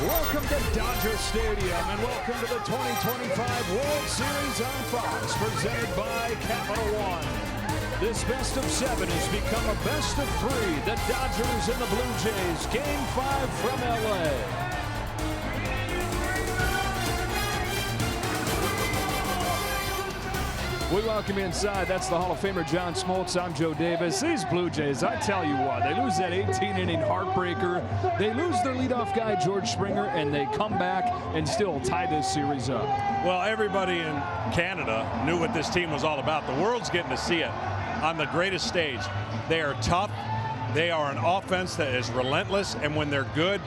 Welcome to Dodger Stadium and welcome to the 2025 World Series on Fox, presented by Capital One. This best of 7 has become a best of 3. The Dodgers and the Blue Jays, Game 5 from LA. We welcome you inside. That's the Hall of Famer John Smoltz. I'm Joe Davis. These Blue Jays, I tell you what, they lose that 18-inning heartbreaker. They lose their leadoff guy, George Springer, and they come back and still tie this series up. Well, everybody in Canada knew what this team was all about. The world's getting to see it on the greatest stage. They are tough. They are an offense that is relentless, and when they're good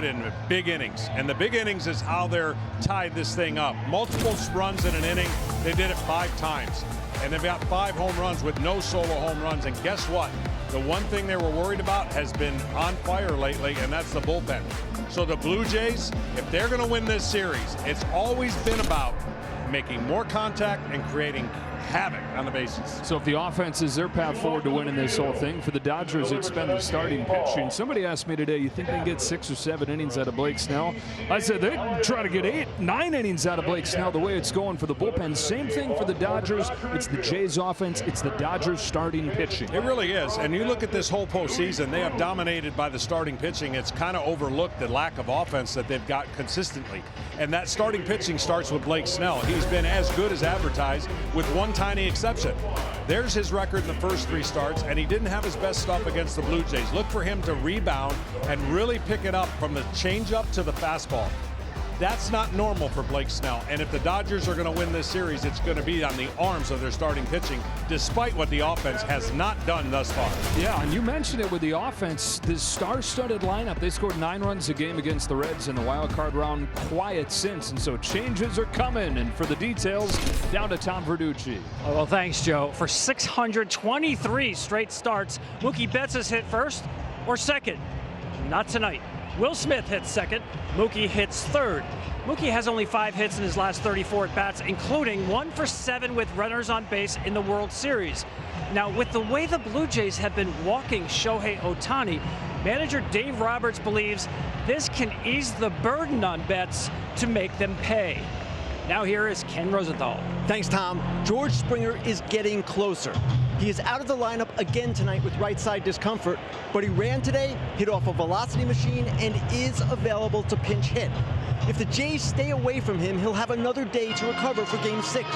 in big innings. And the big innings is how they're tied this thing up. Multiple runs in an inning. They did it 5 times. And they've got 5 home runs with no solo home runs. And guess what? The one thing they were worried about has been on fire lately, and that's the bullpen. So the Blue Jays, if they're going to win this series, it's always been about making more contact and creating havoc on the bases. So if the offense is their path forward to winning this whole thing, for the Dodgers, it's been the starting pitching. Somebody asked me today, you think they can get 6 or 7 innings out of Blake Snell? I said they try to get 8, 9 innings out of Blake Snell the way it's going for the bullpen. Same thing for the Dodgers. It's the Jays offense. It's the Dodgers starting pitching. It really is. And you look at this whole postseason, they have dominated by the starting pitching. It's kind of overlooked the lack of offense that they've got consistently. And that starting pitching starts with Blake Snell. He's been as good as advertised, with one tiny exception. There's his record in the first 3 starts, and he didn't have his best stuff against the Blue Jays. Look for him to rebound and really pick it up from the changeup to the fastball. That's not normal for Blake Snell. And if the Dodgers are going to win this series, it's going to be on the arms of their starting pitching, despite what the offense has not done thus far. Yeah, and you mentioned it with the offense. This star-studded lineup, they scored 9 runs a game against the Reds in the wild card round, quiet since. And so changes are coming. And for the details, down to Tom Verducci. Oh, well, thanks, Joe. For 623 straight starts, Mookie Betts has hit first or second. Not tonight. Will Smith hits second. Mookie hits third. Mookie has only 5 hits in his last 34 at-bats, including 1 for 7 with runners on base in the World Series. Now, with the way the Blue Jays have been walking Shohei Ohtani, manager Dave Roberts believes this can ease the burden on Betts to make them pay. Now here is Ken Rosenthal. Thanks, Tom. George Springer is getting closer. He is out of the lineup again tonight with right side discomfort, but he ran today, hit off a velocity machine, and is available to pinch hit. If the Jays stay away from him, he'll have another day to recover for Game 6.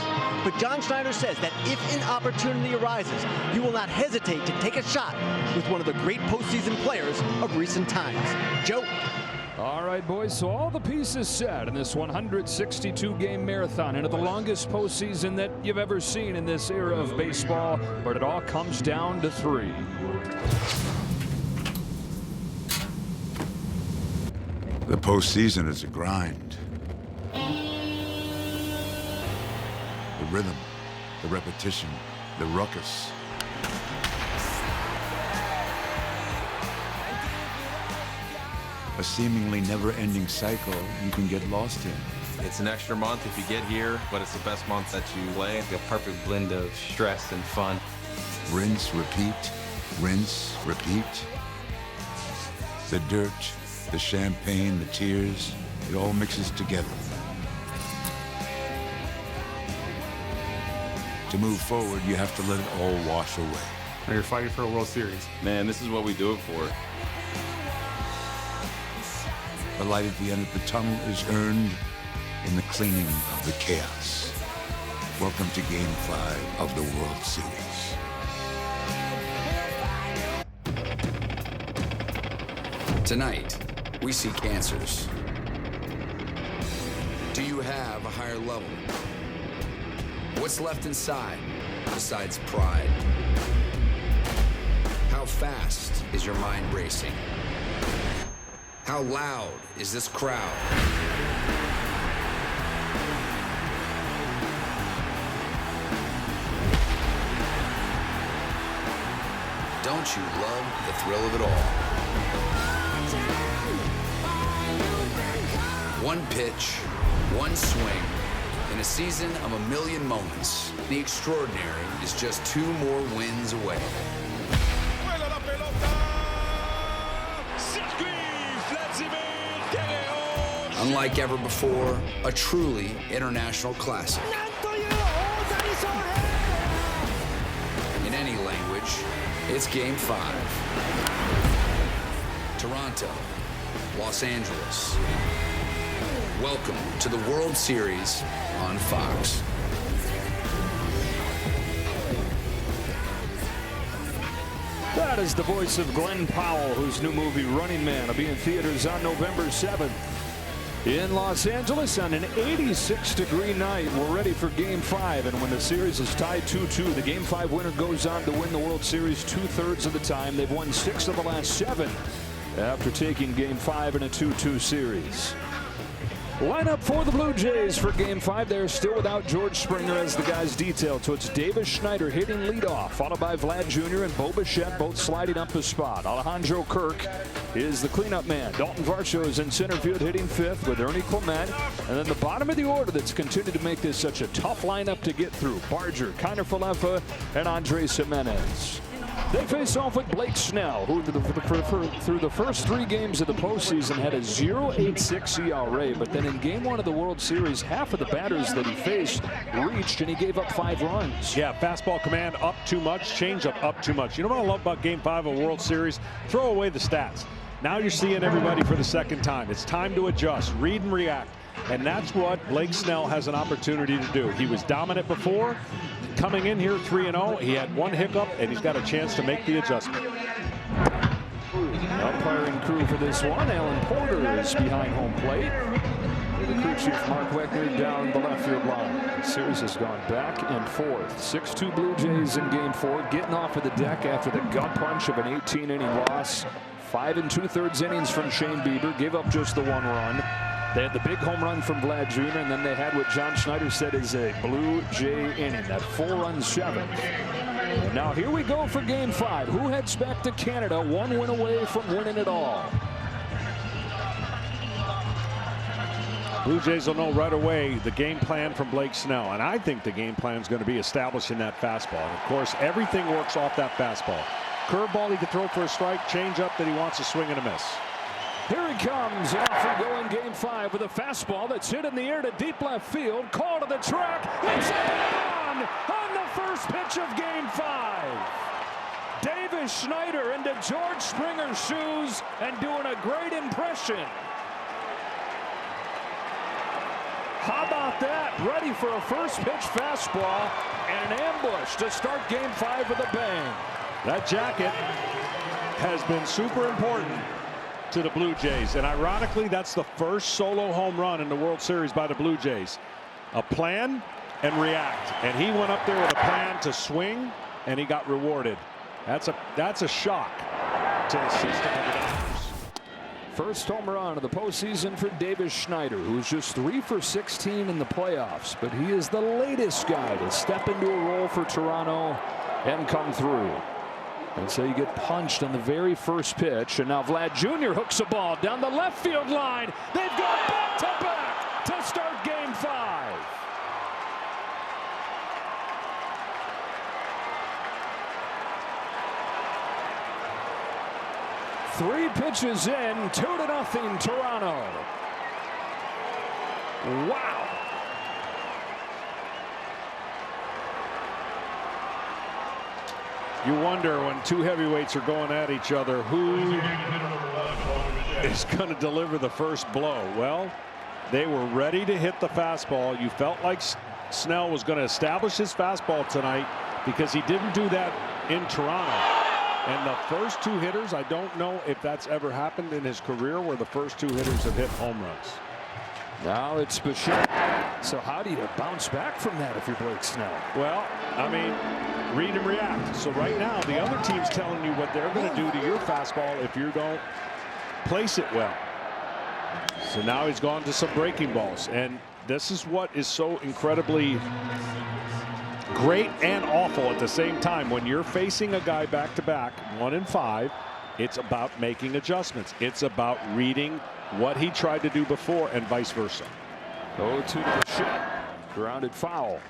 But John Schneider says that if an opportunity arises, he will not hesitate to take a shot with one of the great postseason players of recent times. Joe? All right, boys, so all the pieces set in this 162-game marathon into the longest postseason that you've ever seen in this era of baseball, but it all comes down to 3. The postseason is a grind. The rhythm, the repetition, the ruckus. A seemingly never-ending cycle you can get lost in. It's an extra month if you get here, but it's the best month that you play. It's a perfect blend of stress and fun. Rinse, repeat, rinse, repeat. The dirt, the champagne, the tears, it all mixes together. To move forward, you have to let it all wash away. You're fighting for a World Series. Man, this is what we do it for. The light at the end of the tunnel is earned in the cleaning of the chaos. Welcome to Game 5 of the World Series. Tonight, we see cancers. Do you have a higher level? What's left inside besides pride? How fast is your mind racing? How loud is this crowd? Don't you love the thrill of it all? One pitch, one swing, in a season of a million moments, the extraordinary is just 2 more wins away. Unlike ever before, a truly international classic. In any language, it's Game 5. Toronto, Los Angeles. Welcome to the World Series on Fox. That is the voice of Glenn Powell, whose new movie Running Man will be in theaters on November 7th. In Los Angeles on an 86-degree night, we're ready for Game 5. And when the series is tied 2-2, the Game 5 winner goes on to win the World Series 2/3 of the time. They've won 6 of the last 7 after taking Game 5 in a 2-2 series. Lineup for the Blue Jays for Game 5. They're still without George Springer as the guys detailed. So it's Davis Schneider hitting leadoff, followed by Vlad Jr. and Bo Bichette, both sliding up a spot. Alejandro Kirk is the cleanup man. Dalton Varsho is in center field hitting 5th with Ernie Clement. And then the bottom of the order that's continued to make this such a tough lineup to get through: Barger, Kiner Falefa, and Andres Jimenez. They face off with Blake Snell, who through the first 3 games of the postseason had a 0.86 ERA, but then in Game 1 of the World Series, half of the batters that he faced reached, and he gave up 5 runs. Yeah, fastball command up too much, changeup up too much. You know what I love about Game 5 of World Series? Throw away the stats. Now you're seeing everybody for the second time. It's time to adjust, read and react. And that's what Blake Snell has an opportunity to do. He was dominant before. Coming in here 3-0, he had 1 hiccup, and he's got a chance to make the adjustment. Umpiring crew for this one, Alan Porter is behind home plate. The crew chief Mark Wegner down the left field line. The series has gone back and forth. 6-2 Blue Jays in Game 4, getting off of the deck after the gut punch of an 18-inning loss. 5 2/3 innings from Shane Bieber, gave up just the 1 run. They had the big home run from Vlad Jr., and then they had what John Schneider said is a Blue Jay inning, that 4-run 7th. And now here we go for Game 5. Who heads back to Canada, 1 win away from winning it all? Blue Jays will know right away the game plan from Blake Snell, and I think the game plan is going to be establishing that fastball. And of course, everything works off that fastball. Curveball he can throw for a strike, changeup that he wants to swing and a miss. Here he comes off and going Game 5 with a fastball that's hit in the air to deep left field. Call to the track. It's on the first pitch of Game 5. Davis Schneider into George Springer's shoes and doing a great impression. How about that? Ready for a first pitch fastball and an ambush to start Game 5 with a bang. That jacket has been super important to the Blue Jays, and ironically that's the first solo home run in the World Series by the Blue Jays. A plan and react, and he went up there with a plan to swing, and he got rewarded. That's a shock to the system of the Dodgers. First home run of the postseason for Davis Schneider, who's just 3 for 16 in the playoffs, but he is the latest guy to step into a role for Toronto and come through. And so you get punched on the very first pitch, and now Vlad Jr. hooks a ball down the left field line. They've gone back-to-back to start Game 5. Three pitches in, 2-0 Toronto. Wow. You wonder when 2 heavyweights are going at each other, who is going to deliver the first blow? Well, they were ready to hit the fastball. You felt like Snell was going to establish his fastball tonight because he didn't do that in Toronto. And the first 2 hitters, I don't know if that's ever happened in his career where the first 2 hitters have hit home runs. Now it's Bichette. So how do you bounce back from that if you're Blake Snell? Well, I mean, read and react. So right now, the other team's telling you what they're going to do to your fastball if you don't place it well. So now he's gone to some breaking balls. And this is what is so incredibly great and awful at the same time. When you're facing a guy back-to-back, 1 and 5, it's about making adjustments. It's about reading what he tried to do before and vice versa. 0-2 to Bichette. Grounded foul.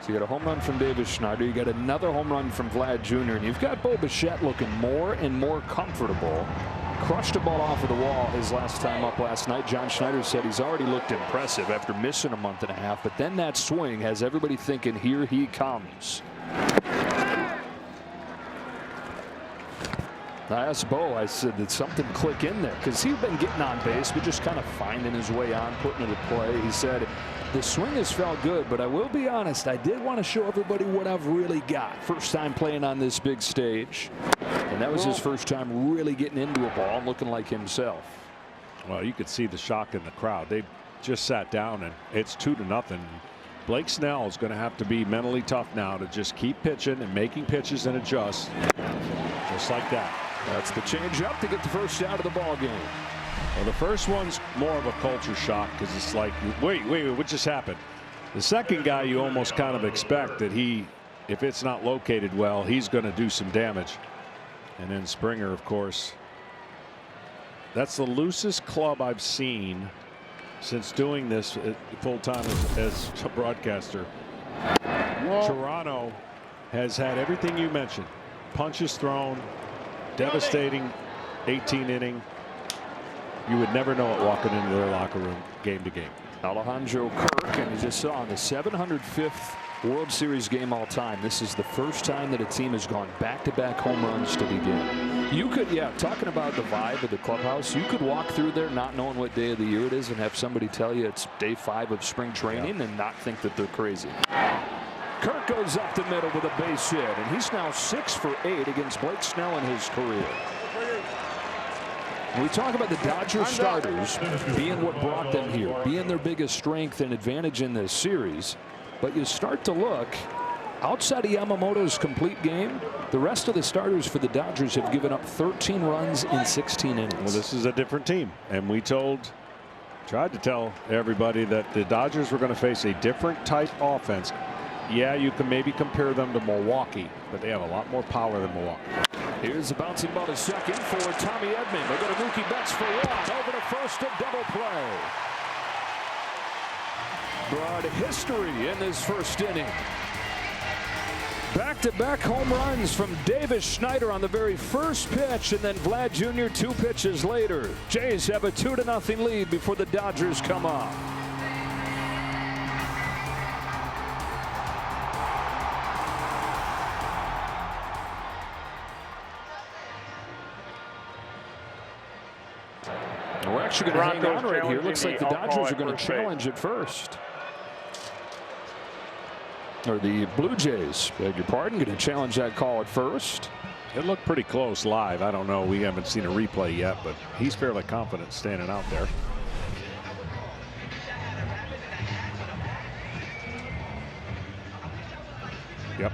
So you got a home run from Davis Schneider. You got another home run from Vlad Jr. And you've got Bo Bichette looking more and more comfortable crushed a ball off of the wall his last time up last night. John Schneider said he's already looked impressive after missing a month and a half, but then that swing has everybody thinking, here he comes. I asked Bo, I said, did something click in there? Because he'd been getting on base, but just kind of finding his way on, putting it in play. He said, the swing has felt good, but I will be honest, I did want to show everybody what I've really got. First time playing on this big stage. And that was his first time really getting into a ball and looking like himself. Well, you could see the shock in the crowd. They just sat down, and it's 2-0. Blake Snell is going to have to be mentally tough now to just keep pitching and making pitches and adjust. Just like that. That's the change up to get the first out of the ball game. Well, the first one's more of a culture shock because it's like, wait, what just happened? The second guy, you almost kind of expect that if it's not located well, he's going to do some damage. And then Springer, of course, that's the loosest club I've seen since doing this full time as a broadcaster. Toronto has had everything you mentioned. Punches thrown, devastating 18 inning. You would never know it walking into their locker room game to game. Alejandro Kirk, and you just saw in the 705th World Series game all time, this is the first time that a team has gone back-to-back home runs to begin. You could, talking about the vibe of the clubhouse, you could walk through there not knowing what day of the year it is and have somebody tell you it's day 5 of spring training and not think that they're crazy. Kirk goes up the middle with a base hit, and he's now 6 for 8 against Blake Snell in his career. We talk about the Dodgers starters being what brought them here, being their biggest strength and advantage in this series. But you start to look outside of Yamamoto's complete game, the rest of the starters for the Dodgers have given up 13 runs in 16 innings. Well, this is a different team, and we tried to tell everybody that the Dodgers were going to face a different type offense. Yeah, you can maybe compare them to Milwaukee, but they have a lot more power than Milwaukee. Here's the bouncing ball to second for Tommy Edman. They go to Mookie Betts for one. Over to first, a double play. Broad history in this first inning. Back-to-back home runs from Davis Schneider on the very first pitch, and then Vlad Jr. 2 pitches later. Jays have a 2-0 lead before the Dodgers come up. We're actually going to hang on right here. Looks like the Dodgers are going to challenge at first. Or the Blue Jays, beg your pardon, going to challenge that call at first. It looked pretty close live. I don't know. We haven't seen a replay yet, but he's fairly confident standing out there. Yep.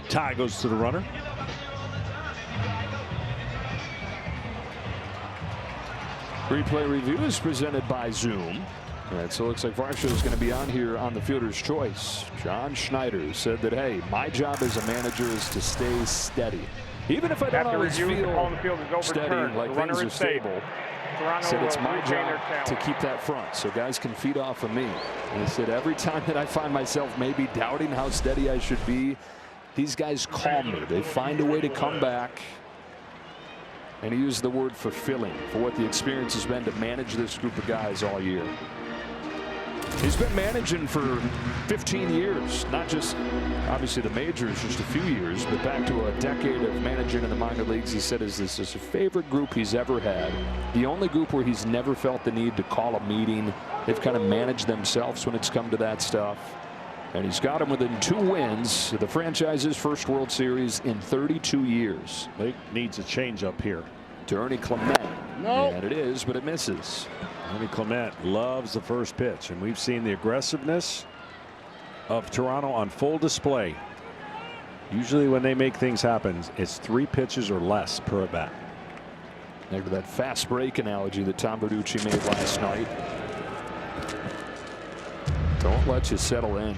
Tie goes to the runner. Replay review is presented by Zoom. All right, so it looks like Varsho is going to be on here on the fielder's choice. John Schneider said that, hey, my job as a manager is to stay steady. Even if I don't always feel steady, like things are stable. Said it's my job to keep that front so guys can feed off of me. And he said every time that I find myself maybe doubting how steady I should be, these guys calm me. They find a way to come back. And he used the word fulfilling for what the experience has been to manage this group of guys all year. He's been managing for 15 years, not just obviously the majors, just a few years, but back to a decade of managing in the minor leagues. He said this is his favorite group he's ever had. The only group where he's never felt the need to call a meeting. They've kind of managed themselves when it's come to that stuff. And he's got them within 2 wins, the franchise's first World Series in 32 years. Lake needs a changeup here. To Ernie Clement. No. And it is, but it misses. Ernie Clement loves the first pitch, and we've seen the aggressiveness of Toronto on full display. Usually when they make things happen, it's 3 pitches or less per at bat. Maybe that fast break analogy that Tom Verducci made last night. Don't let you settle in.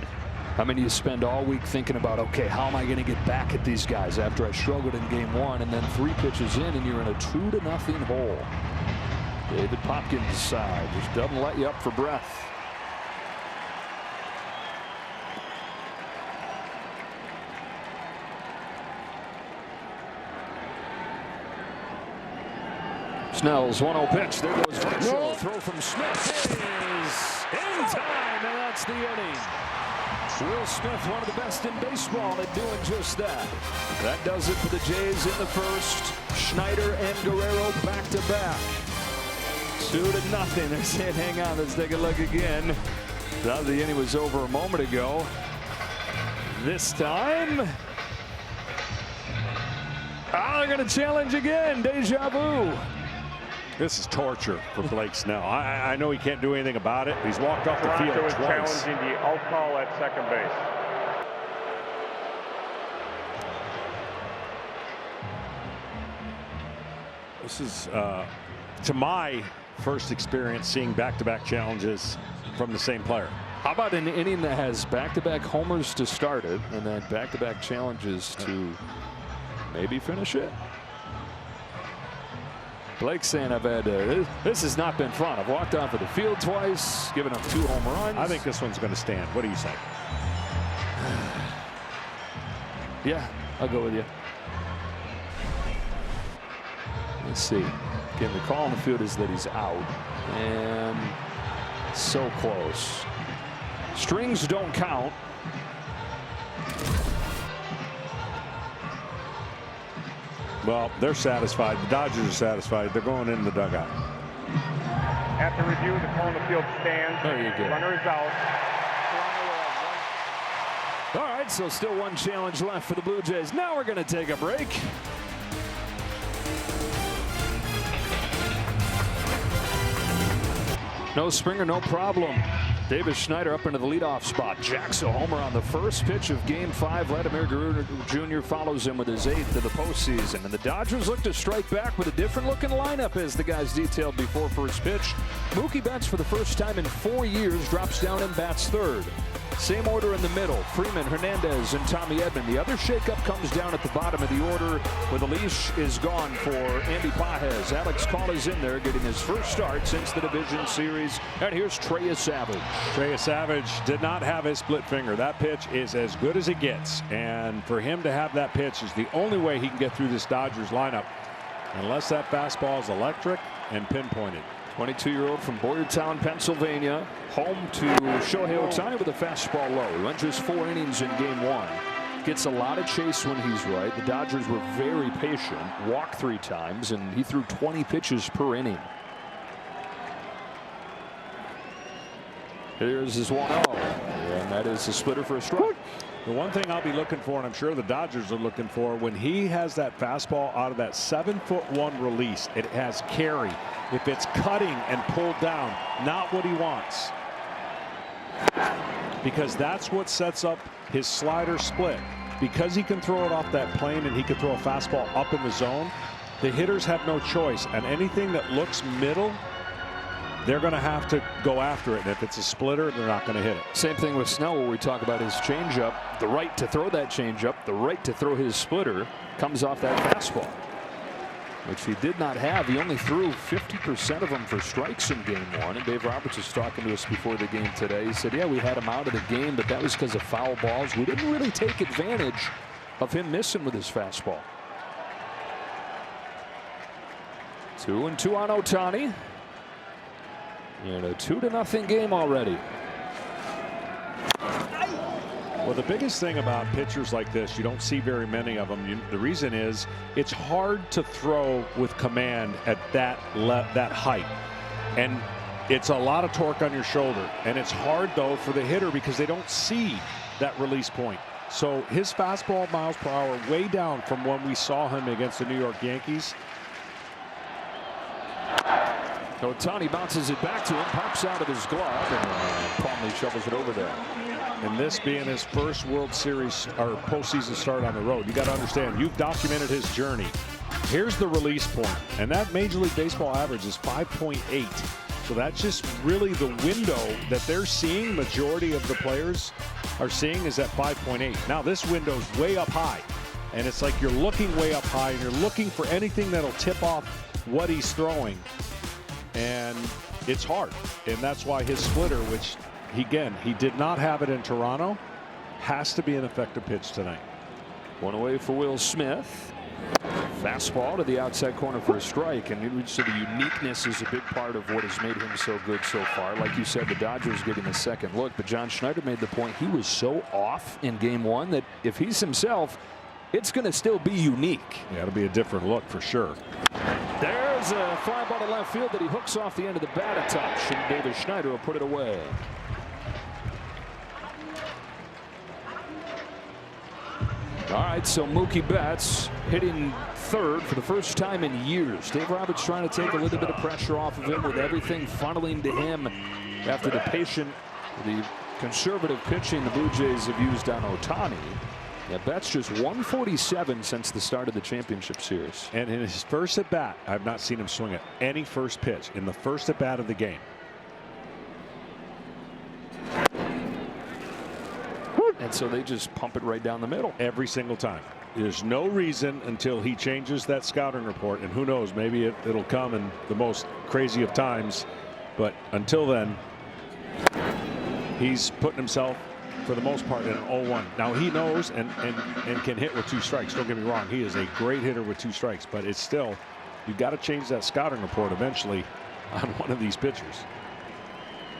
I mean, you spend all week thinking about, okay, how am I going to get back at these guys after I struggled in game 1, and then 3 pitches in and you're in a 2-0 hole. David Popkins' side just doesn't let you up for breath. Snell's 1-0 pitch. There goes Varsho. Throw from Smith is in time, and that's the inning. Will Smith, one of the best in baseball at doing just that. That does it for the Jays in the first. Schneider and Guerrero back to back. 2-0. They're saying, hang on, let's take a look again. Thought the inning was over a moment ago. This time, they're going to challenge again. Deja vu. This is torture for Blake Snell. I know he can't do anything about it. He's walked off the field Toronto is twice. challenging the out call at second base. This is, to my first experience seeing back-to-back challenges from the same player. How about an inning that has back-to-back homers to start it and then back-to-back challenges to maybe finish it? Blake saying, I've had this has not been fun. I've walked off of the field twice, given up 2 home runs. I think this one's going to stand. What do you say? Yeah, I'll go with you. Let's see. Again, the call on the field is that he's out, and so close. Strings don't count. Well, they're satisfied. The Dodgers are satisfied. They're going in the dugout. After review, the call on the field stands. There you go. Runner is out. All right, so still one challenge left for the Blue Jays. Now we're going to take a break. No Springer, no problem. Davis Schneider up into the leadoff spot. Jacks a homer on the first pitch of Game 5. Vladimir Guerrero Jr. follows him with his 8th of the postseason. And the Dodgers look to strike back with a different-looking lineup, as the guys detailed before first pitch. Mookie Betts, for the first time in 4 years, drops down and bats third. Same order in the middle. Freeman, Hernandez, and Tommy Edman. The other shakeup comes down at the bottom of the order when the leash is gone for Andy Pages. Alex Call is in there, getting his first start since the division series. And here's Trey Savage. Trey Savage did not have his split finger. That pitch is as good as it gets. And for him to have that pitch is the only way he can get through this Dodgers lineup, unless that fastball is electric and pinpointed. 22-year-old from Boyertown, Pennsylvania, home to Shohei Ohtani with a fastball low. He went just 4 innings in Game 1. Gets a lot of chase when he's right. The Dodgers were very patient, walked 3 times, and he threw 20 pitches per inning. Here's his 1-0, and that is a splitter for a strike. The one thing I'll be looking for, and I'm sure the Dodgers are looking for, when he has that fastball out of that 7'1" release, it has carry. If it's cutting and pulled down, not what he wants. Because that's what sets up his slider split. Because he can throw it off that plane and he can throw a fastball up in the zone, the hitters have no choice. And anything that looks middle, they're going to have to go after it. And if it's a splitter, they're not going to hit it. Same thing with Snell, where we talk about his changeup. The right to throw that changeup, the right to throw his splitter, comes off that fastball, which he did not have. He only threw 50% of them for strikes in Game 1. And Dave Roberts was talking to us before the game today. He said, yeah, we had him out of the game, but that was because of foul balls. We didn't really take advantage of him missing with his fastball. 2-2 on Ohtani. And a 2-0 game already. Well, the biggest thing about pitchers like this, you don't see very many of them. The reason is it's hard to throw with command at that height. And it's a lot of torque on your shoulder. And it's hard, though, for the hitter because they don't see that release point. So his fastball miles per hour way down from when we saw him against the New York Yankees. Ohtani bounces it back to him, pops out of his glove, and calmly shovels it over there. And this being his first World Series or postseason start on the road, you got to understand, you've documented his journey. Here's the release point, and that Major League Baseball average is 5.8. So that's just really the window that they're seeing. Majority of the players are seeing is at 5.8. Now this window's way up high, and it's like you're looking way up high, and you're looking for anything that'll tip off what he's throwing. And it's hard, and that's why his splitter, which he did not have it in Toronto, has to be an effective pitch tonight. One away for Will Smith. Fastball to the outside corner for a strike, and so the uniqueness is a big part of what has made him so good so far. Like you said, the Dodgers getting a second look, but John Schneider made the point he was so off in game 1 that if he's himself, it's going to still be unique. Yeah, it'll be a different look for sure. There's a fly ball to left field that he hooks off the end of the bat a touch, and David Schneider will put it away. All right, so Mookie Betts hitting third for the first time in years. Dave Roberts trying to take a little bit of pressure off of him with everything funneling to him after the conservative pitching the Blue Jays have used on Ohtani. Yeah, Betts just 147 since the start of the championship series. And in his first at bat, I've not seen him swing at any first pitch in the first at bat of the game. And so they just pump it right down the middle every single time. There's no reason until he changes that scouting report, and who knows, maybe it'll come in the most crazy of times, but until then he's putting himself for the most part in an 0-1. Now he knows and can hit with 2 strikes. Don't get me wrong, he is a great hitter with 2 strikes, but it's still, you've got to change that scouting report eventually on one of these pitchers.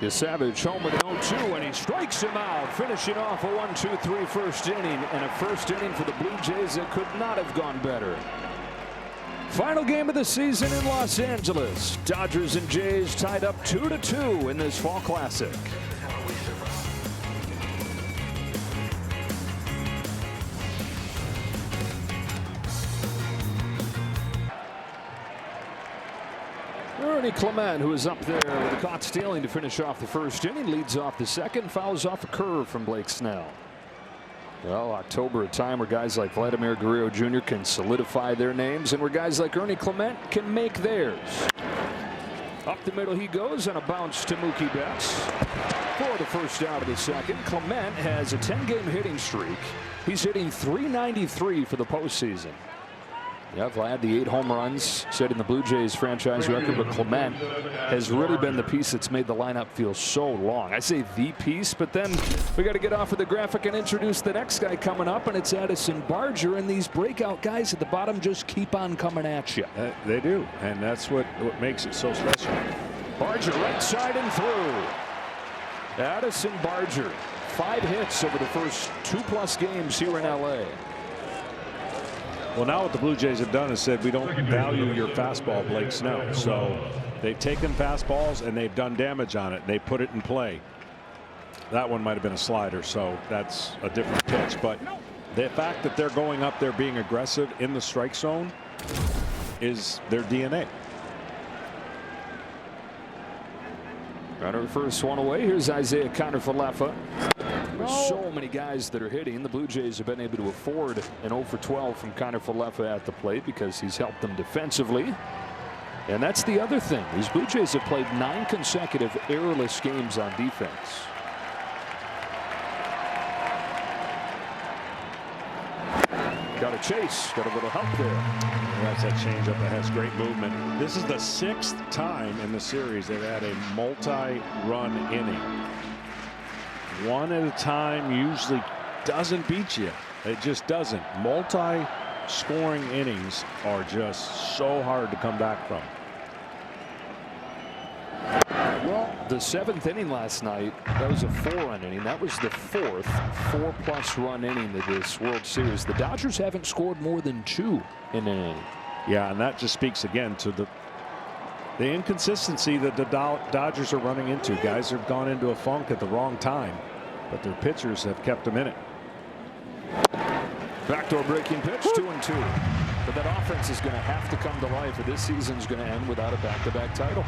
Savage home with an 0-2, and he strikes him out, finishing off a 1-2-3 first inning, and a first inning for the Blue Jays that could not have gone better. Final game of the season in Los Angeles. Dodgers and Jays tied up 2-2 in this Fall Classic. Ernie Clement, who is up there with a caught stealing to finish off the first inning, leads off the second, fouls off a curve from Blake Snell. Well, October, a time where guys like Vladimir Guerrero Jr. can solidify their names and where guys like Ernie Clement can make theirs. Up the middle he goes on a bounce to Mookie Betts for the first out of the second. Clement has a 10-game hitting streak. He's hitting .393 for the postseason. Yeah, Vlad, the 8 home runs, setting the Blue Jays franchise record, but Clement has really been the piece that's made the lineup feel so long. I say the piece, but then we got to get off of the graphic and introduce the next guy coming up, and it's Addison Barger, and these breakout guys at the bottom just keep on coming at you. They do, and that's what makes it so special. Barger right side and through. Addison Barger, 5 hits over the first 2+ games here in LA. Well, now what the Blue Jays have done is said we don't value your fastball, Blake Snell. So they've taken fastballs and they've done damage on it. They put it in play. That one might have been a slider, so that's a different pitch. But the fact that they're going up there being aggressive in the strike zone is their DNA. Runner first one away. Here's Isaiah Kiner-Falefa. There's so many guys that are hitting. The Blue Jays have been able to afford an 0 for 12 from Kiner-Falefa at the plate because he's helped them defensively. And that's the other thing. These Blue Jays have played 9 consecutive errorless games on defense. Got a chase. Got a little help there. That's that changeup that has great movement. This is the 6th time in the series they've had a multi-run inning. One at a time usually doesn't beat you. It just doesn't. Multi-scoring innings are just so hard to come back from. Well, the 7th inning last night, that was a 4-run inning. That was the 4th 4+ run inning of this World Series. The Dodgers haven't scored more than 2 in an inning. Yeah, and that just speaks again to the inconsistency that the Dodgers are running into. Guys have gone into a funk at the wrong time, but their pitchers have kept them in it. Backdoor breaking pitch, 2-2. But that offense is going to have to come to life, or this season's going to end without a back-to-back title.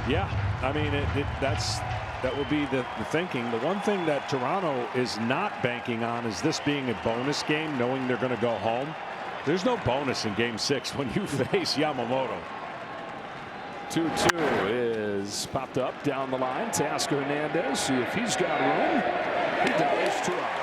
Yeah, I mean, that will be the thinking. The one thing that Toronto is not banking on is this being a bonus game, knowing they're going to go home. There's no bonus in Game 6 when you face Yamamoto. 2-2 is popped up down the line. Teoscar Hernandez, see if he's got room. He does. 2 out.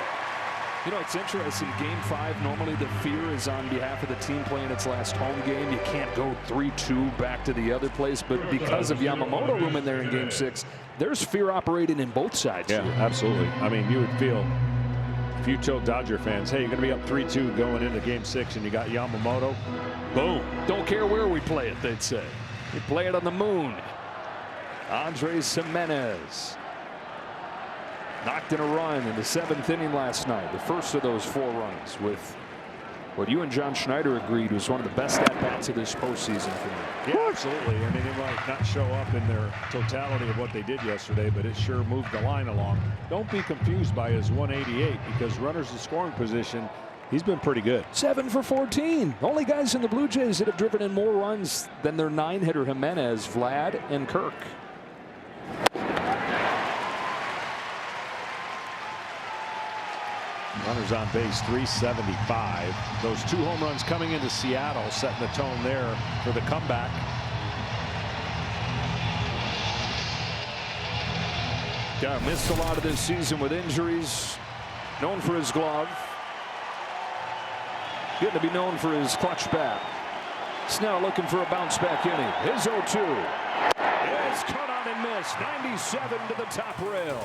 You know, it's interesting. Game 5, normally the fear is on behalf of the team playing its last home game. You can't go 3-2 back to the other place. But because of Yamamoto room in there in Game 6, there's fear operating in both sides. Yeah, here. Absolutely. I mean, you would feel if you told Dodger fans, hey, you're going to be up 3-2 going into Game 6, and you got Yamamoto, boom. Don't care where we play it, they'd say. We play it on the moon. Andres Jimenez knocked in a run in the 7th inning last night. The first of those 4 runs with what you and John Schneider agreed was one of the best at-bats of this postseason for me. Yeah, absolutely. I mean, it might not show up in their totality of what they did yesterday, but it sure moved the line along. Don't be confused by his 188 because runners in scoring position, he's been pretty good. 7 for 14. Only guys in the Blue Jays that have driven in more runs than their 9-hitter Jimenez, Vlad, and Kirk. Runners on base, 375. Those 2 home runs coming into Seattle, setting the tone there for the comeback. Yeah, missed a lot of this season with injuries. Known for his glove. Getting to be known for his clutch bat. Snell looking for a bounce back inning. His 0-2. It's cut on and missed. 97 to the top rail.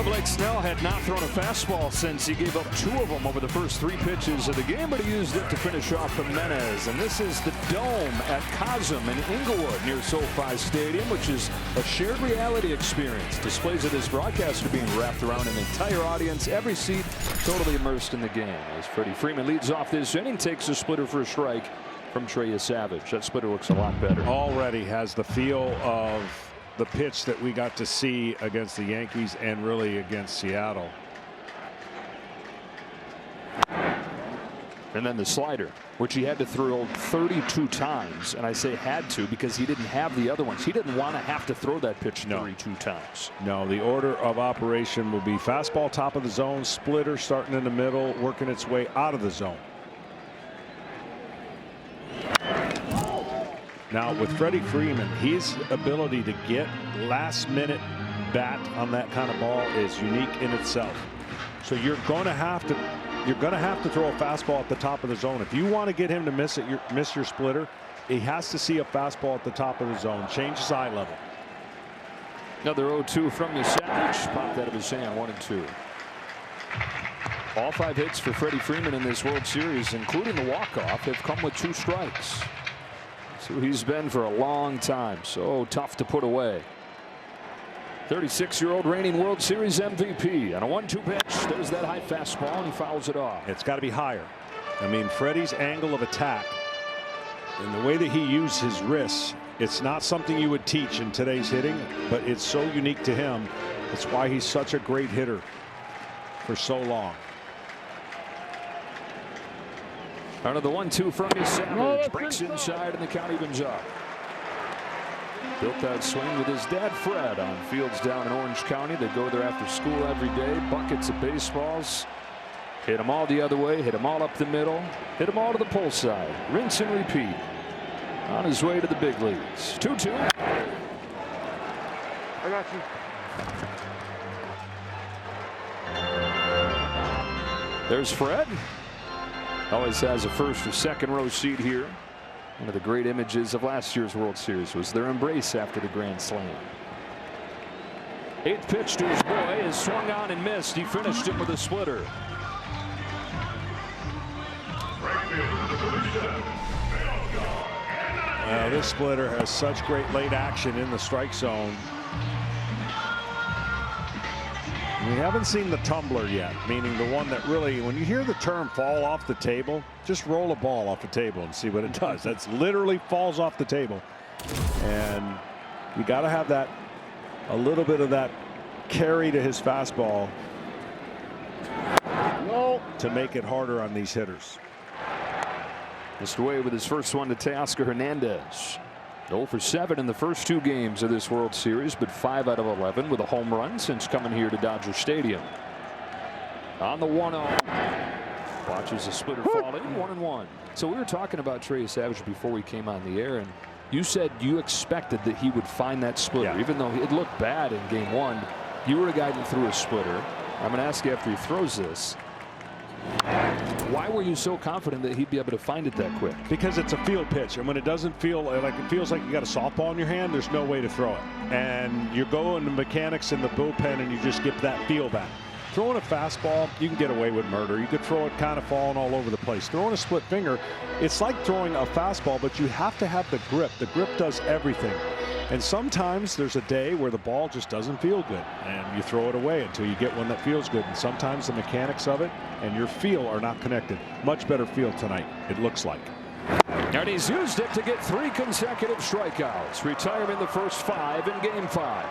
Blake Snell had not thrown a fastball since he gave up 2 of them over the first 3 pitches of the game, but he used it to finish off Jimenez. And this is the Dome at Cosm in Inglewood near SoFi Stadium, which is a shared reality experience. Displays of this broadcast are being wrapped around an entire audience, every seat totally immersed in the game. As Freddie Freeman leads off this inning, takes a splitter for a strike from Trey Savage. That splitter looks a lot better. Already has the feel of the pitch that we got to see against the Yankees and really against Seattle. And then the slider, which he had to throw 32 times. And I say had to because he didn't have the other ones. He didn't want to have to throw that pitch 32 times. No, the order of operation will be fastball top of the zone, splitter starting in the middle, working its way out of the zone. Now with Freddie Freeman, his ability to get last-minute bat on that kind of ball is unique in itself. So you're going to have to throw a fastball at the top of the zone. If you want to get him to miss your splitter, he has to see a fastball at the top of the zone. Change his eye level. Another 0-2 from Savage. Popped out of his hand. 1-2. All 5 hits for Freddie Freeman in this World Series, including the walk-off, have come with 2 strikes. That's who he's been for a long time. So tough to put away. 36-year-old reigning World Series MVP on a 1-2 pitch. There's that high fastball, and he fouls it off. It's got to be higher. I mean, Freddie's angle of attack and the way that he used his wrists, it's not something you would teach in today's hitting, but it's so unique to him. It's why he's such a great hitter for so long. Out of the 1-2 from Savage, breaks inside, and the count evens up. Built that swing with his dad Fred on fields down in Orange County. They go there after school every day. Buckets of baseballs. Hit them all the other way. Hit them all up the middle. Hit them all to the pull side. Rinse and repeat. On his way to the big leagues. 2-2. I got you. There's Fred. Always has a first or second row seat here. One of the great images of last year's World Series was their embrace after the Grand Slam. 8th pitch to his boy is swung on and missed. He finished it with a splitter. This splitter has such great late action in the strike zone. We haven't seen the tumbler yet, meaning the one that really, when you hear the term fall off the table, just roll a ball off the table and see what it does. That's literally falls off the table. And you got to have that, a little bit of that carry to his fastball to make it harder on these hitters. Missed away with his first one to Teoscar Hernandez. 0 for 7 in the first 2 games of this World Series, but 5 out of 11 with a home run since coming here to Dodger Stadium. On the 1-0. Watches the splitter fall in. 1-1. So we were talking about Trey Savage before we came on the air, and you said you expected that he would find that splitter. Even though it looked bad in game 1, you were a guy that threw a splitter. I'm going to ask you after he throws this. Why were you so confident that he'd be able to find it that quick? Because it's a field pitch, and when it doesn't feel like it feels like you got a softball in your hand, there's no way to throw it. And you go into mechanics in the bullpen and you just get that feel back. Throwing a fastball, you can get away with murder. You could throw it kind of falling all over the place. Throwing a split finger, it's like throwing a fastball, but you have to have the grip. The grip does everything. And sometimes there's a day where the ball just doesn't feel good, and you throw it away until you get one that feels good. And sometimes the mechanics of it and your feel are not connected. Much better feel tonight, it looks like. And he's used it to get 3 consecutive strikeouts. Retire him in the first 5 in Game 5.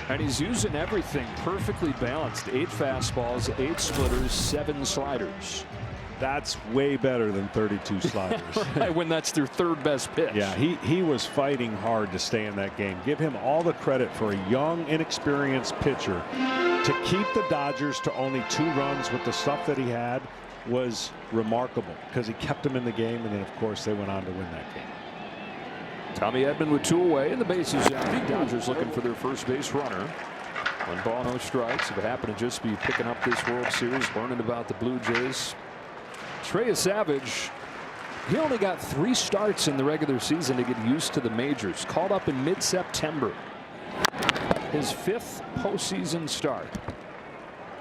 And he's using everything perfectly balanced. 8 fastballs, 8 splitters, 7 sliders. That's way better than 32 sliders. Right, when that's their 3rd best pitch. Yeah, he was fighting hard to stay in that game. Give him all the credit for a young, inexperienced pitcher to keep the Dodgers to only 2 runs with the stuff that he had was remarkable, because he kept them in the game, and then of course they went on to win that game. Tommy Edman with 2 away, and the bases empty. Dodgers looking for their first base runner. 1 ball, no strikes. If it happened to just be picking up this World Series, learning about the Blue Jays. Trey Savage, he only got 3 starts in the regular season to get used to the majors. Called up in mid-September. His 5th postseason start.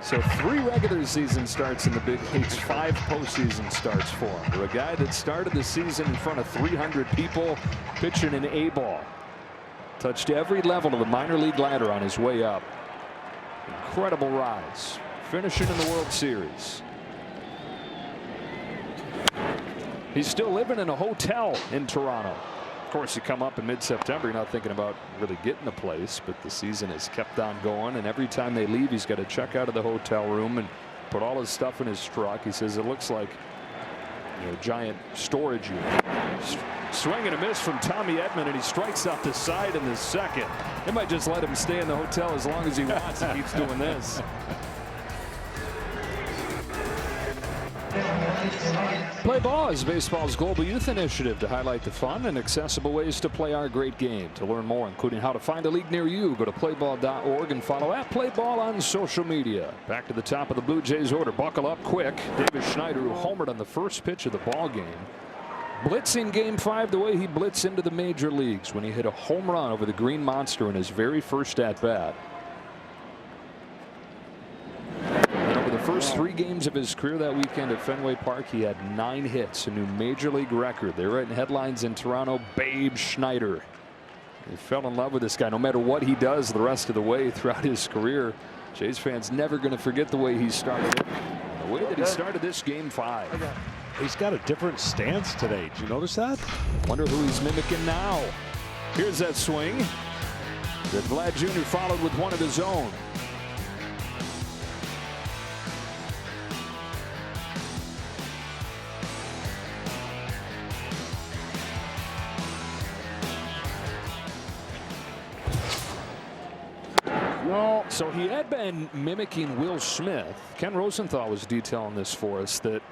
So 3 regular season starts in the big leagues, 5 postseason starts for him. For a guy that started the season in front of 300 people pitching an A-ball. Touched every level of the minor league ladder on his way up. Incredible rise. Finishing in the World Series. He's still living in a hotel in Toronto. Of course, you come up in mid-September, you're not thinking about really getting a place, but the season has kept on going, and every time they leave, he's got to check out of the hotel room and put all his stuff in his truck. He says it looks like, you know, a giant storage unit. Swing and a miss from Tommy Edman, and he strikes out the side in the 2nd. They might just let him stay in the hotel as long as he wants. He keeps doing this. Play Ball is baseball's global youth initiative to highlight the fun and accessible ways to play our great game. To learn more, including how to find a league near you, go to playball.org and follow @playball on social media. Back to the top of the Blue Jays order. Buckle up quick. Davis Schneider, who homered on the first pitch of the ball game, blitzing Game 5 the way he blitzed into the major leagues when he hit a home run over the Green Monster in his very first at bat. The first 3 games of his career that weekend at Fenway Park, he had 9 hits, a new major league record. They were writing headlines in Toronto, Babe Schneider. They fell in love with this guy no matter what he does the rest of the way throughout his career. Jays fans never going to forget the way he started it, the way that he started this Game 5. He's got a different stance today. Did you notice that? Wonder who he's mimicking now. Here's that swing that Vlad Jr. followed with one of his own. No. So he had been mimicking Will Smith. Ken Rosenthal was detailing this for us, that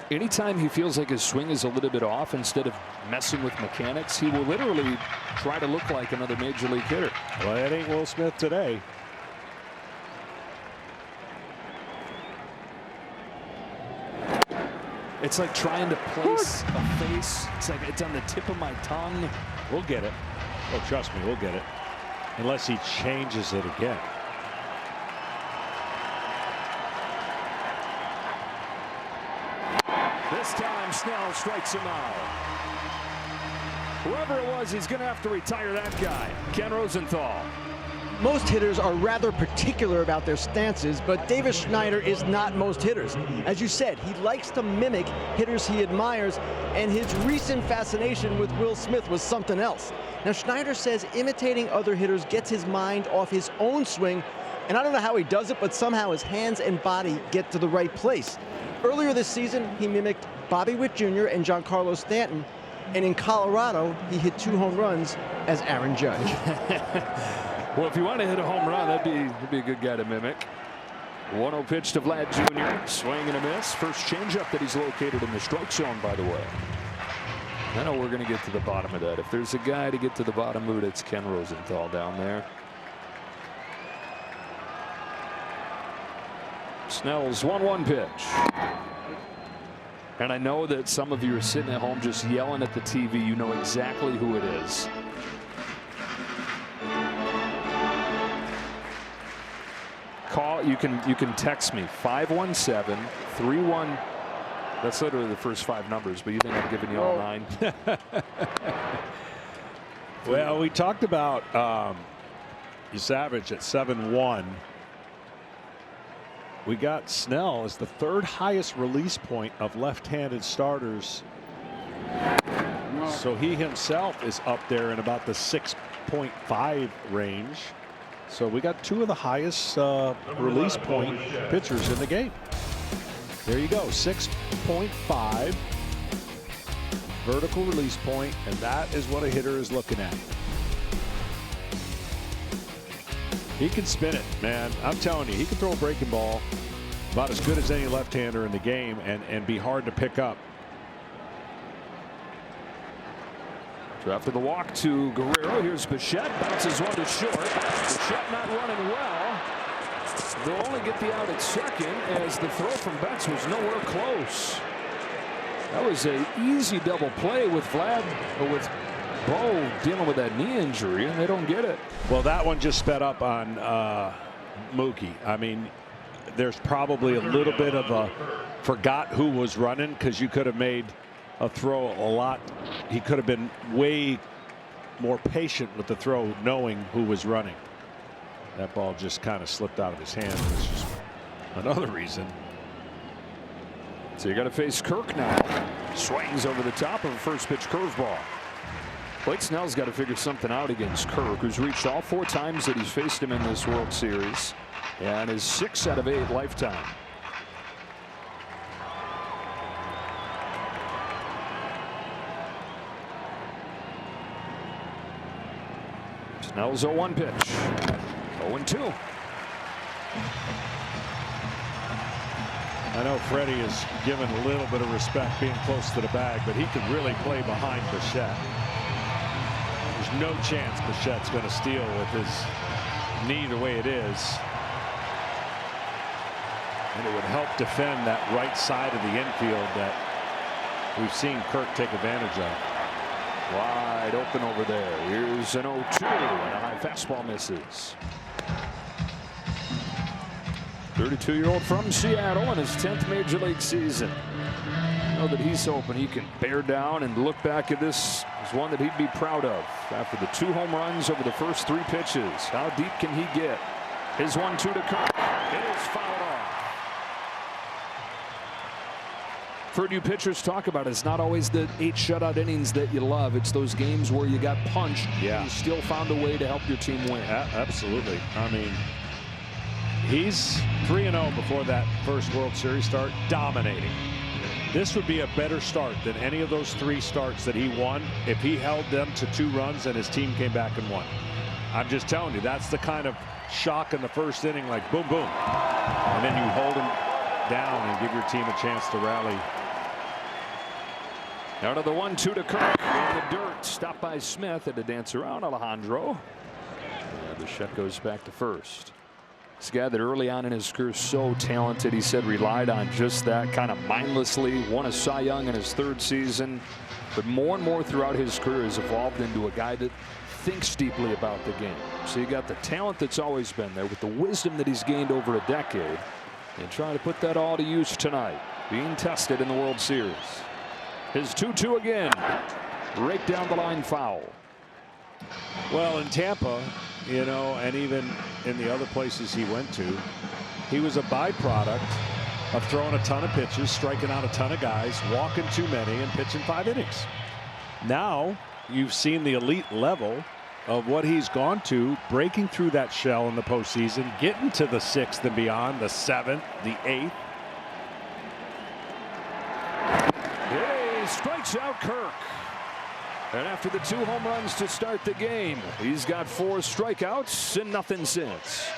anytime he feels like his swing is a little bit off, instead of messing with mechanics, he will literally try to look like another major league hitter. Well, that ain't Will Smith today. It's like trying to place a face. It's like it's on the tip of my tongue. We'll get it. Oh, trust me, we'll get it. Unless he changes it again. This time Snell strikes him out. Whoever it was, he's going to have to retire that guy. Ken Rosenthal. Most hitters are rather particular about their stances, but Davis Schneider is not most hitters. As you said, he likes to mimic hitters he admires, and his recent fascination with Will Smith was something else. Now, Schneider says imitating other hitters gets his mind off his own swing, and I don't know how he does it, but somehow his hands and body get to the right place. Earlier this season, he mimicked Bobby Witt Jr. and Giancarlo Stanton, and in Colorado, he hit 2 home runs as Aaron Judge. Well, if you want to hit a home run, that'd be a good guy to mimic. 1-0 pitch to Vlad Jr. Swing and a miss. First changeup that he's located in the strike zone, by the way. I know we're going to get to the bottom of that. If there's a guy to get to the bottom of it, it's Ken Rosenthal down there. Snell's 1-1 pitch. And I know that some of you are sitting at home just yelling at the TV. You know exactly who it is. Call, you can text me 517-31. That's literally the first 5 numbers, but you think I'm giving you all 9? Well, we talked about Savage at 7-1. We got Snell as the 3rd highest release point of left-handed starters. So he himself is up there in about the 6.5 range. So we got 2 of the highest release point pitchers in the game. There you go, 6.5 vertical release point, and that is what a hitter is looking at. He can spin it, man. I'm telling you, he can throw a breaking ball about as good as any left-hander in the game and be hard to pick up. So after the walk to Guerrero, here's Bichette, bounces one to short. Bichette not running well. They'll only get the out at second as the throw from Betts was nowhere close. That was an easy double play with with Bo dealing with that knee injury, and they don't get it. Well, that one just sped up on Mookie. I mean, there's probably a little bit of a forgot who was running, because you could have made a throw a lot. He could have been way more patient with the throw, knowing who was running. That ball just kind of slipped out of his hand. It's just another reason. So you got to face Kirk now. Swings over the top of a first pitch curveball. Blake Snell's got to figure something out against Kirk, who's reached all 4 times that he's faced him in this World Series, and is 6 out of 8 lifetime. Snell's 0-1 pitch. 0-2. I know Freddie is given a little bit of respect being close to the bag, but he could really play behind Bichette. There's no chance Bichette's going to steal with his knee the way it is. And it would help defend that right side of the infield that we've seen Kirk take advantage of. Wide open over there. Here's an 0-2, and a high fastball misses. 32-year-old from Seattle in his 10th major league season. I know that he's hoping he can bear down and look back at this as one that he'd be proud of after the 2 home runs over the first 3 pitches. How deep can he get? His 1-2 to Kirk. It is fouled off. Heard you pitchers talk about it. It's not always the 8 shutout innings that you love. It's those games where you got punched. Yeah. You still found a way to help your team win. Absolutely. I mean, he's 3-0 before that first World Series start, dominating. This would be a better start than any of those 3 starts that he won if he held them to 2 runs and his team came back and won. I'm just telling you, that's the kind of shock in the first inning, like boom, boom. And then you hold him down and give your team a chance to rally. Out of the 1-2 to Kirk in the dirt. Stopped by Smith. Had to dance around Alejandro. And Bichette goes back to first. This guy that early on in his career so talented, he said relied on just that kind of mindlessly. Won a Cy Young in his 3rd season. But more and more throughout his career has evolved into a guy that thinks deeply about the game. So you got the talent that's always been there with the wisdom that he's gained over a decade. And trying to put that all to use tonight. Being tested in the World Series. His 2-2 again. Right down the line foul. Well, in Tampa, you know, and even in the other places he went to, he was a byproduct of throwing a ton of pitches, striking out a ton of guys, walking too many, and pitching 5 innings. Now you've seen the elite level of what he's gone to, breaking through that shell in the postseason, getting to the 6th and beyond, the 7th, the 8th. Strikes out Kirk. And after the 2 home runs to start the game, he's got 4 strikeouts and nothing since.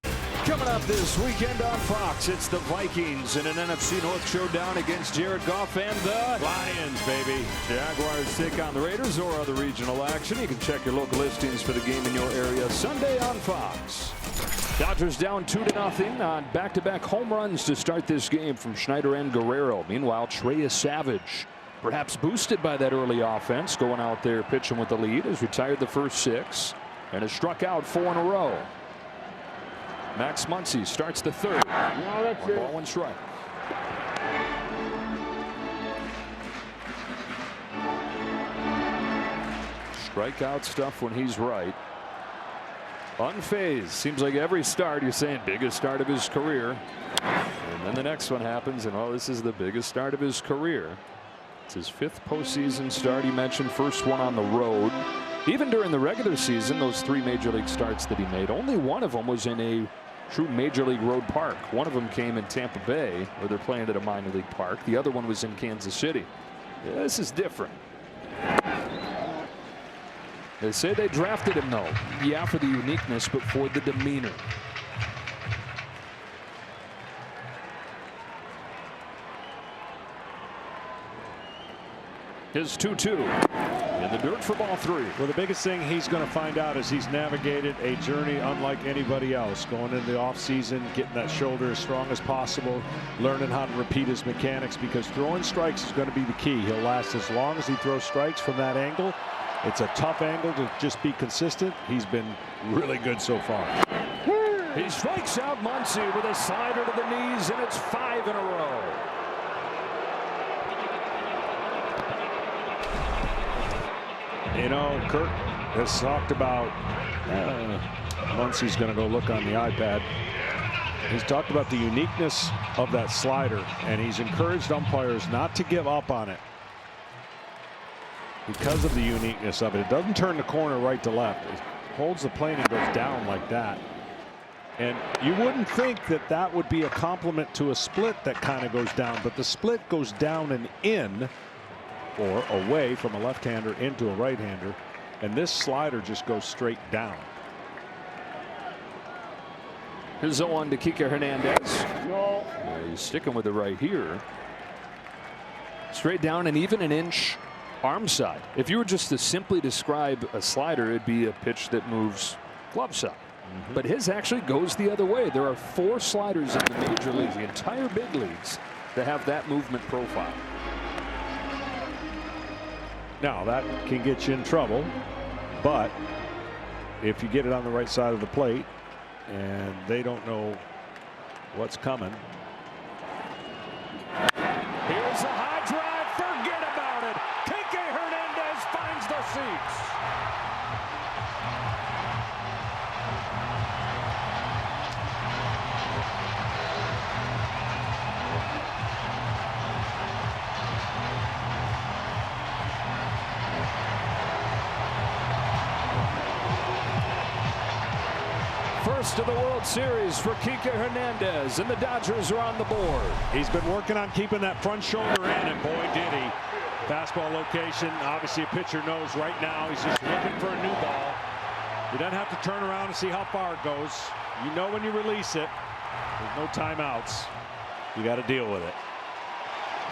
Go Coming up this weekend on Fox, it's the Vikings in an NFC North showdown against Jared Goff and the Lions, baby. Jaguars take on the Raiders, or other regional action. You can check your local listings for the game in your area Sunday on Fox. Dodgers down 2-0 on back-to-back home runs to start this game from Schneider and Guerrero. Meanwhile, Trey Savage, perhaps boosted by that early offense, going out there pitching with the lead, has retired the first 6 and has struck out 4 in a row. Max Muncy starts the third. One ball, 1 strike. Strikeout stuff when he's right. Unfazed. Seems like every start you're saying biggest start of his career. And then the next one happens and oh, this is the biggest start of his career. It's his 5th postseason start. He mentioned first one on the road. Even during the regular season, those 3 major league starts that he made, only one of them was in a true major league road park. One of them came in Tampa Bay, where they're playing at a minor league park. The other one was in Kansas City. Yeah, this is different. They say they drafted him, though. Yeah, for the uniqueness, but for the demeanor. His 2-2 in the dirt for ball 3. Well, the biggest thing he's going to find out is he's navigated a journey unlike anybody else. Going into the offseason, getting that shoulder as strong as possible, learning how to repeat his mechanics, because throwing strikes is going to be the key. He'll last as long as he throws strikes from that angle. It's a tough angle to just be consistent. He's been really good so far. He strikes out Muncy with a slider to the knees, and it's 5 in a row. You know, Kirk has talked about Muncy's going to go look on the iPad. He's talked about the uniqueness of that slider, and he's encouraged umpires not to give up on it because of the uniqueness of it. It doesn't turn the corner right to left. It holds the plane and goes down like that. And you wouldn't think that that would be a compliment to a split that kind of goes down, but the split goes down and in, or away from a left-hander into a right-hander, and this slider just goes straight down. Here's 0-1 to Kike Hernandez. He's sticking with it right here. Straight down and even an inch arm side. If you were just to simply describe a slider, it'd be a pitch that moves glove side. But his actually goes the other way. There are 4 sliders in the major leagues, the entire big leagues, that have that movement profile. Now that can get you in trouble, but if you get it on the right side of the plate and they don't know what's coming. Here's a high drive. Forget about it. Kike Hernandez finds the seats. First of the World Series for Kike Hernandez, and the Dodgers are on the board. He's been working on keeping that front shoulder in, and boy did he. Fastball location, obviously a pitcher knows right now he's just looking for a new ball. He doesn't have to turn around and see how far it goes. You know when you release it, there's no timeouts. You got to deal with it.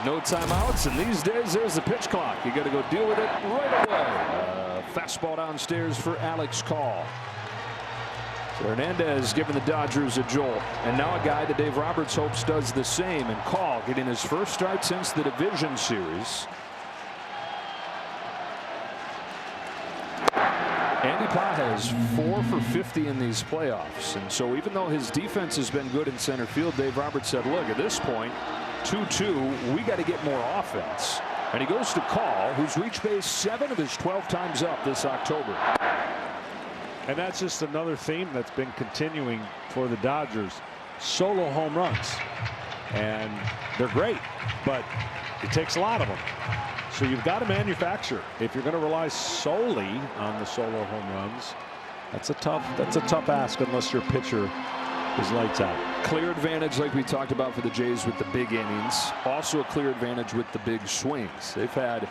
No timeouts, and these days there's the pitch clock. You got to go deal with it right away. Fastball downstairs for Alex Call. So Hernandez giving the Dodgers a jolt, and now a guy that Dave Roberts hopes does the same. And Call getting his first start since the division series. Andy Paz has 4 for 50 in these playoffs, and so even though his defense has been good in center field, Dave Roberts said, look, at this point, 2-2, we got to get more offense. And he goes to Call, who's reached base 7 of his 12 times up this October. And that's just another theme that's been continuing for the Dodgers. Solo home runs. And they're great, but it takes a lot of them. So you've got to manufacture. If you're going to rely solely on the solo home runs, that's a tough ask unless your pitcher is lights out. Clear advantage like we talked about for the Jays with the big innings. Also a clear advantage with the big swings. They've had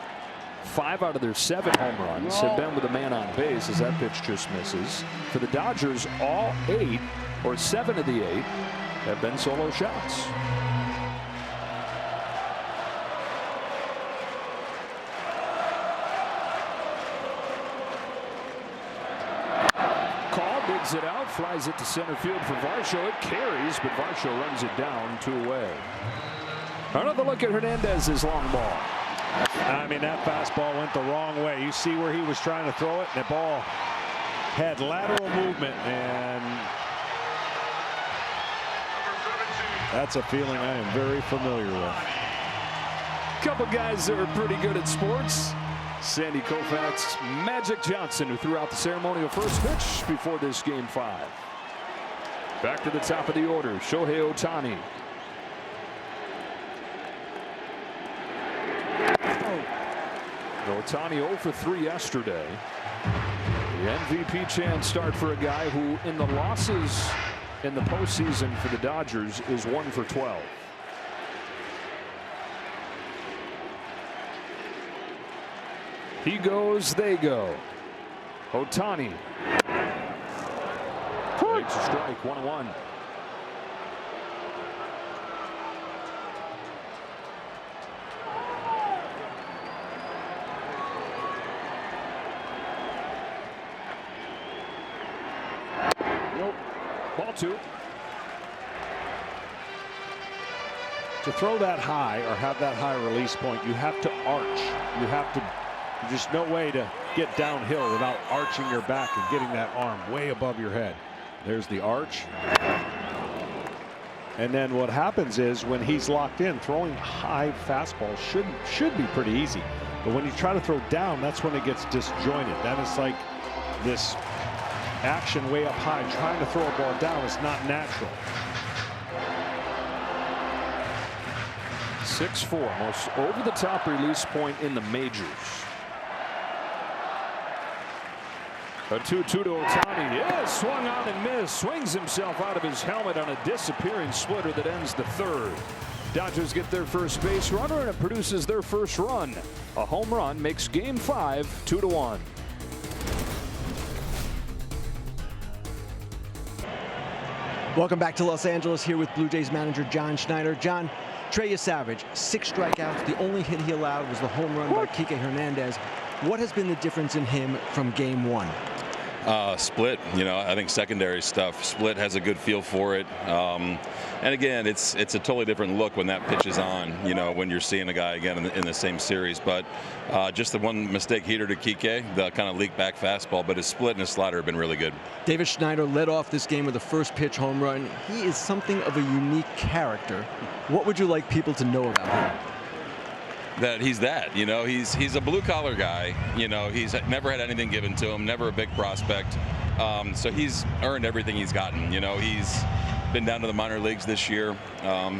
5 out of their 7 home runs have been with a man on base as that pitch just misses. For the Dodgers, all 8 or 7 of the 8 have been solo shots. It out, flies it to center field for Varsho. It carries, but Varsho runs it down 2 away. Another look at Hernandez's long ball. I mean, that fastball went the wrong way. You see where he was trying to throw it, and the ball had lateral movement, and that's a feeling I am very familiar with. Couple guys that are pretty good at sports. Sandy Koufax, Magic Johnson, who threw out the ceremonial first pitch before this game 5. Back to the top of the order, Shohei Ohtani. Ohtani 0 for 3 yesterday. The MVP chance start for a guy who, in the losses in the postseason for the Dodgers, is 1 for 12. He goes, they go. Ohtani takes a strike, 1-1. Nope. Ball 2. To throw that high or have that high release point, you have to arch. You have to. There's just no way to get downhill without arching your back and getting that arm way above your head. There's the arch. And then what happens is when he's locked in, throwing high fastballs should be pretty easy. But when you try to throw down, that's when it gets disjointed. Then it's like this action way up high. Trying to throw a ball down is not natural. 6'4", most over-the-top release point in the majors. A 2-2 to Ohtani. Yeah, swung on and missed. Swings himself out of his helmet on a disappearing splitter that ends the 3rd. Dodgers get their first base runner, and it produces their first run. A home run makes Game 5 2-1. Welcome back to Los Angeles, here with Blue Jays manager John Schneider. John, Trey Savage, 6 strikeouts. The only hit he allowed was the home run by Kike Hernandez. What has been the difference in him from Game 1? Split, I think secondary stuff. Split has a good feel for it. And again, it's a totally different look when that pitch is on, when you're seeing a guy again in the same series. But just the one mistake heater to Kike, the kind of leak back fastball, but his split and his slider have been really good. Davis Schneider led off this game with a first pitch home run. He is something of a unique character. What would you like people to know about him? That he's a blue collar guy. He's never had anything given to him, never a big prospect. So he's earned everything he's gotten. He's been down to the minor leagues this year.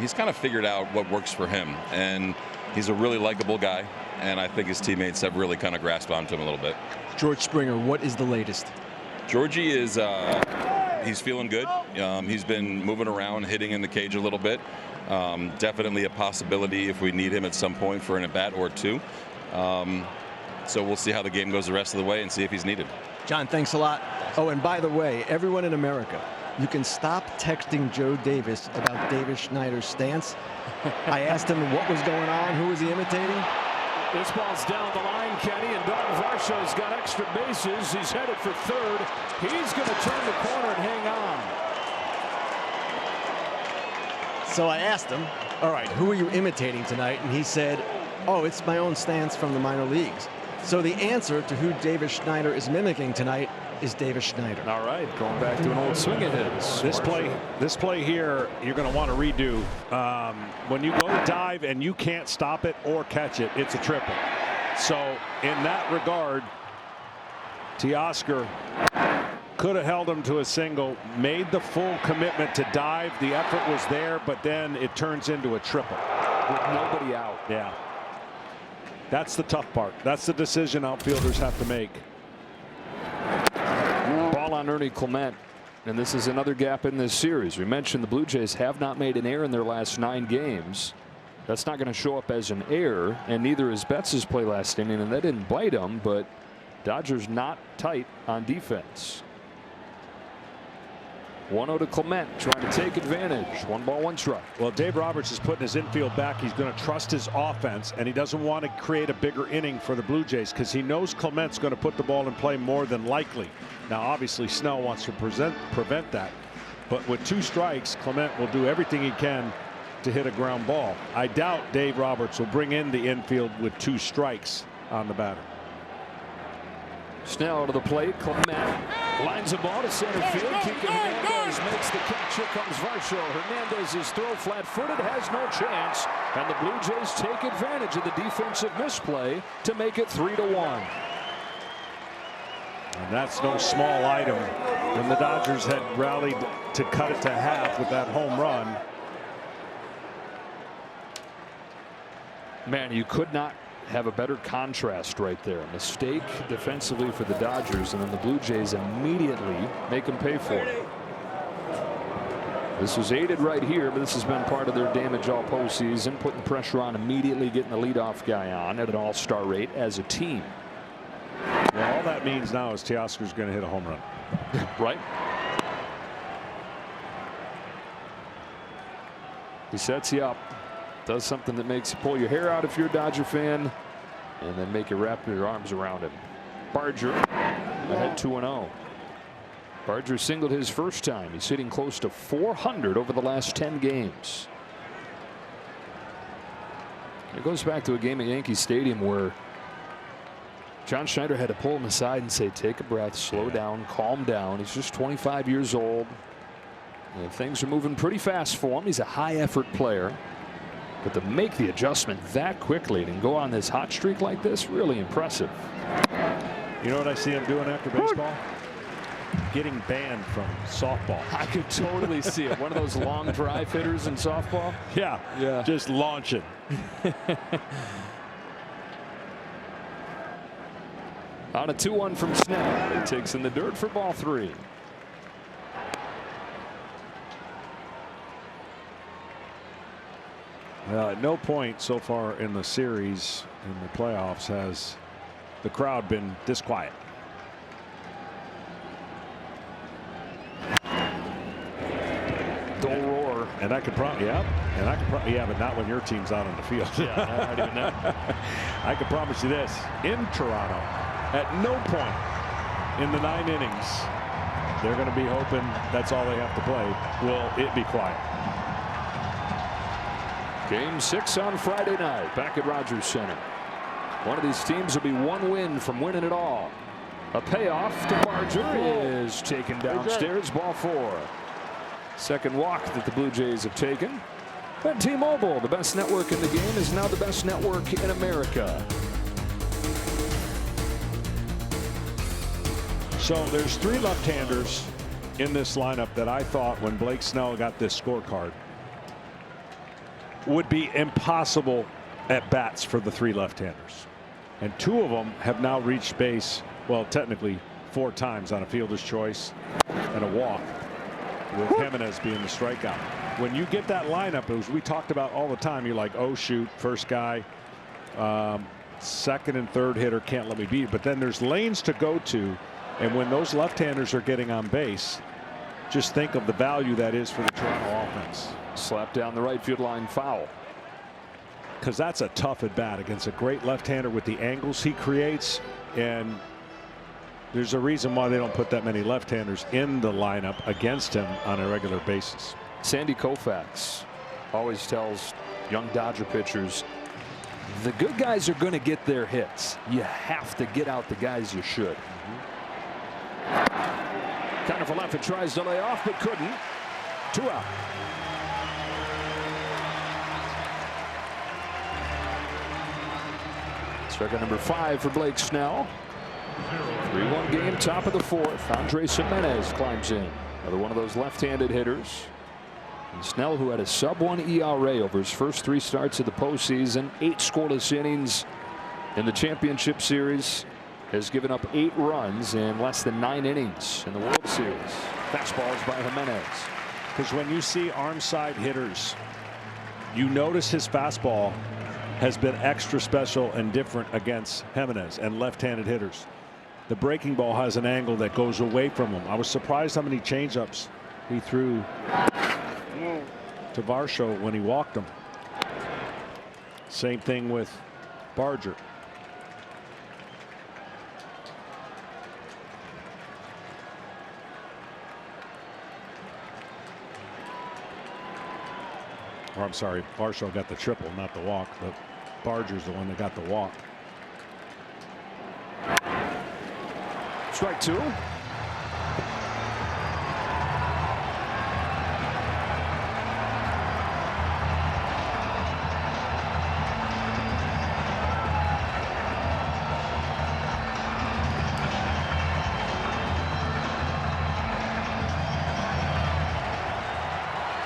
He's kind of figured out what works for him, and he's a really likable guy. And I think his teammates have really kind of grasped onto him a little bit. George Springer, what is the latest? Georgie is he's feeling good. He's been moving around, hitting in the cage a little bit. Definitely a possibility if we need him at some point for an at-bat or 2. So we'll see how the game goes the rest of the way and see if he's needed. John, thanks a lot. Oh, and by the way, everyone in America, you can stop texting Joe Davis about Davis Schneider's stance. I asked him what was going on, who was he imitating? This ball's down the line, Kenny, and Dalton Varsho's got extra bases. He's headed for 3rd. He's going to turn the corner and hang on. So I asked him, all right, who are you imitating tonight? And he said, oh, it's my own stance from the minor leagues. So the answer to who Davis Schneider is mimicking tonight is Davis Schneider. All right, going back to an old swing of his. This play here, you're going to want to redo. When you go to dive and you can't stop it or catch it, it's a triple. So in that regard, Teoscar could have held him to a single, made the full commitment to dive. The effort was there, but then it turns into a triple with nobody out. Yeah, that's the tough part. That's the decision outfielders have to make. Ball on Ernie Clement, and this is another gap in this series. We mentioned the Blue Jays have not made an error in their last 9 games. That's not going to show up as an error, and neither is Betts' play last inning, and that didn't bite him. But Dodgers not tight on defense. 1-0 to Clement, trying to take advantage. 1 ball, 1 strike. Well, Dave Roberts is putting his infield back. He's going to trust his offense, and he doesn't want to create a bigger inning for the Blue Jays because he knows Clement's going to put the ball in play more than likely. Now, obviously, Snell wants to prevent that. But with 2 strikes, Clement will do everything he can to hit a ground ball. I doubt Dave Roberts will bring in the infield with 2 strikes on the batter. Snell to the plate. Clement lines the ball to center field. Kike Hernandez makes the catch. Here comes Varsho. Hernandez's throw flat-footed, has no chance, and the Blue Jays take advantage of the defensive misplay to make it 3-1. And that's no small item when the Dodgers had rallied to cut it to half with that home run. Man, you could not have a better contrast right there. A mistake defensively for the Dodgers, and then the Blue Jays immediately make them pay for it. This was aided right here, but this has been part of their damage all postseason, putting pressure on immediately, getting the leadoff guy on at an all-star rate as a team. Well, all that means now is Teoscar's going to hit a home run. Right. He sets you up. Does something that makes you pull your hair out if you're a Dodger fan, and then make you wrap your arms around him. Barger ahead 2-0. Barger singled his first time. He's hitting close to 400 over the last 10 games. It goes back to a game at Yankee Stadium where John Schneider had to pull him aside and say, take a breath, slow down, calm down. He's just 25 years old, and things are moving pretty fast for him. He's a high effort player. But to make the adjustment that quickly and go on this hot streak like this, really impressive. You know what I see him doing after baseball? Getting banned from softball. I could totally see it. One of those long drive hitters in softball. Yeah. Just launching. On a 2-1 from Snell. He takes in the dirt for ball 3. At no point so far in the series, in the playoffs, has the crowd been this quiet. Don't roar. And I could probably, yeah, but not when your team's out on the field. Yeah, I don't even know. I can promise you this: in Toronto, at no point in the 9 innings, they're going to be hoping that's all they have to play. Will it be quiet? Game 6 on Friday night back at Rogers Center. One of these teams will be 1 win from winning it all. A payoff to Barger is taken downstairs. Ball 4. Second walk that the Blue Jays have taken. And T-Mobile, the best network in the game, is now the best network in America. So there's 3 left-handers in this lineup that I thought, when Blake Snell got this scorecard, would be impossible at bats for the 3 left-handers. And 2 of them have now reached base, well, technically 4 times on a fielder's choice and a walk, with Jimenez being the strikeout. When you get that lineup, as we talked about all the time, you're like, oh shoot, first guy, second and third hitter can't let me beat it. But then there's lanes to go to, and when those left-handers are getting on base, just think of the value that is for the Toronto offense. Slap down the right field line, foul. Because that's a tough at bat against a great left-hander with the angles he creates, and there's a reason why they don't put that many left-handers in the lineup against him on a regular basis. Sandy Koufax always tells young Dodger pitchers, the good guys are going to get their hits. You have to get out the guys you should. Kind for left, it tries to lay off, but couldn't. 2 out. Strikeout number 5 for Blake Snell. 3-1 game, top of the 4th. Andres Jimenez climbs in. Another one of those left-handed hitters. And Snell, who had a sub-1 ERA over his first 3 starts of the postseason, 8 scoreless innings in the championship series, has given up 8 runs in less than 9 innings in the World Series. Fastballs by Jimenez. Because when you see arm side hitters, you notice his fastball has been extra special and different against Jimenez and left-handed hitters. The breaking ball has an angle that goes away from him. I was surprised how many changeups he threw to Varsho when he walked him. Same thing with Barger. Or I'm sorry, Varsho got the triple, not the walk, but Barger's the one that got the walk. Strike two.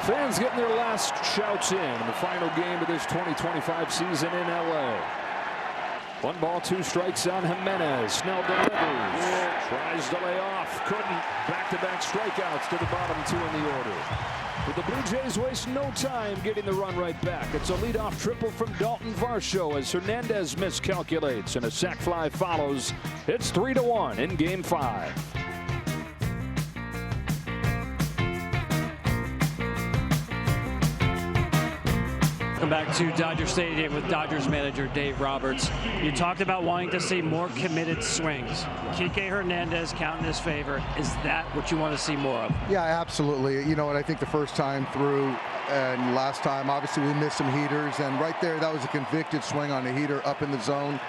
Fans getting their last shouts in the final game of this 2025 season in LA. 1 ball, 2 strikes on Jimenez. Snell delivers. Tries to lay off. Couldn't. Back-to-back strikeouts to the bottom 2 in the order. But the Blue Jays waste no time getting the run right back. It's a leadoff triple from Dalton Varsho as Hernandez miscalculates and a sac fly follows. It's 3-1 in Game 5. Welcome back to Dodger Stadium with Dodgers manager Dave Roberts. You talked about wanting to see more committed swings. Kike Hernandez counting his favor. Is that what you want to see more of? Yeah, absolutely. You know what, I think the first time through and last time, obviously we missed some heaters, and right there that was a convicted swing on a heater up in the zone.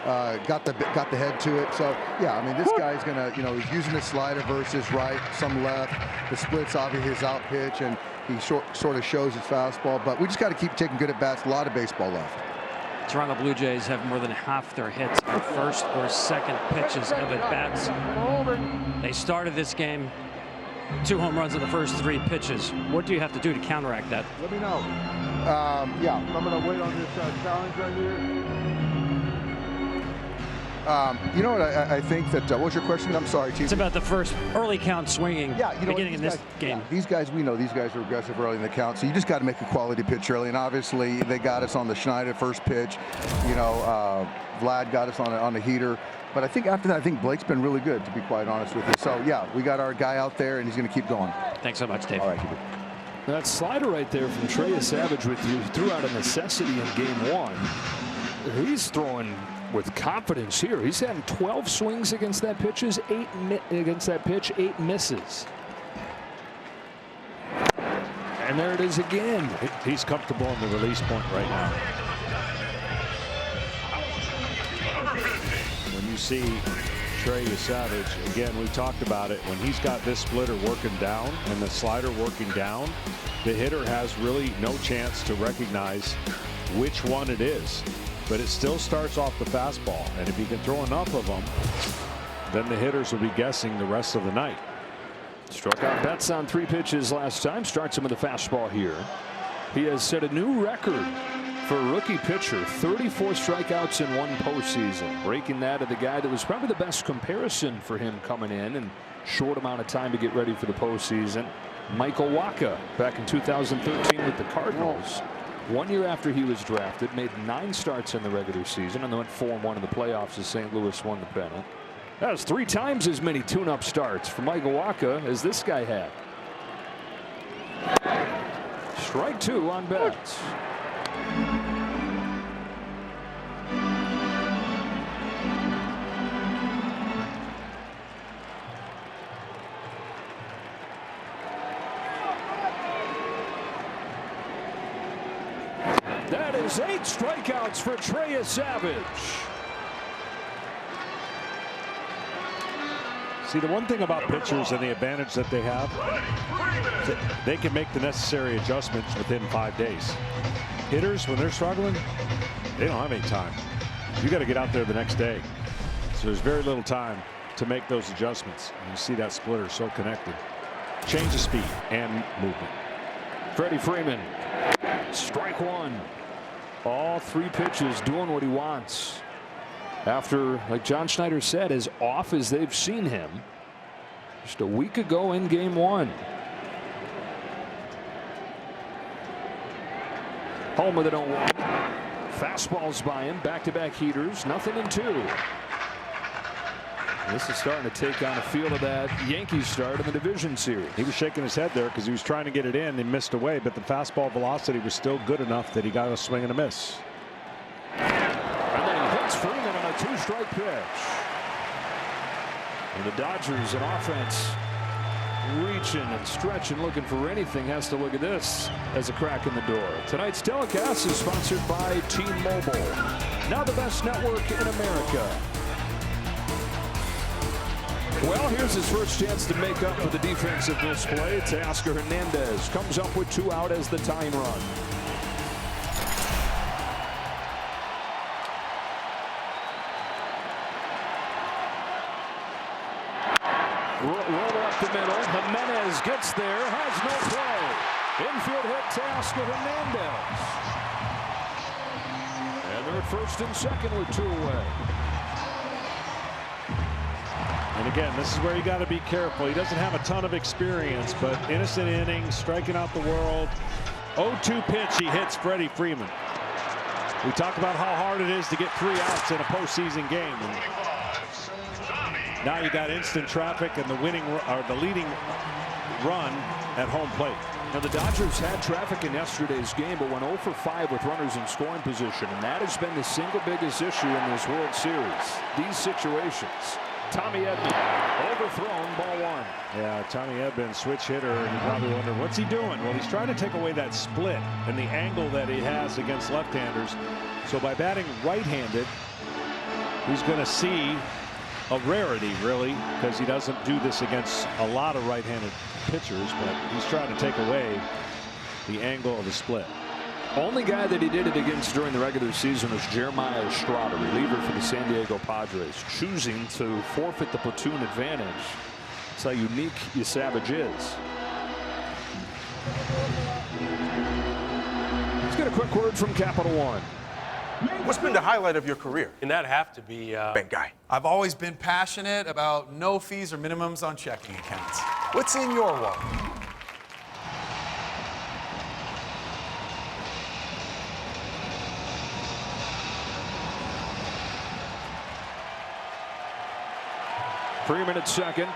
Got the head to it. So yeah, I mean, this guy's gonna, he's using his slider versus right, some left. The split's obviously his out pitch, and he sort of shows his fastball. But we just got to keep taking good at bats. A lot of baseball left. Toronto Blue Jays have more than half their hits on first or second pitches of at bats. They started this game 2 home runs in the first 3 pitches. What do you have to do to counteract that? Let me know. Yeah, I'm gonna wait on this challenge right here. You know what, I think that, what was your question? I'm sorry, Chief. It's about the first early count swinging beginning in this game. Yeah, these guys, we know these guys are aggressive early in the count, so you just got to make a quality pitch early, and obviously they got us on the Schneider first pitch. Vlad got us on a heater, but I think after that, I think Blake's been really good, to be quite honest with you. So yeah, we got our guy out there, and he's going to keep going. Thanks so much, Dave. All right, keep it. That slider right there from Trey Savage with you threw out a necessity in Game 1. He's throwing with confidence here. He's had 12 swings against that pitch, 8 misses. And there it is again. He's comfortable in the release point right now. When you see Trey Savage, again, we talked about it, when he's got this splitter working down and the slider working down, the hitter has really no chance to recognize which one it is. But it still starts off the fastball, and if he can throw enough of them, then the hitters will be guessing the rest of the night. Struck out Betts on 3 pitches last time. Starts him with a fastball here. He has set a new record for a rookie pitcher, 34 strikeouts in 1 postseason, breaking that of the guy that was probably the best comparison for him coming in and short amount of time to get ready for the postseason. Michael Wacha back in 2013 with the Cardinals. 1 year after he was drafted, made 9 starts in the regular season, and then went 4-1 in the playoffs as St. Louis won the pennant. That was 3 times as many tune-up starts for Michael Wacha as this guy had. Strike 2 on Betts. That is 8 strikeouts for Trey Savage. See, the one thing about pitchers and the advantage that they have, they can make the necessary adjustments within 5 days. Hitters, when they're struggling, they don't have any time. You got to get out there the next day. So there's very little time to make those adjustments. And you see that splitter so connected. Change of speed and movement. Freddie Freeman, strike 1. All 3 pitches doing what he wants. After, like John Schneider said, as off as they've seen him just a week ago in Game 1. Home with an 0-1. Fastballs by him, back-to-back heaters, nothing in 2. This is starting to take on a feel of that Yankees start in the division series. He was shaking his head there because he was trying to get it in and missed away, but the fastball velocity was still good enough that he got a swing and a miss. And then he hits Freeman on a 2-strike pitch. And the Dodgers, an offense reaching and stretching, looking for anything, has to look at this as a crack in the door. Tonight's telecast is sponsored by T-Mobile, now the best network in America. Well, here's his first chance to make up for the defensive misplay. Teoscar Hernandez comes up with 2 out as the tying run. Roll up the middle. Jimenez gets there, has no play. Infield hit Teoscar Hernandez. And they're at first and second with 2 away. And again, this is where you got to be careful. He doesn't have a ton of experience, but innocent innings, striking out the world. 0-2 pitch, he hits Freddie Freeman. We talk about how hard it is to get 3 outs in a postseason game. And now you got instant traffic and the leading run at home plate. Now the Dodgers had traffic in yesterday's game, but went 0 for 5 with runners in scoring position, and that has been the single biggest issue in this World Series. These situations. Tommy Edman overthrown, ball 1. Yeah, Tommy Edman, switch hitter, and you probably wonder what's he doing. Well, he's trying to take away that split and the angle that he has against left-handers. So by batting right-handed, he's going to see a rarity, really, because he doesn't do this against a lot of right-handed pitchers, but he's trying to take away the angle of the split. Only guy that he did it against during the regular season was Jeremiah Estrada, reliever for the San Diego Padres, choosing to forfeit the platoon advantage. That's how unique Savage is. Let's get a quick word from Capital One. What's been the highlight of your career? And that'd have to be bank guy. I've always been passionate about no fees or minimums on checking accounts. What's in your wallet? Freeman at second.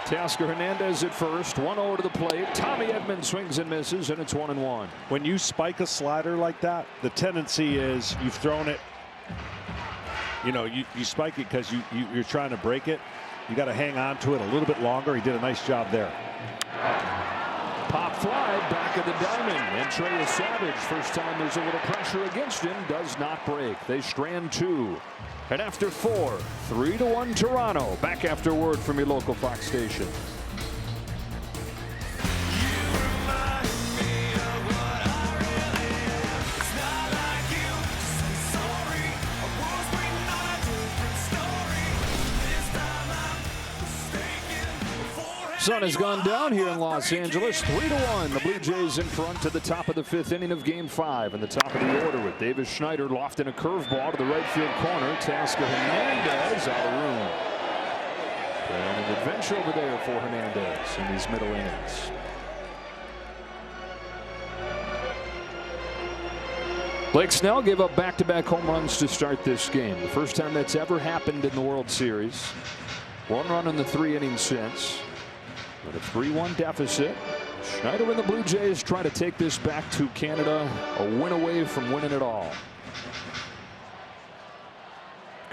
Teoscar Hernandez at first. 1-0 to the plate. Tommy Edman swings and misses, and it's 1-1. When you spike a slider like that, the tendency is you've thrown it. You know, you spike it because you're trying to break it. You got to hang on to it a little bit longer. He did a nice job there. Pop fly back of the diamond. And Trey Savage, first time there's a little pressure against him, does not break. They strand 2. And after 4, 3-1 Toronto. Back after word from your local Fox station. Sun has gone down here in Los Angeles. 3-1. The Blue Jays in front to the top of the 5th inning of Game 5. And the top of the order with Davis Schneider lofting a curveball to the right field corner. Teoscar Hernandez out of room. And an adventure over there for Hernandez in these middle innings. Blake Snell gave up back-to-back home runs to start this game. The first time that's ever happened in the World Series. 1 run in the 3 innings since. But a 3-1 deficit. Schneider and the Blue Jays try to take this back to Canada, a win away from winning it all.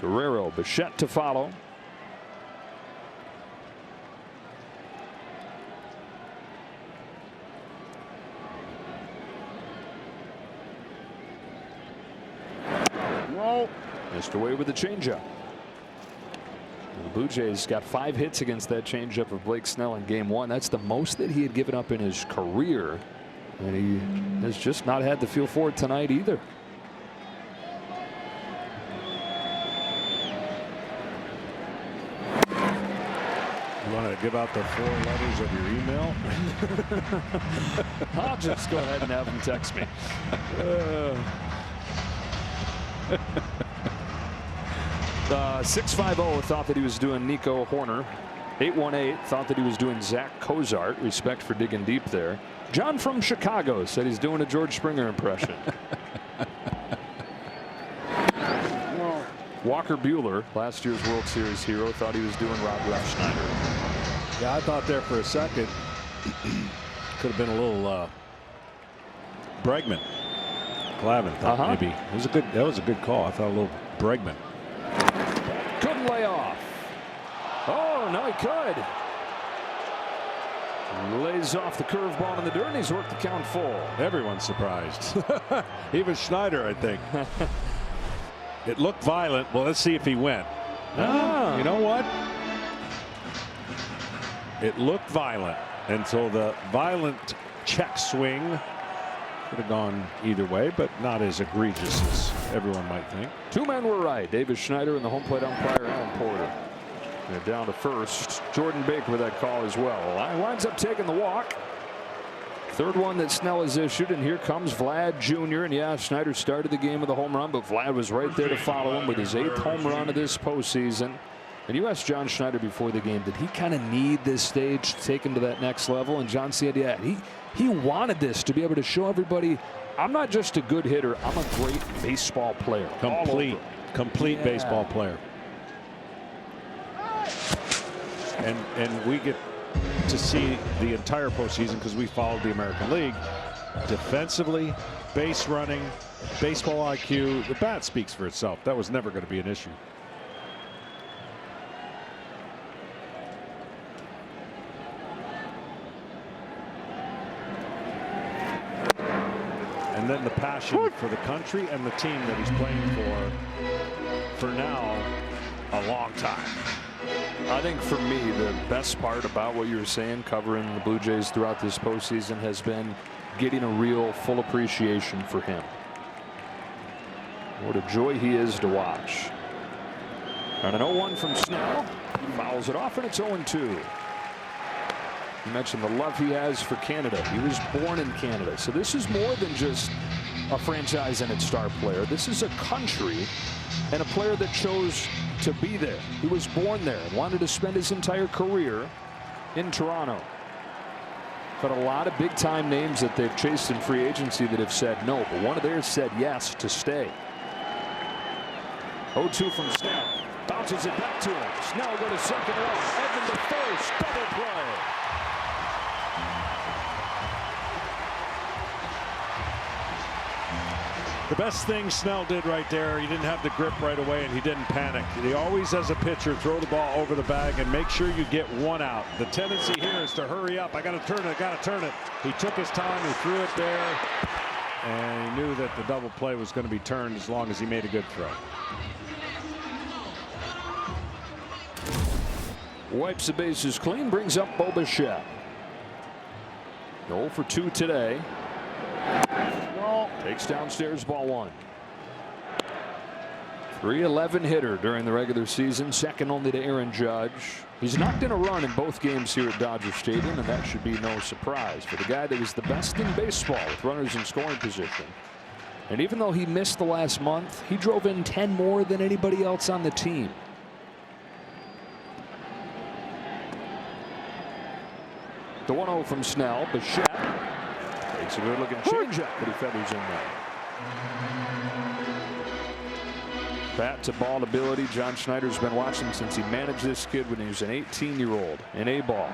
Guerrero, Bichette to follow. Whoa. Missed away with the changeup. The Blue Jays got 5 hits against that changeup of Blake Snell in Game 1. That's the most that he had given up in his career. And he has just not had the feel for it tonight either. You want to give out the 4 letters of your email? I'll just go ahead and have him text me. 650 thought that he was doing Nico Horner. 818 thought that he was doing Zach Cozart. Respect for digging deep there. John from Chicago said he's doing a George Springer impression. Walker Buehler, last year's World Series hero, thought he was doing Rob Schneider. Yeah, I thought there for a second could have been a little Bregman. Glavine thought maybe it was a good. That was a good call. I thought a little Bregman. Couldn't lay off. Oh, no, he could. Lays off the curveball in the dirt, and he's worked the count full. Everyone's surprised. Even Schneider, I think. It looked violent. Well, let's see if he went. You know what? It looked violent, and so the violent check swing could have gone either way, but not as egregious as everyone might think. Two men were right. Davis Schneider and the home plate umpire, Alan Porter. They're down to first. Jordan Baker with that call as well. Winds up taking the walk. Third one that Snell has issued, and here comes Vlad Jr. And yeah, Schneider started the game with a home run, but Vlad was right there to follow him with his 8th home run of this postseason. And you asked John Schneider before the game, did he kind of need this stage to take him to that next level? And John said, yeah, he wanted this to be able to show everybody, I'm not just a good hitter, I'm a great baseball player. Complete baseball player. And we get to see the entire postseason because we followed the American League. Defensively, base running, baseball IQ, the bat speaks for itself. That was never going to be an issue. And then the passion for the country and the team that he's playing for now, a long time. I think for me, the best part about what you were saying, covering the Blue Jays throughout this postseason, has been getting a real full appreciation for him. What a joy he is to watch. And an 0-1 from Snell. He fouls it off, and it's 0-2. You mentioned the love he has for Canada. He was born in Canada. So this is more than just a franchise and its star player. This is a country and a player that chose to be there. He was born there and wanted to spend his entire career in Toronto. But a lot of big time names that they've chased in free agency that have said no, but one of theirs said yes to stay. 0-2 from Snell. Bounces it back to him. Snell go to second off. Edmund to first. Double play. The best thing Snell did right there, he didn't have the grip right away and he didn't panic. He always, as a pitcher, throw the ball over the bag and make sure you get one out. The tendency here is to hurry up. I got to turn it, got to turn it. He took his time, he threw it there, and he knew that the double play was going to be turned as long as he made a good throw. Wipes the bases clean, brings up Bo Bichette. 0 for 2 today. Takes downstairs, ball 1. 311 hitter during the regular season, second only to Aaron Judge. He's knocked in a run in both games here at Dodger Stadium, and that should be no surprise for the guy that was the best in baseball with runners in scoring position. And even though he missed the last month, he drove in 10 more than anybody else on the team. The 1-0 from Snell. Bichette takes a good looking changeup, but he feathers in there. Bat to ball ability. John Schneider's been watching since he managed this kid when he was an 18-year-old in A-ball.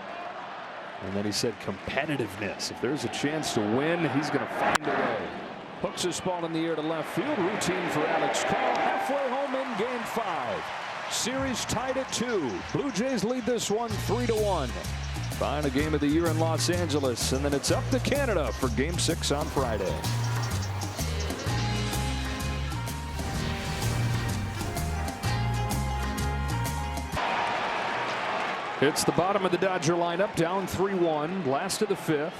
And then he said competitiveness. If there's a chance to win, he's going to find a way. Hooks this ball in the air to left field. Routine for Alex Call. Halfway home in game 5. Series tied at 2. Blue Jays lead this one 3-1. Final game of the year in Los Angeles, and then it's up to Canada for Game 6 on Friday. It's the bottom of the Dodger lineup, down 3-1, last of the 5th.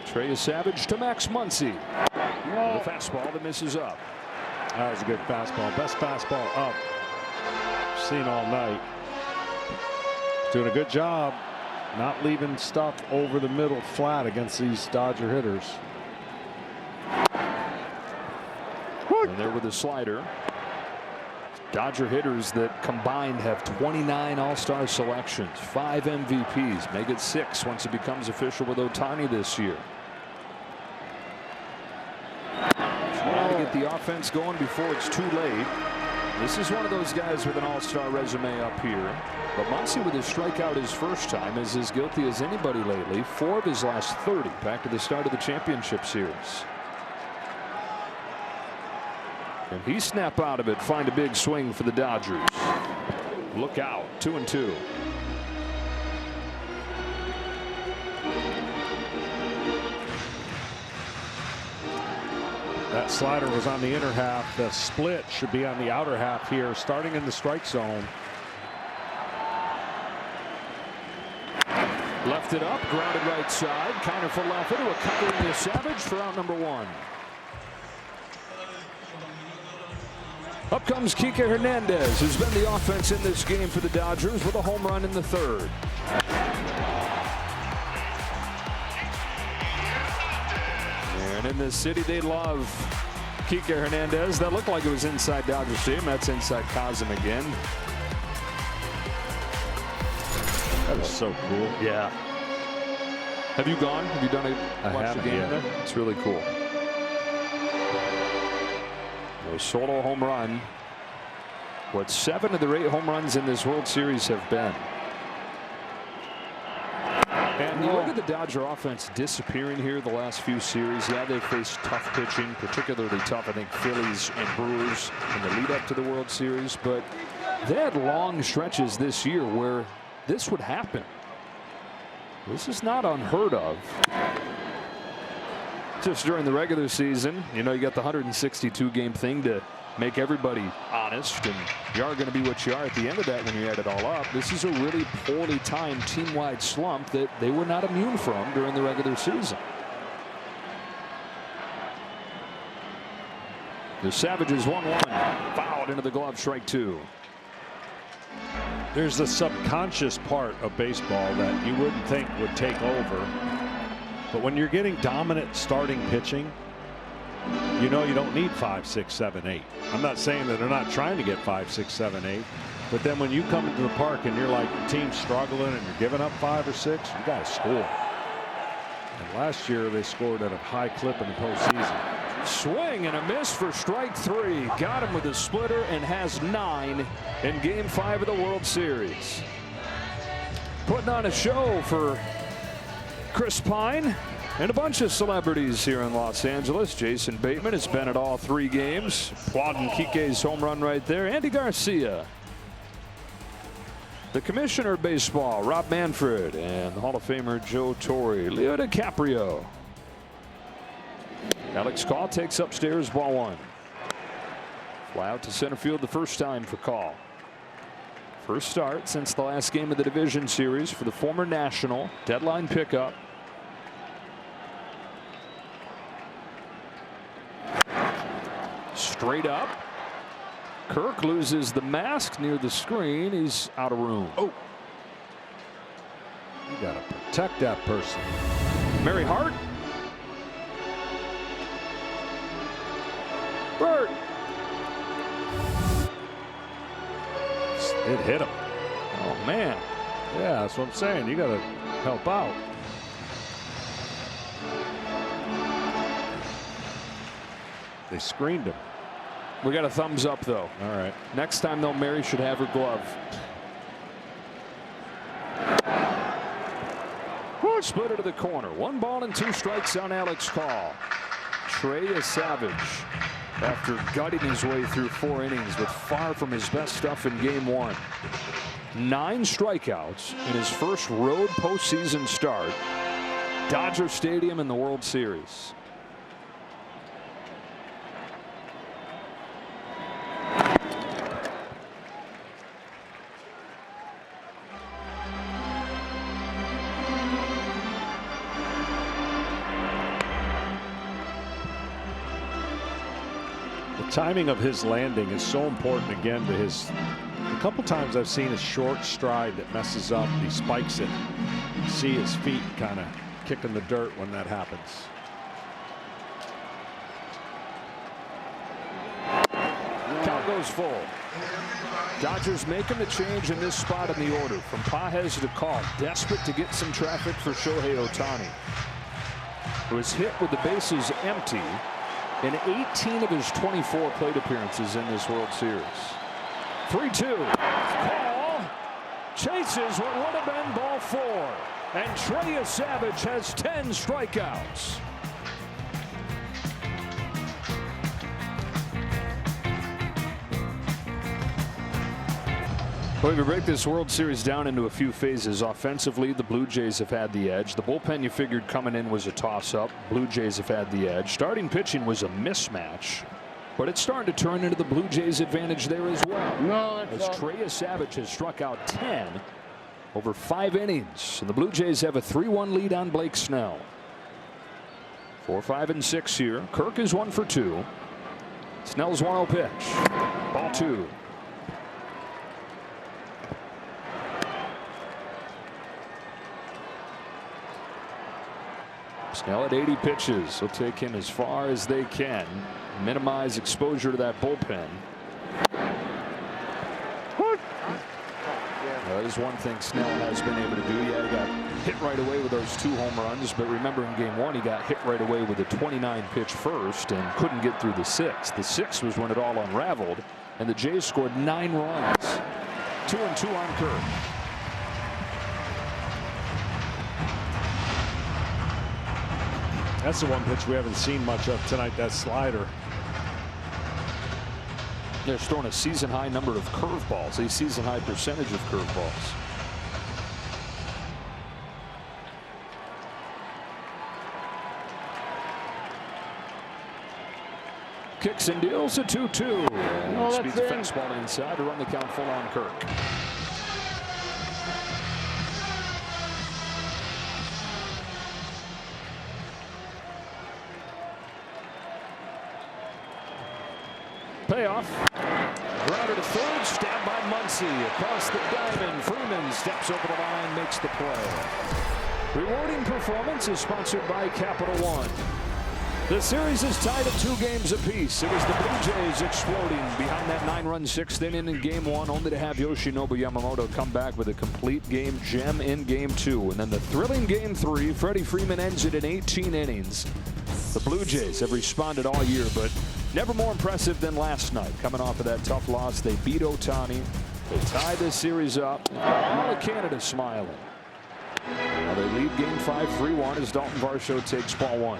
Trey Savage to Max Muncy. The fastball that misses up. That was a good fastball. Best fastball up seen all night. Doing a good job. Not leaving stuff over the middle flat against these Dodger hitters. And there with the slider. Dodger hitters that combined have 29 All-Star selections, 5 MVPs, make it 6 once it becomes official with Ohtani this year. Trying to get the offense going before it's too late. This is one of those guys with an all-star resume up here. But Muncy with his strikeout his first time is as guilty as anybody lately. 4 of his last 30 back to the start of the championship series. And he snap out of it, find a big swing for the Dodgers. Look out, 2-2. That slider was on the inner half. The split should be on the outer half here, starting in the strike zone. Left it up, grounded right side. Counter for Laffer to a cover in the Savage for out number 1. Up comes Kike Hernandez, who's been the offense in this game for the Dodgers with a home run in the 3rd. And in this city, they love Kike Hernandez. That looked like it was inside Dodger Stadium. That's inside Cosm again. That was so cool. Yeah. Have you gone? Have you done it? Watched the game yet. there? It's really cool. A solo home run. What 7 of the 8 home runs in this World Series have been. And you look at the Dodger offense disappearing here the last few series. Yeah, they faced tough pitching, particularly tough, I think, Phillies and Brewers in the lead up to the World Series. But they had long stretches this year where this would happen. This is not unheard of. Just during the regular season, you know, you got the 162 game thing to make everybody honest, and you are going to be what you are at the end of that when you add it all up. This is a really poorly timed team-wide slump that they were not immune from during the regular season. The Savages 1-1, fouled into the glove, strike 2. There's the subconscious part of baseball that you wouldn't think would take over. But when you're getting dominant starting pitching, you know you don't need 5, 6, 7, 8. I'm not saying that they're not trying to get 5, 6, 7, 8. But then when you come into the park and you're like the team's struggling and you're giving up 5 or 6, you got to score. And last year they scored at a high clip in the postseason. Swing and a miss for strike 3. Got him with a splitter and has 9 in Game 5 of the World Series. Putting on a show for Chris Pine and a bunch of celebrities here in Los Angeles. Jason Bateman has been at all 3 games. Applauding Kike's home run right there. Andy Garcia. The Commissioner of Baseball, Rob Manfred, and the Hall of Famer Joe Torre. Leo DiCaprio. Alex Call takes upstairs, ball 1. Fly out to center field the first time for Call. First start since the last game of the division series for the former National. Deadline pickup. Straight up. Kirk loses the mask near the screen. He's out of room. Oh. You got to protect that person. Mary Hart. Bert. It hit him. Oh, man. Yeah, that's what I'm saying. You got to help out. They screened him. We got a thumbs up, though. All right. Next time, though, Mary should have her glove. Split it to the corner. 1 ball and 2 strikes on Alex Call. Trey is savage after gutting his way through 4 innings with far from his best stuff in Game 1. 9 strikeouts in his first road postseason start. Dodger Stadium in the World Series. Timing of his landing is so important again to his. A couple times I've seen a short stride that messes up. He spikes it. You see his feet kind of kicking the dirt when that happens. Count goes full. Dodgers making the change in this spot in the order from Pages to Call. Desperate to get some traffic for Shohei Ohtani, who was hit with the bases empty in 18 of his 24 plate appearances in this World Series. 3-2. Call. Chases what would have been ball 4. And Trey Savage has 10 strikeouts. Well, we break this World Series down into a few phases. Offensively, the Blue Jays have had the edge. The bullpen you figured coming in was a toss-up. Blue Jays have had the edge. Starting pitching was a mismatch, but it's starting to turn into the Blue Jays' advantage there as well. As Trey Savage has struck out 10 over 5 innings, and the Blue Jays have a 3-1 lead on Blake Snell. 4, 5, and 6 here. Kirk is 1 for 2. Snell's 1-0 pitch. Ball 2. Snell at 80 pitches. He'll take him as far as they can. Minimize exposure to that bullpen. That is one thing Snell has been able to do. Yeah, he got hit right away with those 2 home runs, but remember in game 1 he got hit right away with a 29 pitch first and couldn't get through the 6th. The 6th was when it all unraveled, and the Jays scored 9 runs. 2-2 on Kirk. That's the one pitch we haven't seen much of tonight, that slider. They're throwing a season-high number of curveballs, a season-high percentage of curveballs. Kicks and deals a 2-2. Speeds the fastball inside to run the count full on Kirk. Payoff. Grounder to third. Stabbed by Muncy. Across the diamond. Freeman steps over the line, makes the play. Rewarding performance is sponsored by Capital One. The series is tied at 2 games apiece. It was the Blue Jays exploding behind that 9-run 6th inning in game 1, only to have Yoshinobu Yamamoto come back with a complete game gem in game 2. And then the thrilling game 3, Freddie Freeman ends it in 18 innings. The Blue Jays have responded all year, but never more impressive than last night. Coming off of that tough loss, they beat Ohtani. They tied this series up. All of Canada smiling. Now they lead game 5 3-1 as Dalton Varsho takes ball 1.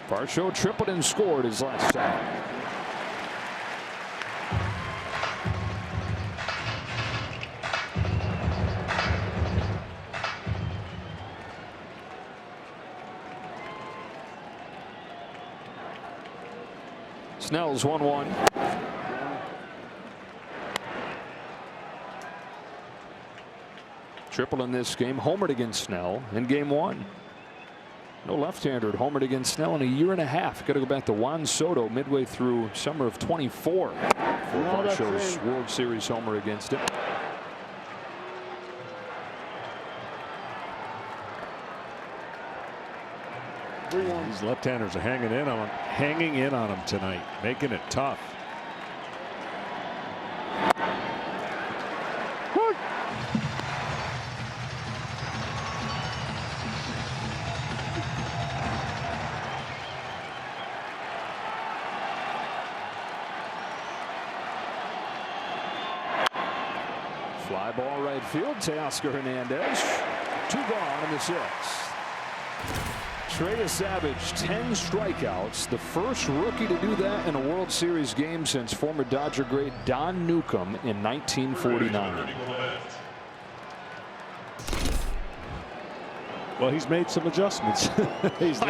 Varsho tripled and scored his last time. Snell's 1-1. Triple in this game. Homered against Snell in game 1. No left-hander at homered against Snell in a year and a half. Got to go back to Juan Soto midway through summer of 24 for Varsho's World Series homer against him. These left-handers are hanging in on him tonight, making it tough. Fly ball right field. Teoscar Hernandez. 2 gone in the 6th. Trey Savage, 10 strikeouts. The first rookie to do that in a World Series game since former Dodger great Don Newcomb in 1949. Well, he's made some adjustments. He's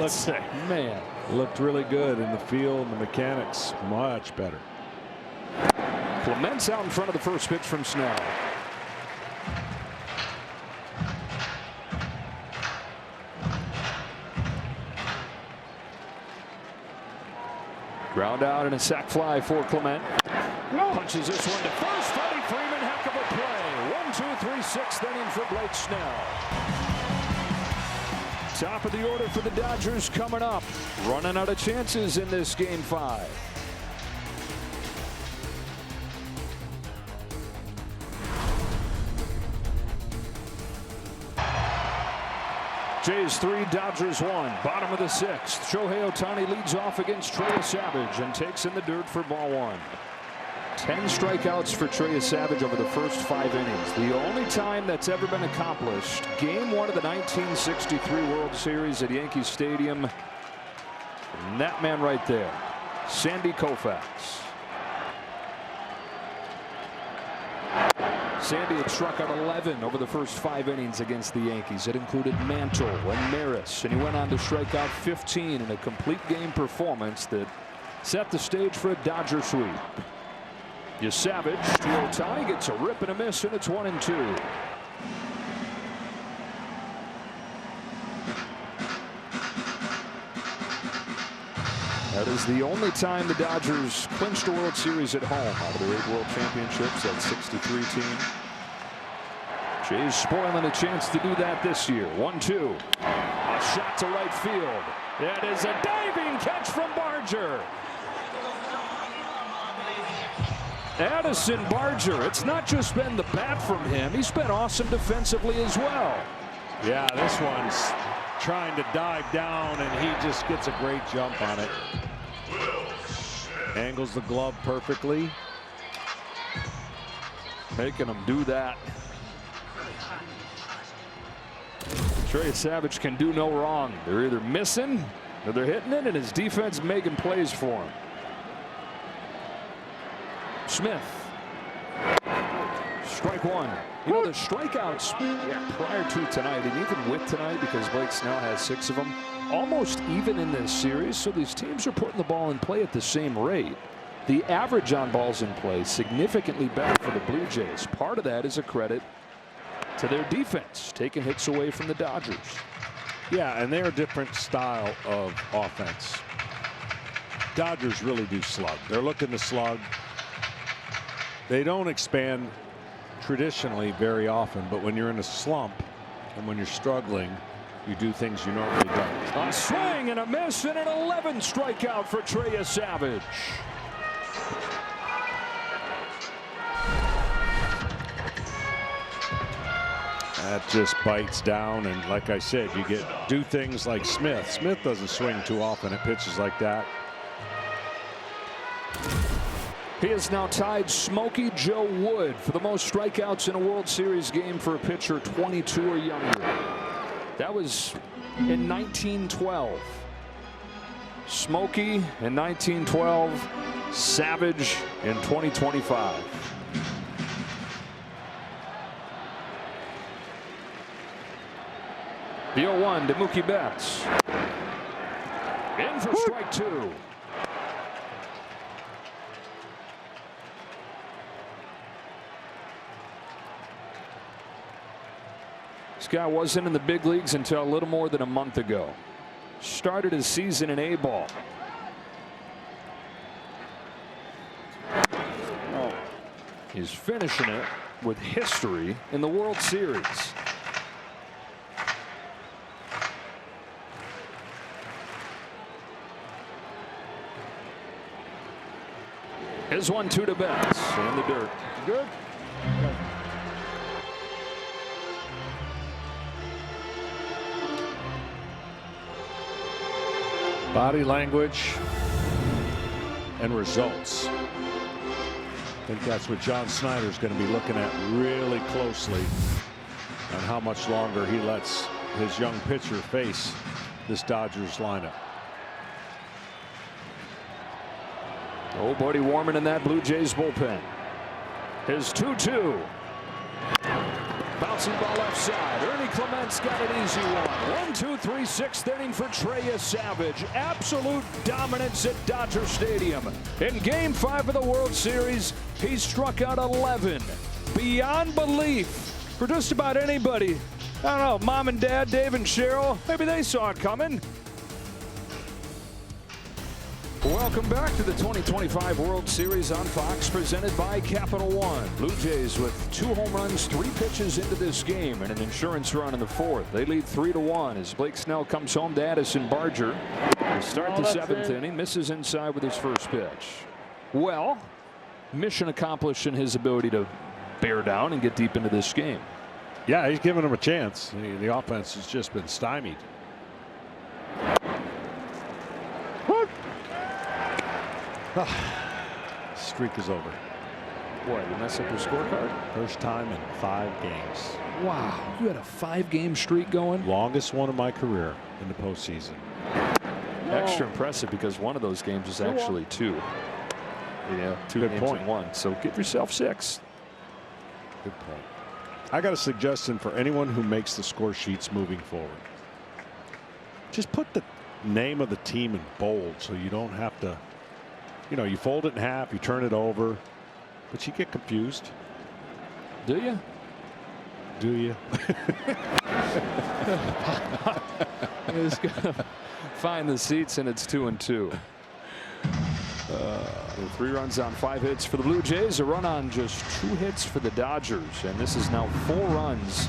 looked really good in the field. The mechanics much better. Clement's out in front of the first pitch from Snell. Ground out and a sac fly for Clement. Punches this one to first. Freddie Freeman, heck of a play. 1, 2, 3, 6th inning for Blake Snell. Top of the order for the Dodgers coming up. Running out of chances in this game 5. Jays 3, Dodgers 1. Bottom of the 6th. Shohei Ohtani leads off against Trey Savage and takes in the dirt for ball 1. 10 strikeouts for Trey Savage over the first 5 innings. The only time that's ever been accomplished. Game 1 of the 1963 World Series at Yankee Stadium. And that man right there, Sandy Koufax. Sandy had struck out 11 over the first 5 innings against the Yankees. It included Mantle and Maris, and he went on to strike out 15 in a complete game performance that set the stage for a Dodger sweep. Savage to Ohtani, gets a rip and a miss, and it's 1-2. That is the only time the Dodgers clinched a World Series at home out of their 8 World Championships, that 63 team. Jays spoiling a chance to do that this year. 1-2. A shot to right field. That is a diving catch from Barger. Addison Barger. It's not just been the bat from him. He's been awesome defensively as well. Yeah, this one's trying to dive down, and he just gets a great jump on it. Angles the glove perfectly. Making him do that. Trey Savage can do no wrong. They're either missing or they're hitting it, and his defense making plays for him. Smith. Strike 1. You know, the strikeouts prior to tonight, and even with tonight, because Blake Snell has 6 of them, almost even in this series. So these teams are putting the ball in play at the same rate. The average on balls in play significantly better for the Blue Jays. Part of that is a credit to their defense, taking hits away from the Dodgers. Yeah, and they're a different style of offense. Dodgers really do slug. They're looking to slug. They don't expand traditionally very often, but when you're in a slump and when you're struggling, you do things you normally don't. A swing and a miss, and an 11 strikeout for Trey Savage. That just bites down, and like I said, you do things like Smith. Smith doesn't swing too often at pitches like that. He has now tied Smokey Joe Wood for the most strikeouts in a World Series game for a pitcher 22 or younger. That was in 1912. Smokey in 1912, Savage in 2025. The 0-1 to Mookie Betts. In for strike 2. This guy wasn't in the big leagues until a little more than a month ago. Started his season in A-ball. He's finishing it with history in the World Series. Here's 1-2 to Betts in the dirt. Good. Body language and results. I think that's what John Snyder's going to be looking at really closely, on how much longer he lets his young pitcher face this Dodgers lineup. Oh, Buddy Warman in that Blue Jays bullpen. His 2-2. Bouncing ball left side. Ernie Clement's got an easy one. 1-2-3, 6th inning for Trey Savage. Absolute dominance at Dodger Stadium. In Game 5 of the World Series, he struck out 11. Beyond belief for just about anybody. I don't know, Mom and Dad, Dave and Cheryl, maybe they saw it coming. Welcome back to the 2025 World Series on Fox, presented by Capital One. Blue Jays with 2 home runs, 3 pitches into this game, and an insurance run in the 4th. They lead 3-1 as Blake Snell comes home to Addison Barger. To start the 7th inning, misses inside with his first pitch. Well, mission accomplished in his ability to bear down and get deep into this game. Yeah, he's giving them a chance. The offense has just been stymied. Streak is over. What, you mess up your scorecard? First time in 5 games. Wow, you had a 5-game streak going? Longest one of my career in the postseason. Extra impressive because one of those games is actually 2. Yeah, 2 Good games point. in 1. So give yourself 6. Good point. I got a suggestion for anyone who makes the score sheets moving forward. Just put the name of the team in bold so you don't have to, you fold it in half, you turn it over, but you get confused. Do you? Do you? He's gonna find the seats, and it's 2-2. 3 runs on 5 hits for the Blue Jays, a run on just 2 hits for the Dodgers, and this is now 4 runs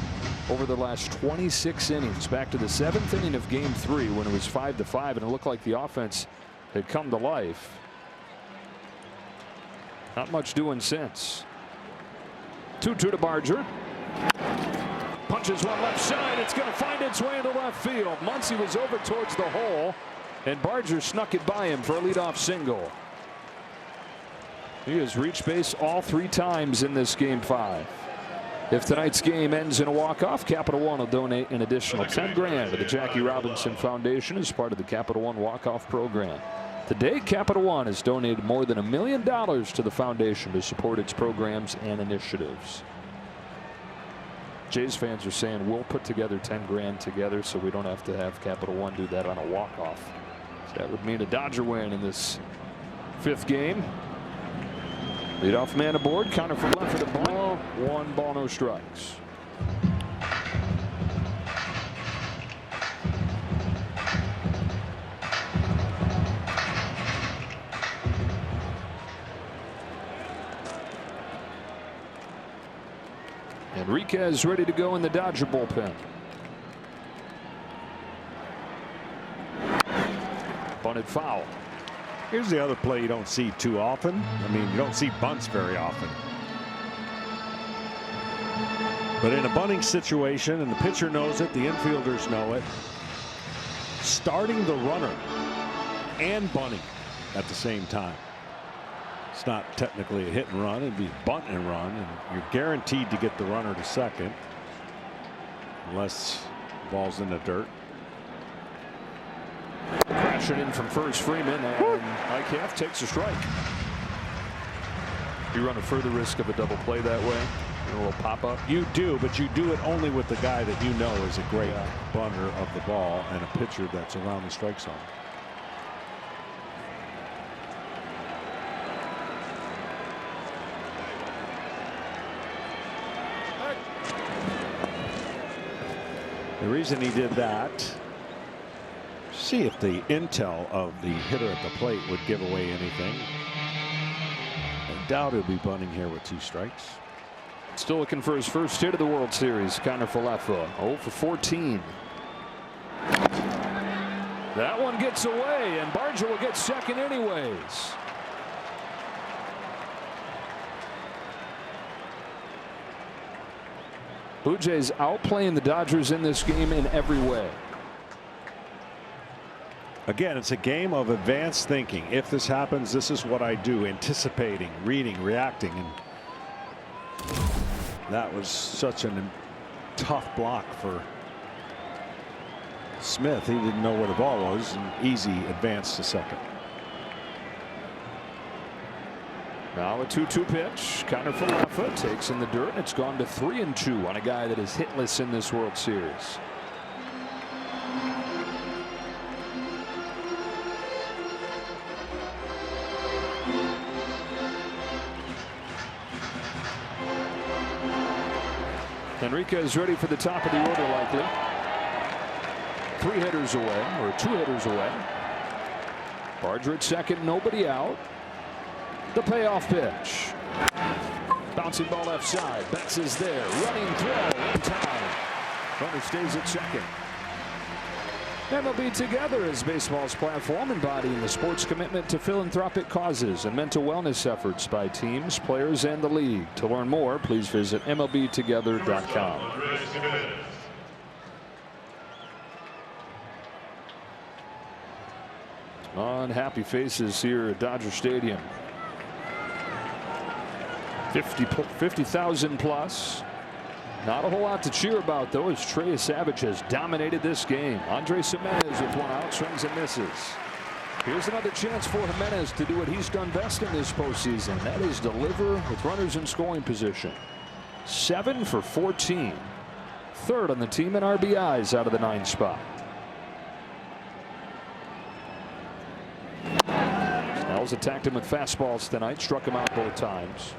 over the last 26 innings. Back to the 7th inning of Game 3 when it was 5-5, and it looked like the offense had come to life. Not much doing since. 2-2 to Barger. Punches one left side. It's going to find its way into left field. Muncy was over towards the hole, and Barger snuck it by him for a leadoff single. He has reached base all 3 times in this Game 5. If tonight's game ends in a walk-off, Capital One will donate an additional $10,000 to the Jackie Robinson Foundation as part of the Capital One walk-off program. To date, Capital One has donated more than $1 million to the foundation to support its programs and initiatives. Jays fans are saying we'll put together $10,000 together so we don't have to have Capital One do that on a walk-off. So that would mean a Dodger win in this 5th game. Leadoff man aboard. Counter from left for the ball. 1 ball, no strikes. Enriquez ready to go in the Dodger bullpen. Bunted foul. Here's the other play you don't see too often. I mean, you don't see bunts very often. But in a bunting situation, and the pitcher knows it, the infielders know it, starting the runner and bunting at the same time. It's not technically a hit and run. It'd be bunt and run, and you're guaranteed to get the runner to second unless the ball's in the dirt. Crashing in from first, Freeman, and IKF takes a strike. You run a further risk of a double play that way. A little pop up. You do, but you do it only with the guy that you know is a great bunter of the ball and a pitcher that's around the strike zone. The reason he did that, see if the intel of the hitter at the plate would give away anything. I doubt he'll be bunting here with 2 strikes. Still looking for his first hit of the World Series. Connor Falefa 0 for 14. That one gets away, and Barger will get second anyways. Blue Jays outplaying the Dodgers in this game in every way. Again, it's a game of advanced thinking. If this happens, this is what I do. Anticipating, reading, reacting. And that was such a tough block for Smith. He didn't know where the ball was, and easy advance to second. Now a 2-2 pitch. Connor Falefa takes in the dirt, and it's gone to 3-2 on a guy that is hitless in this World Series. Enriquez ready for the top of the order, likely. 3 hitters away, or 2 hitters away. Barger at second, nobody out. The payoff pitch. Bouncing ball left side. Betts is there. Running throw in time. Runner stays at second. MLB Together is baseball's platform embodying the sport's commitment to philanthropic causes and mental wellness efforts by teams, players, and the league. To learn more, please visit MLBtogether.com. Unhappy faces here at Dodger Stadium. 50,000 plus. Not a whole lot to cheer about, though, as Trey Savage has dominated this game. Andres Jimenez with one out, swings and misses. Here's another chance for Jimenez to do what he's done best in this postseason. That is deliver with runners in scoring position. 7 for 14. Third on the team in RBIs out of the 9 spot. Snell's attacked him with fastballs tonight, struck him out both times.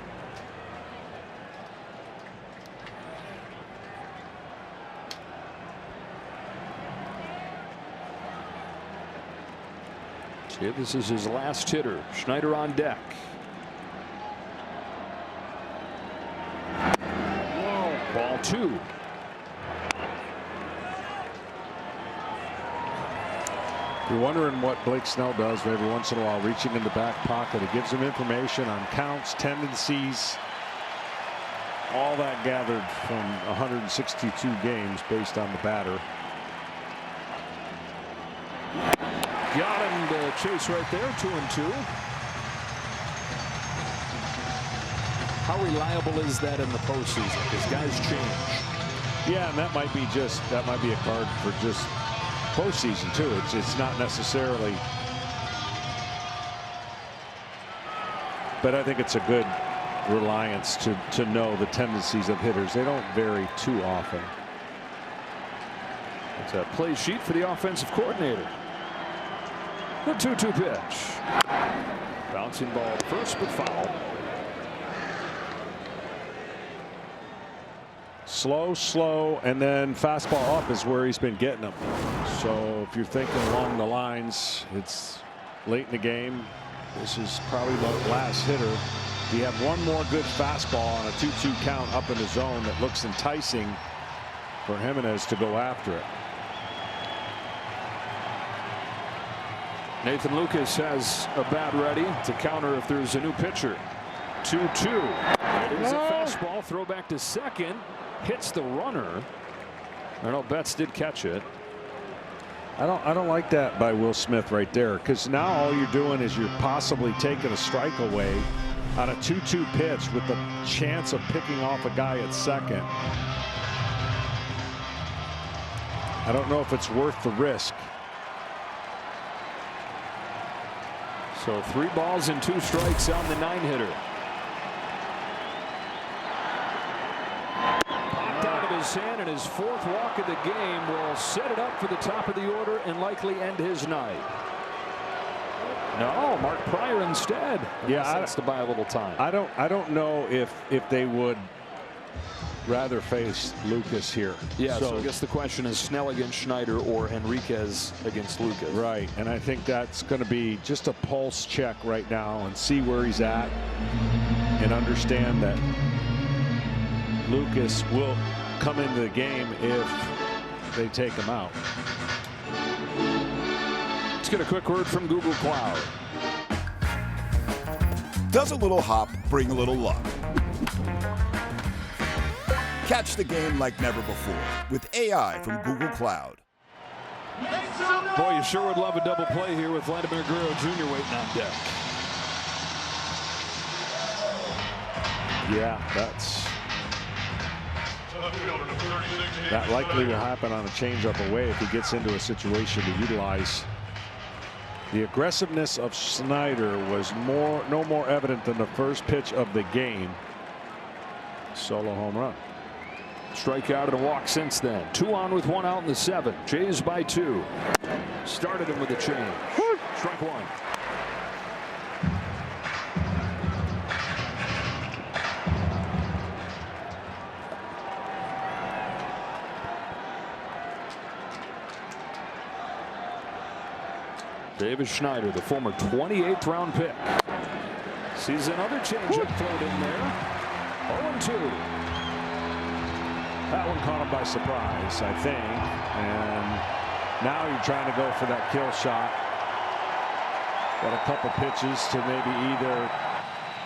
Here, this is his last hitter. Schneider on deck. Ball 2. You're wondering what Blake Snell does every once in a while, reaching in the back pocket. It gives him information on counts, tendencies, all that gathered from 162 games based on the batter. Got him to chase right there, 2-2. How reliable is that in the postseason? Because guys change. Yeah, and that might be a card for just postseason too. It's not necessarily, but I think it's a good reliance to know the tendencies of hitters. They don't vary too often. It's a play sheet for the offensive coordinator. The 2-2 pitch. Bouncing ball first, but foul. Slow, and then fastball up is where he's been getting them. So if you're thinking along the lines, it's late in the game. This is probably the last hitter. Do you have one more good fastball on a 2-2 count up in the zone that looks enticing for Jimenez to go after it? Nathan Lucas has a bat ready to counter if there's a new pitcher. 2-2. There's a fastball. Throw back to second. Hits the runner. I know Betts did catch it. I don't like that by Will Smith right there, because now all you're doing is you're possibly taking a strike away on a 2-2 pitch with the chance of picking off a guy at second. I don't know if it's worth the risk. So 3 balls and 2 strikes on the 9-hitter. Popped out of his hand, and his 4th walk of the game will set it up for the top of the order and likely end his night. No, Mark Pryor instead. Yeah, that's to buy a little time. I don't know if they would rather face Lucas here. Yeah, so I guess the question is Snell against Schneider or Enriquez against Lucas. Right, and I think that's going to be just a pulse check right now and see where he's at and understand that Lucas will come into the game if they take him out. Let's get a quick word from Google Cloud. Does a little hop bring a little luck? Catch the game like never before with AI from Google Cloud. Boy, you sure would love a double play here with Vladimir Guerrero Jr. waiting on deck. Yeah, that likely will happen on a changeup away if he gets into a situation to utilize. The aggressiveness of Schneider was no more evident than the first pitch of the game. Solo home run. Strikeout and a walk since then. 2 on with 1 out in the 7th. Jays by 2. Started him with a change. Strike 1. Davis Schneider, the former 28th round pick. Sees another changeup float in there. 0-2. That one caught him by surprise, I think, and Now you're trying to go for that kill shot. Got a couple pitches to maybe either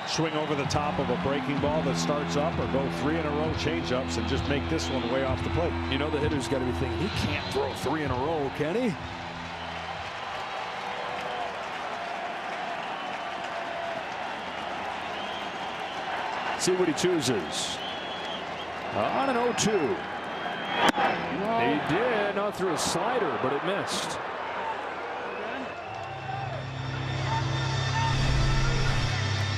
swing over the top of a breaking ball that starts up or go 3 in a row change-ups and just make this one way off the plate. You know the hitter's got to be thinking, he can't throw 3 in a row, can he? See what he chooses. On an 0-2. He did, not through a slider, but it missed.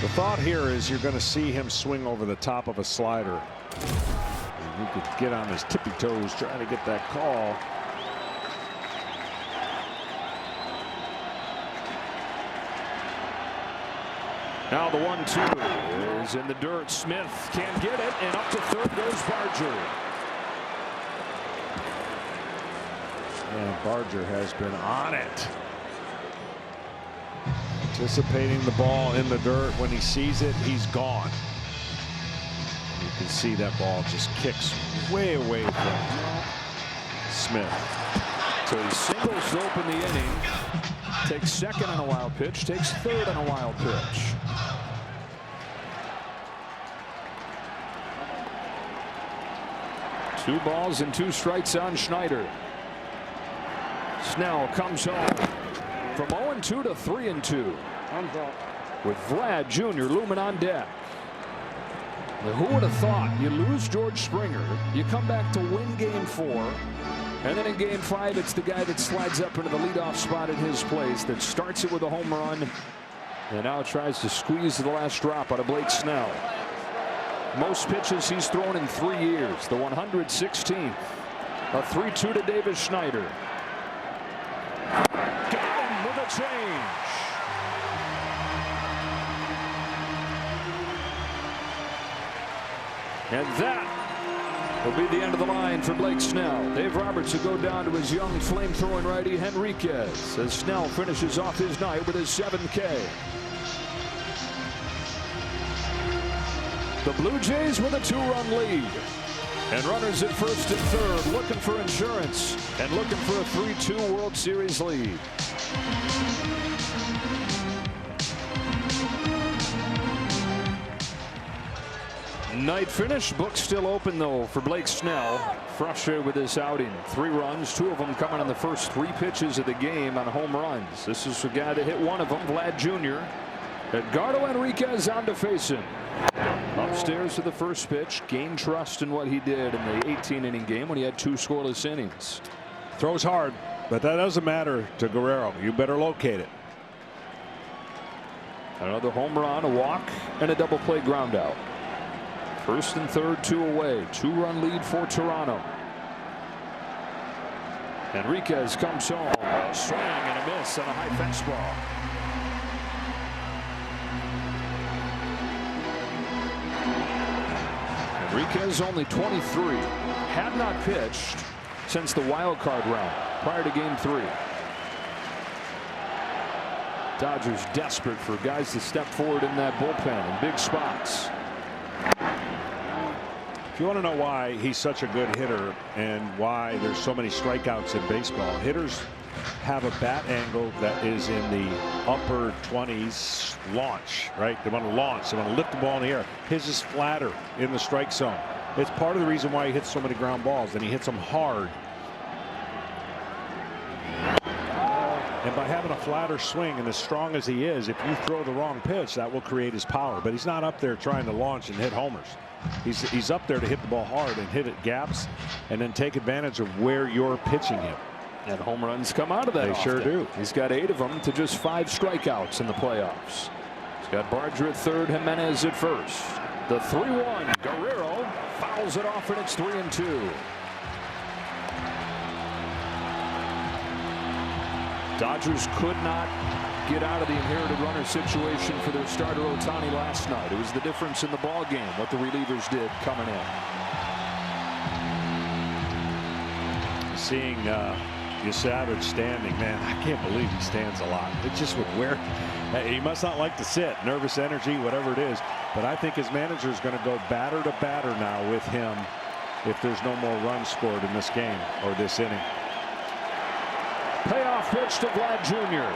The thought here is you're going to see him swing over the top of a slider. He could get on his tippy toes trying to get that call. Now the 1-2 is in the dirt. Smith can't get it, and up to third goes Barger. And Barger has been on it. Anticipating the ball in the dirt. When he sees it, he's gone. You can see that ball just kicks way away from Smith. So he singles to open the inning. Takes second on a wild pitch. Takes third on a wild pitch. Two balls and 2 strikes on Schneider. Snell comes home from 0-2 to 3-2. With Vlad Jr. looming on deck. Now, who would have thought you lose George Springer, you come back to win game 4, and then in game 5 it's the guy that slides up into the leadoff spot in his place that starts it with a home run and now tries to squeeze the last drop out of Blake Snell. Most pitches he's thrown in 3 years. The 116th. A 3-2 to Davis Schneider. Got him with a change. And that will be the end of the line for Blake Snell. Dave Roberts will go down to his young flamethrowing righty Henriquez as Snell finishes off his night with his 7th K. The Blue Jays with a 2-run lead. And runners at first and third looking for insurance and looking for a 3-2 World Series lead. Night finish. Book still open though for Blake Snell. Frustrated with this outing. 3 runs, 2 of them coming on the first 3 pitches of the game on home runs. This is the guy that hit 1 of them, Vlad Jr. Edgardo Enriquez on to face him. Upstairs to the first pitch. Gained trust in what he did in the 18-inning game when he had 2 scoreless innings. Throws hard, but that doesn't matter to Guerrero. You better locate it. Another home run, a walk, and a double play ground out. First and third, 2 away. 2-run lead for Toronto. Enriquez comes home. A swing and a miss on a high fastball. Enriquez only 23. Had not pitched since the wild card round prior to game 3. Dodgers desperate for guys to step forward in that bullpen in big spots. If you want to know why he's such a good hitter and why there's so many strikeouts in baseball, hitters have a bat angle that is in the upper 20s launch, right? They want to launch, they want to lift the ball in the air. His is flatter in the strike zone. It's part of the reason why he hits so many ground balls, and he hits them hard. And by having a flatter swing and as strong as he is, if you throw the wrong pitch, that will create his power. But he's not up there trying to launch and hit homers. He's up there to hit the ball hard and hit at gaps and then take advantage of where you're pitching him. And home runs come out of that. They often. sure do. He's got 8 of them to just 5 strikeouts in the playoffs. He's got Barger at third, Jimenez at first. The 3-1. Guerrero fouls it off, and it's 3-2. Dodgers could not get out of the inherited runner situation for their starter Ohtani last night. It was the difference in the ball game what the relievers did coming in. Seeing Savage standing, man, I can't believe he stands a lot. It just would wear. He must not like to sit. Nervous energy, whatever it is. But I think his manager is going to go batter to batter now with him if there's no more runs scored in this game or this inning. pitch to Vlad Jr.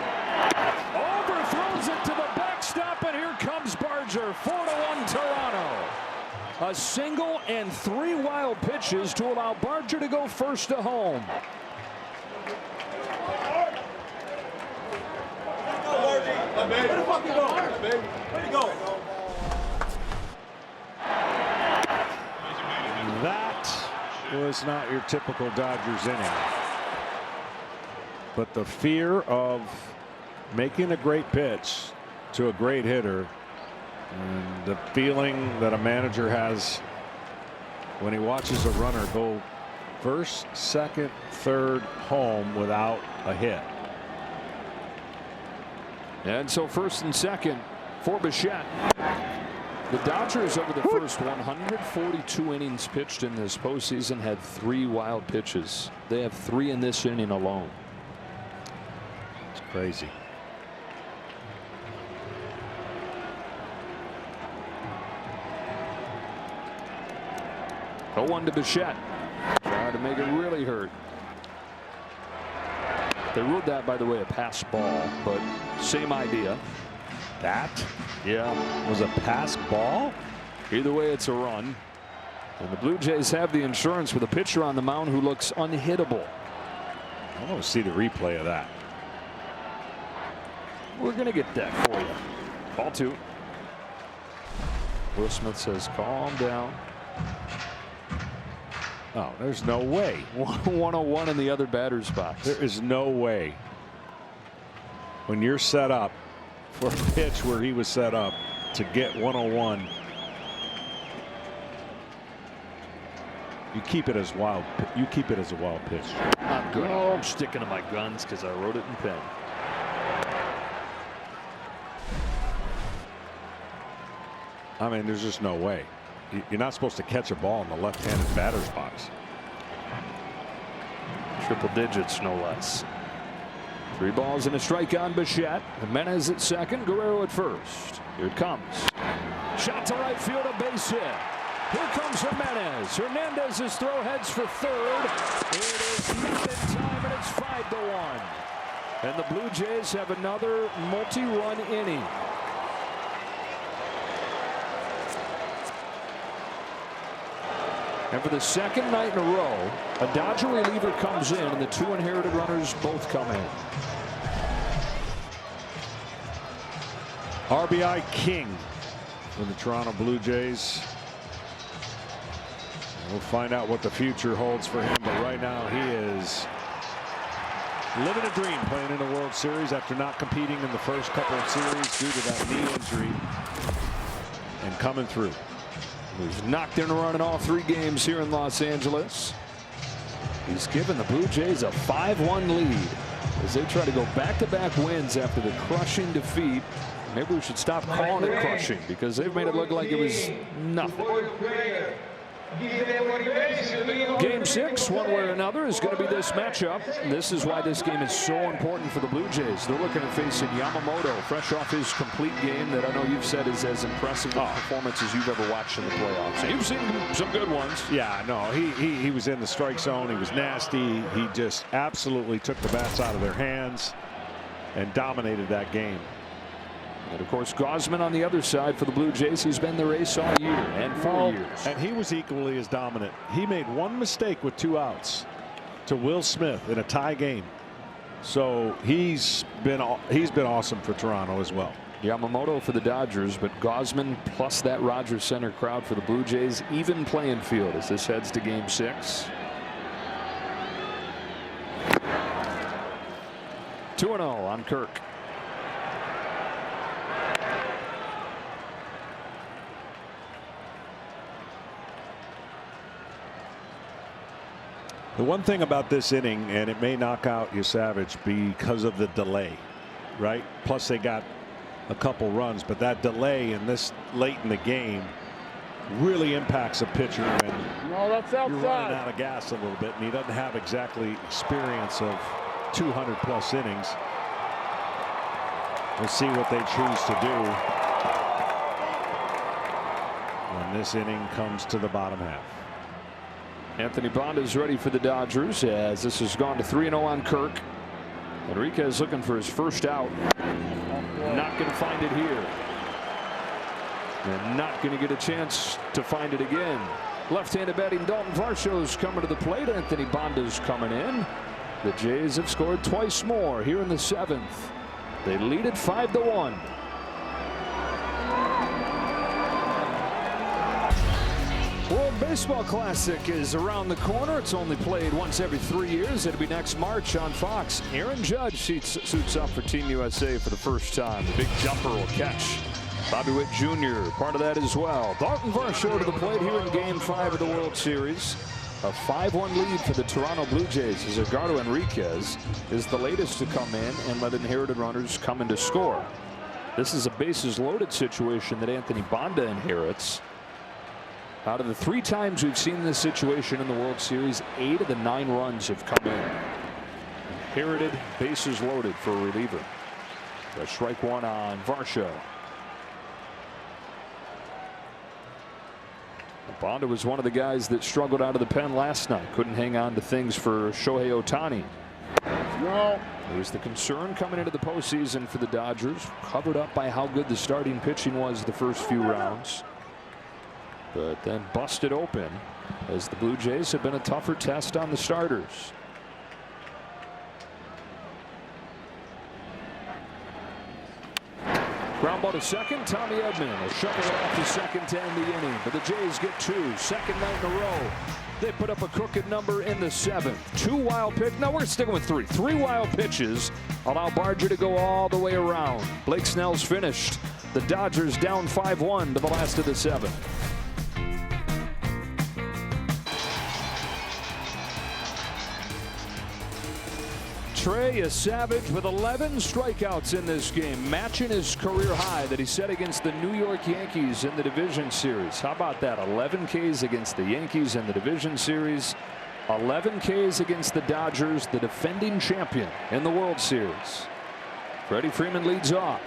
Overthrows it to the backstop, and here comes Barger. 4-1 Toronto. A single and 3 wild pitches to allow Barger to go first to home. Where the fuck you going, baby? Where you going? That was not your typical Dodgers inning. But the fear of making a great pitch to a great hitter, and the feeling that a manager has when he watches a runner go first, second, third, home without a hit. And so first and second for Bichette. The Dodgers over the first 142 innings pitched in this postseason had 3 wild pitches. They have 3 in this inning alone. It's crazy. Oh, 1 to Bichette. Trying to make it really hurt. They ruled that, by the way, a pass ball, but same idea. That? Yeah. Was a pass ball? Either way, it's a run. And the Blue Jays have the insurance with a pitcher on the mound who looks unhittable. I want to see the replay of that. We're going to get that for you. Ball 2. Will Smith says, calm down. Oh, there's no way. 101 in the other batter's box. There is no way. When you're set up for a pitch where he was set up to get 101, you keep it as wild. You keep it as a wild pitch. I'm good. Oh, I'm sticking to my guns because I wrote it in pen. I mean, there's just no way. You're not supposed to catch a ball in the left-handed batter's box. Triple digits, no less. 3 balls and a strike on Bichette. Jimenez at second, Guerrero at first. Here it comes. Shot to right field, a base hit. Here comes Jimenez. Hernandez's throw heads for third. It is not in time, and it's 5-1. And the Blue Jays have another multi-run inning. And for the second night in a row, a Dodger reliever comes in, and the 2 inherited runners both come in. RBI king for the Toronto Blue Jays. We'll find out what the future holds for him, but right now he is living a dream, playing in the World Series after not competing in the first couple of series due to that knee injury, and coming through. He's knocked in a run in all 3 games here in Los Angeles. He's given the Blue Jays a 5-1 lead as they try to go back-to-back wins after the crushing defeat. Maybe we should stop calling it crushing because they've made it look like it was nothing. Game 6, one way or another, is going to be this matchup. This is why this game is so important for the Blue Jays. They're looking at facing Yamamoto, fresh off his complete game that I know you've said is as impressive a performance as you've ever watched in the playoffs. And you've seen some good ones. Yeah, no, he was in the strike zone. He was nasty. He just absolutely took the bats out of their hands and dominated that game. And of course, Gausman on the other side for the Blue Jays. He's been the ace all year and 4 years. And he was equally as dominant. He made 1 mistake with 2 outs to Will Smith in a tie game. So he's been awesome for Toronto as well. Yamamoto for the Dodgers, but Gausman plus that Rogers Center crowd for the Blue Jays. Even playing field as this heads to game 6. 2-0 on Kirk. The one thing about this inning, and it may knock out Savage because of the delay, right? Plus they got a couple runs, but that delay in this late in the game really impacts a pitcher when you're running out of gas a little bit, and he doesn't have exactly experience of 200+ innings. We'll see what they choose to do when this inning comes to the bottom half. Anthony Bond is ready for the Dodgers as this has gone to 3-0 on Kirk. Enriquez looking for his first out. Not going to find it here. And not going to get a chance to find it again. Left-handed batting Dalton Varsho's coming to the plate. Anthony Bonda's coming in. The Jays have scored twice more here in the 7th. They lead it 5-1. World Baseball Classic is around the corner. It's only played once every 3 years. It'll be next March on Fox. Aaron Judge suits up for Team USA for the first time. The big jumper will catch. Bobby Witt Jr. part of that as well. Dalton Varsho to the plate here in Game 5 of the World Series. A 5-1 lead for the Toronto Blue Jays as Edgardo Enriquez is the latest to come in and let inherited runners come in to score. This is a bases loaded situation that Anthony Bonda inherits. Out of the 3 times we've seen this situation in the World Series, 8 of the 9 runs have come in. Inherited, bases loaded for a reliever. A strike 1 on Varsho. Bonda was one of the guys that struggled out of the pen last night. Couldn't hang on to things for Shohei Ohtani. There was the concern coming into the postseason for the Dodgers, covered up by how good the starting pitching was the first few rounds. But then busted open as the Blue Jays have been a tougher test on the starters. Ground ball to second. Tommy Edman will shovel it off to second to end the inning. But the Jays get 2. Second night in a row. They put up a crooked number in the 7th. 2 wild pitches. No, we're sticking with 3. 3 wild pitches allow Barger to go all the way around. Blake Snell's finished. The Dodgers down 5-1 to the last of the 7th. Trey is savage with 11 strikeouts in this game, matching his career high that he set against the New York Yankees in the division series. How about that? 11 Ks against the Yankees in the division series, 11 Ks against the Dodgers, the defending champion in the World Series. Freddie Freeman leads off.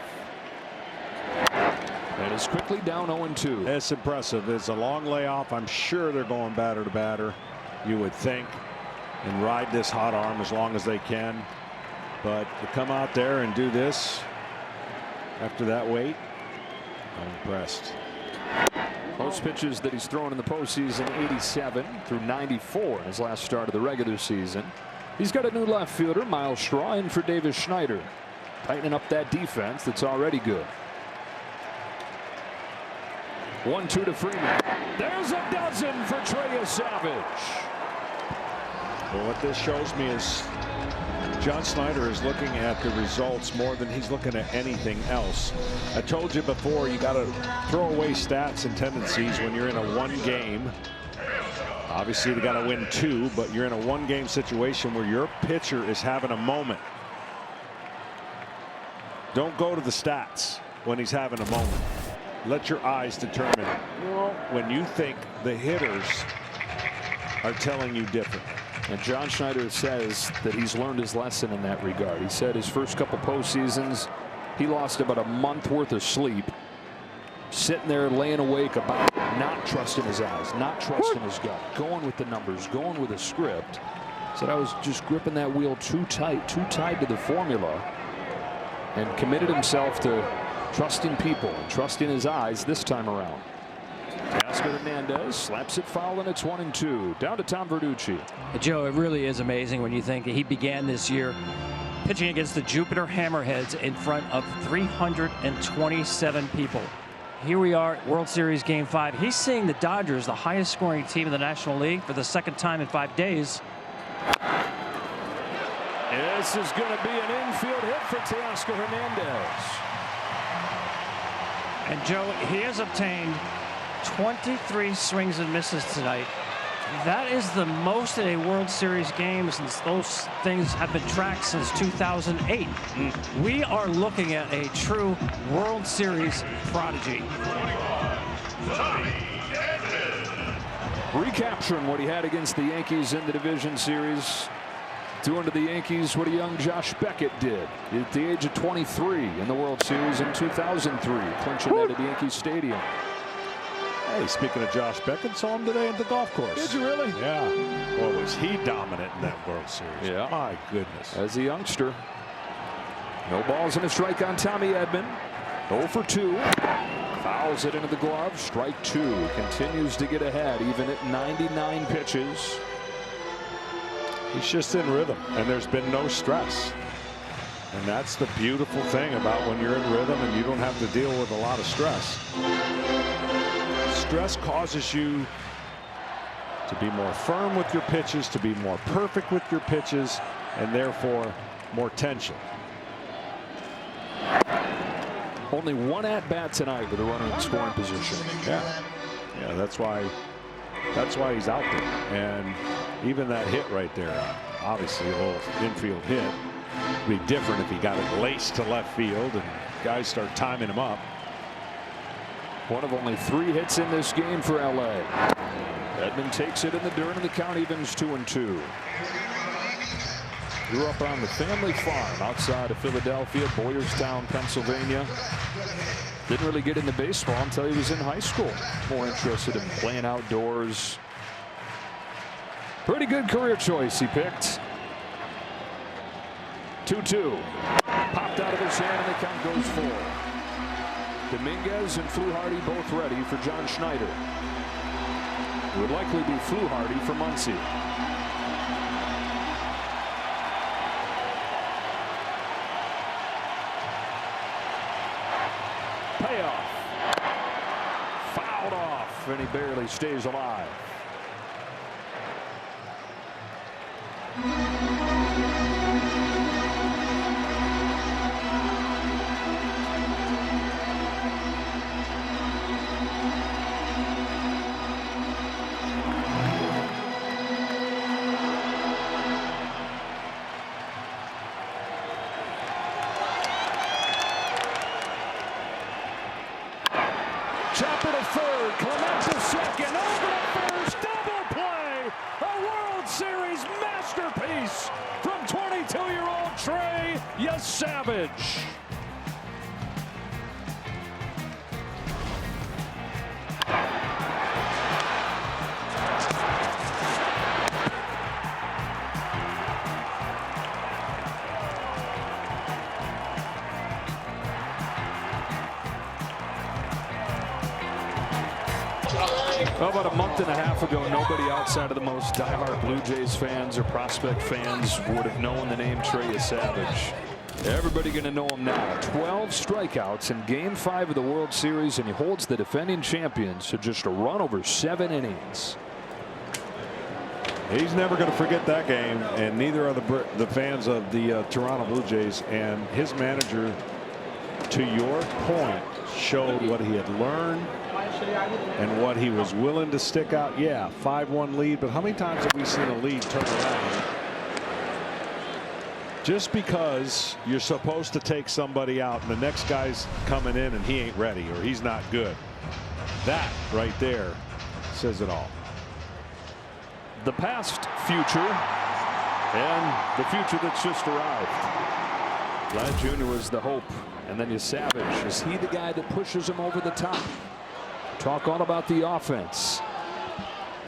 And is quickly down 0-2. It's impressive. It's a long layoff. I'm sure they're going batter to batter, you would think, and ride this hot arm as long as they can. But to come out there and do this after that wait, I'm impressed. Most pitches that he's thrown in the postseason, 87 through 94 in his last start of the regular season. He's got a new left fielder, Miles Straw, in for Davis Schneider, tightening up that defense that's already good. 1-2 to Freeman. There's a dozen for Trey Savage. Well, what this shows me is John Snyder is looking at the results more than he's looking at anything else. I told you before, you got to throw away stats and tendencies when you're in a 1 game. Obviously, they got to win 2, but you're in a 1 game situation where your pitcher is having a moment. Don't go to the stats when he's having a moment. Let your eyes determine when you think the hitters are telling you different. And John Schneider says that he's learned his lesson in that regard. He said his first couple postseasons, he lost about a month worth of sleep, sitting there laying awake about not trusting his eyes, not trusting his gut, going with the numbers, going with a script. Said I was just gripping that wheel too tight to the formula, and committed himself to trusting people and trusting his eyes this time around. Teoscar Hernandez slaps it foul, and it's 1-2. Down to Tom Verducci. Joe, it really is amazing when you think that he began this year pitching against the Jupiter Hammerheads in front of 327 people. Here we are at World Series Game 5. He's seeing the Dodgers, the highest scoring team in the National League, for the 2nd time in 5 days. This is going to be an infield hit for Teoscar Hernandez. And Joe, he has obtained 23 swings and misses tonight. That is the most in a World Series game since those things have been tracked since 2008. We are looking at a true World Series prodigy. Recapturing what he had against the Yankees in the division series. Doing to the Yankees what a young Josh Beckett did at the age of 23 in the World Series in 2003, clinching that at the Yankee Stadium. Hey, speaking of Josh Beckett, saw him today at the golf course. Did you really? Yeah. Well, was he dominant in that World Series? Yeah. My goodness. As a youngster. No balls and a strike on Tommy Edman. 0 for 2. Fouls it into the glove. Strike 2. Continues to get ahead even at 99 pitches. He's just in rhythm, and there's been no stress. And that's the beautiful thing about when you're in rhythm and you don't have to deal with a lot of stress. Stress causes you to be more firm with your pitches, to be more perfect with your pitches, and therefore more tension. Only one at-bat tonight with a runner in scoring position. Yeah, that's why he's out there. And even that hit right there, obviously a little infield hit. It'd be different if he got it laced to left field and guys start timing him up. One of only 3 hits in this game for LA. Edman takes it in the dirt and the count evens 2-2. Grew up on the family farm outside of Philadelphia, Boyerstown, Pennsylvania. Didn't really get into baseball until he was in high school. More interested in playing outdoors. Pretty good career choice he picked. 2-2. Popped out of his hand and the count goes 4. Dominguez and Fluharty both ready for John Schneider. It would likely be Fluharty for Muncy. Payoff. Fouled off, and he barely stays alive. Chopper to third, Clement to second, over to first, double play! A World Series masterpiece from 22-year-old Trey Yesavage. Well, about a month and a half ago, nobody outside of the most diehard Blue Jays fans or prospect fans would have known the name Trey Yesavage. Everybody going to know him now. 12 strikeouts in Game 5 of the World Series, and he holds the defending champions to just a run over 7 innings. He's never going to forget that game, and neither are the fans of the Toronto Blue Jays. And his manager, to your point, showed what he had learned and what he was willing to stick out. Yeah, 5-1 lead, but how many times have we seen a lead turn around just because you're supposed to take somebody out and the next guy's coming in and he ain't ready or he's not good? That right there says it all. The past, future, and the future that's just arrived. Vlad Jr. was the hope, and then Yesavage. Is he the guy that pushes him over the top? Talk all about the offense,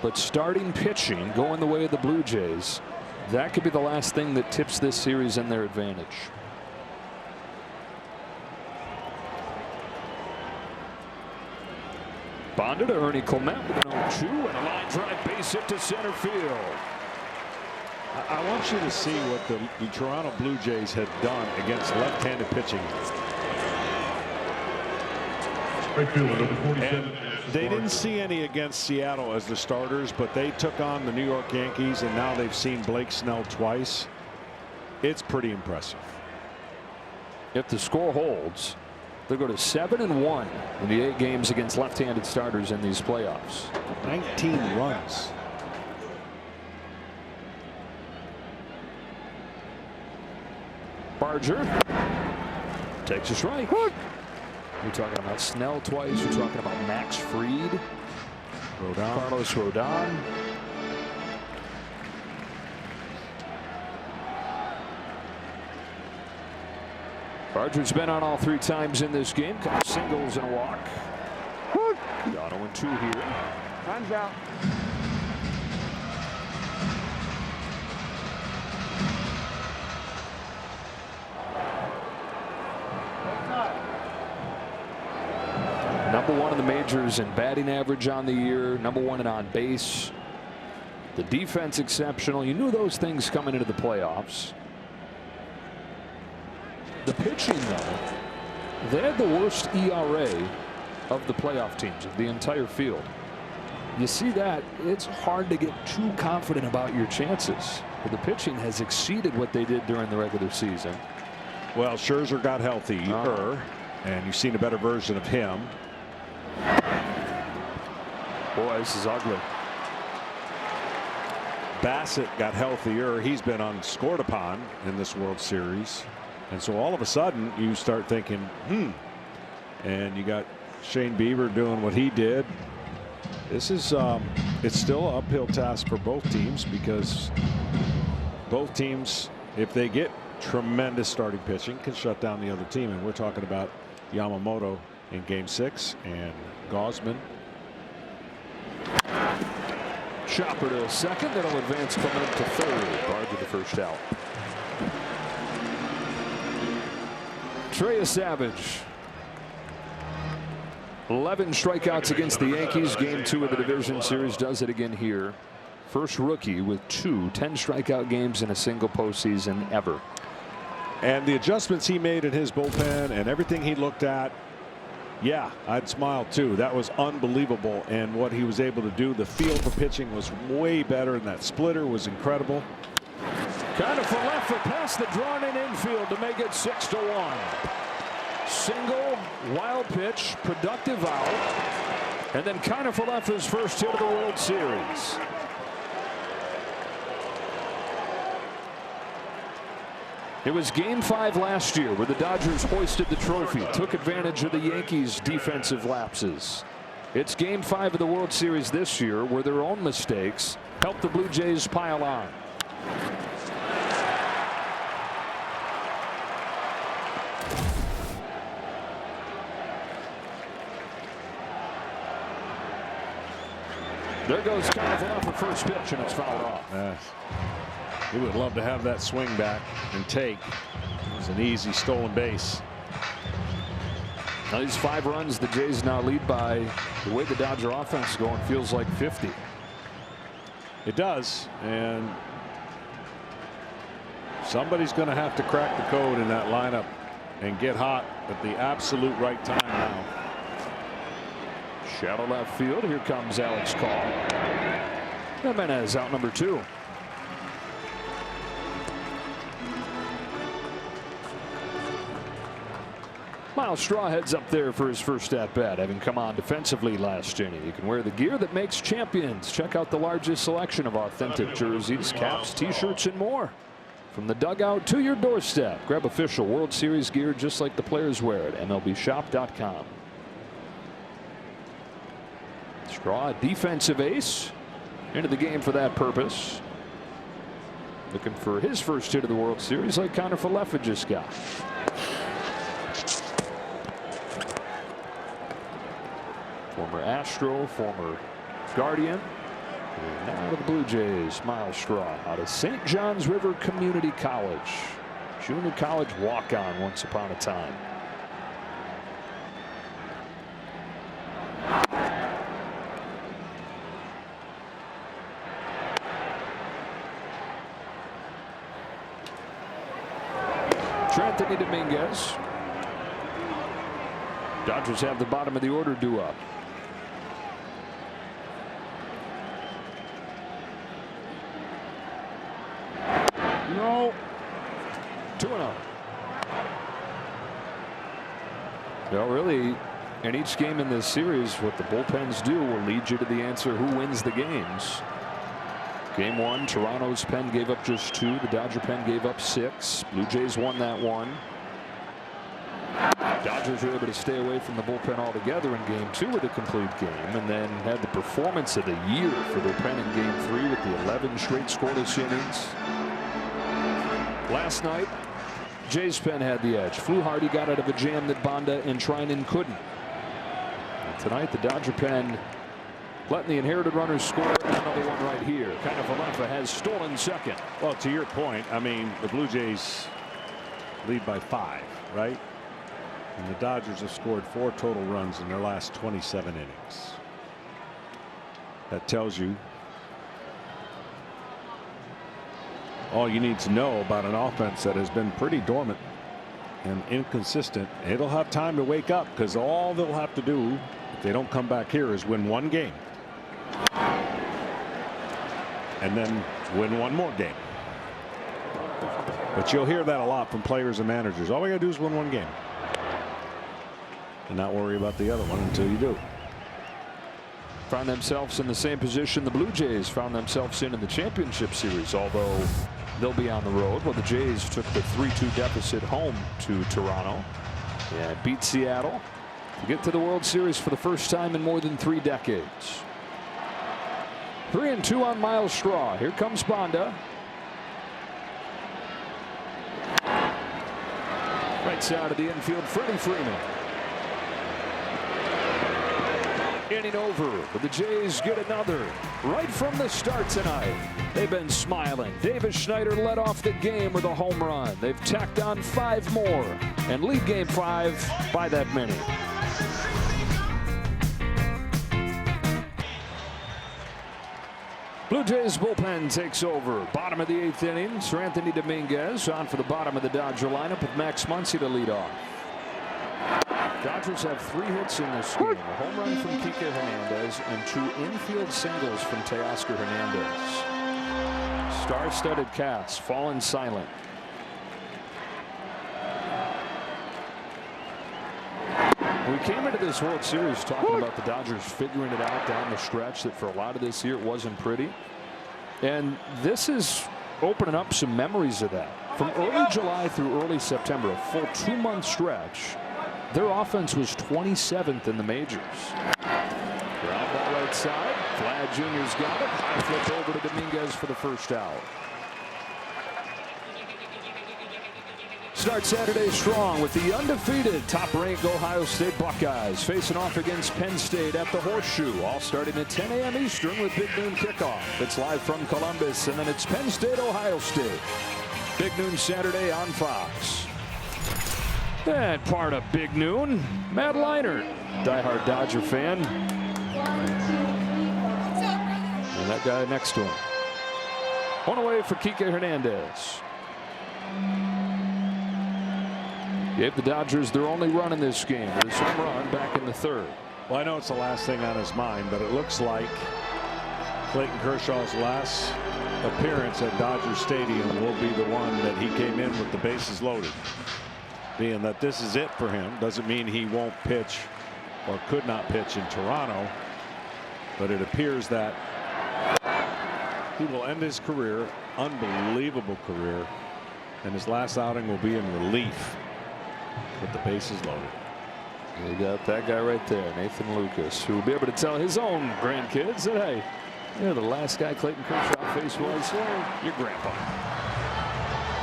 but starting pitching going the way of the Blue Jays, that could be the last thing that tips this series in their advantage. Bonded to Ernie Clement with an 0-2 and a line drive base hit to center field. I want you to see what the Toronto Blue Jays had done against left-handed pitching. And they didn't see any against Seattle as the starters, but they took on the New York Yankees, and now they've seen Blake Snell twice. It's pretty impressive. If the score holds, they'll go to 7-1 in the 8 games against left-handed starters in these playoffs. 19 runs. Barger takes a strike. You're talking about Snell twice. You're talking about Max Fried, Carlos Rodon. Barger's been on all 3 times in this game. Couple singles and a walk. Got 0-2 here. Hands out. #1 in the majors in batting average on the year, #1 in on base. The defense exceptional. You knew those things coming into the playoffs. The pitching, though, they had the worst ERA of the playoff teams, of the entire field. You see that, it's hard to get too confident about your chances. But the pitching has exceeded what they did during the regular season. Well, Scherzer got healthier, and you've seen a better version of him. Boy, this is ugly. Bassett got healthier. He's been unscored upon in this World Series. And so all of a sudden you start thinking, and you got Shane Bieber doing what he did. This is it's still an uphill task for both teams, because both teams, if they get tremendous starting pitching, can shut down the other team. And we're talking about Yamamoto in Game 6 and Gausman. Chopper to second. That'll advance Clement to third. Bard with the first out. Trey Savage. 11 strikeouts against the Yankees. Game 2 of the division series. Does it again here. First rookie with 2 10 strikeout games in a single postseason ever. And the adjustments he made in his bullpen and everything he looked at, yeah, I'd smile too. That was unbelievable. And what he was able to do, the feel for pitching was way better, and that splitter was incredible. Kind of for left for past the drawn in infield to make it 6-1. Single, wild pitch, productive out, and then kind of for left his first hit of the World Series. It was Game 5 last year where the Dodgers hoisted the trophy, took advantage of the Yankees' defensive lapses. It's Game 5 of the World Series this year where their own mistakes helped the Blue Jays pile on. There goes California for first pitch, and it's fouled off. Yes. We would love to have that swing back and take. It was an easy stolen base. Now these 5 runs, the Jays now lead by, the way the Dodger offense is going, feels like 50. It does, and somebody's going to have to crack the code in that lineup and get hot at the absolute right time now. Shallow left field. Here comes Alex Call. Jimenez out number 2. Miles Straw heads up there for his first at bat, having come on defensively last inning. You can wear the gear that makes champions. Check out the largest selection of authentic jerseys, caps, t-shirts, and more. From the dugout to your doorstep. Grab official World Series gear just like the players wear at MLBshop.com. Straw, a defensive ace, into the game for that purpose. Looking for his first hit of the World Series, like Connor Falefa just got. Former Astro, former Guardian, and now to the Blue Jays. Miles Straw out of St. John's River Community College. Junior college walk-on once upon a time. Anthony Dominguez. Dodgers have the bottom of the order due up. No. 2-0. Well, really, in each game in this series, what the bullpens do will lead you to the answer who wins the games. Game 1, Toronto's pen gave up just 2. The Dodger pen gave up 6. Blue Jays won that one. Dodgers were able to stay away from the bullpen altogether in Game 2 with a complete game, and then had the performance of the year for their pen in Game 3 with the 11 straight scoreless innings. Last night, Jays pen had the edge. Fluharty got out of a jam that Bonda and Treinen couldn't. And tonight, the Dodger pen letting the inherited runners score, and another one right here. Kind of Falefa has stolen second. Well, to your point, I mean, the Blue Jays lead by 5, right? And the Dodgers have scored 4 total runs in their last 27 innings. That tells you all you need to know about an offense that has been pretty dormant and inconsistent. It'll have time to wake up, because all they'll have to do if they don't come back here is win 1 game. And then win 1 more game. But you'll hear that a lot from players and managers. All we got to do is win 1 game. And not worry about the other one until you do. Found themselves in the same position the Blue Jays found themselves in the championship series, although they'll be on the road. Well, the Jays took the 3-2 deficit home to Toronto and beat Seattle to get to the World Series for the first time in more than 3 decades. 3-2 on Miles Straw. Here comes Bonda. Right side of the infield, Freddie Freeman. Inning over, but the Jays get another right from the start tonight. They've been smiling. Davis Schneider led off the game with a home run. They've tacked on 5 more and lead game 5 by that many. Blue Jays bullpen takes over. Bottom of the 8th inning. Sir Anthony Dominguez on for the bottom of the Dodger lineup with Max Muncy to lead off. Dodgers have 3 hits in this game. A home run from Kike Hernandez and 2 infield singles from Teoscar Hernandez. Star-studded cast fallen silent. We came into this World Series talking about the Dodgers figuring it out down the stretch, that for a lot of this year it wasn't pretty. And this is opening up some memories of that. From early July through early September, a full 2-month stretch, their offense was 27th in the majors. Ground ball right side. Vlad Jr.'s got it. High flip over to Dominguez for the first out. Start Saturday strong with the undefeated top-ranked Ohio State Buckeyes facing off against Penn State at the Horseshoe, all starting at 10 a.m. Eastern with Big Noon kickoff. It's live from Columbus, and then it's Penn State, Ohio State. Big Noon Saturday on Fox. And part of Big Noon, Matt Leinart, diehard Dodger fan. And that guy next to him. One away for Kike Hernandez. Gave the Dodgers their only run in this game. His home run back in the 3rd. Well, I know it's the last thing on his mind, but it looks like Clayton Kershaw's last appearance at Dodger Stadium will be the one that he came in with the bases loaded. Being that this is it for him doesn't mean he won't pitch or could not pitch in Toronto, but it appears that he will end his career, unbelievable career, and his last outing will be in relief with the bases loaded. We got that guy right there, Nathan Lucas, who will be able to tell his own grandkids that, hey, you're the last guy Clayton Kershaw faced was your grandpa.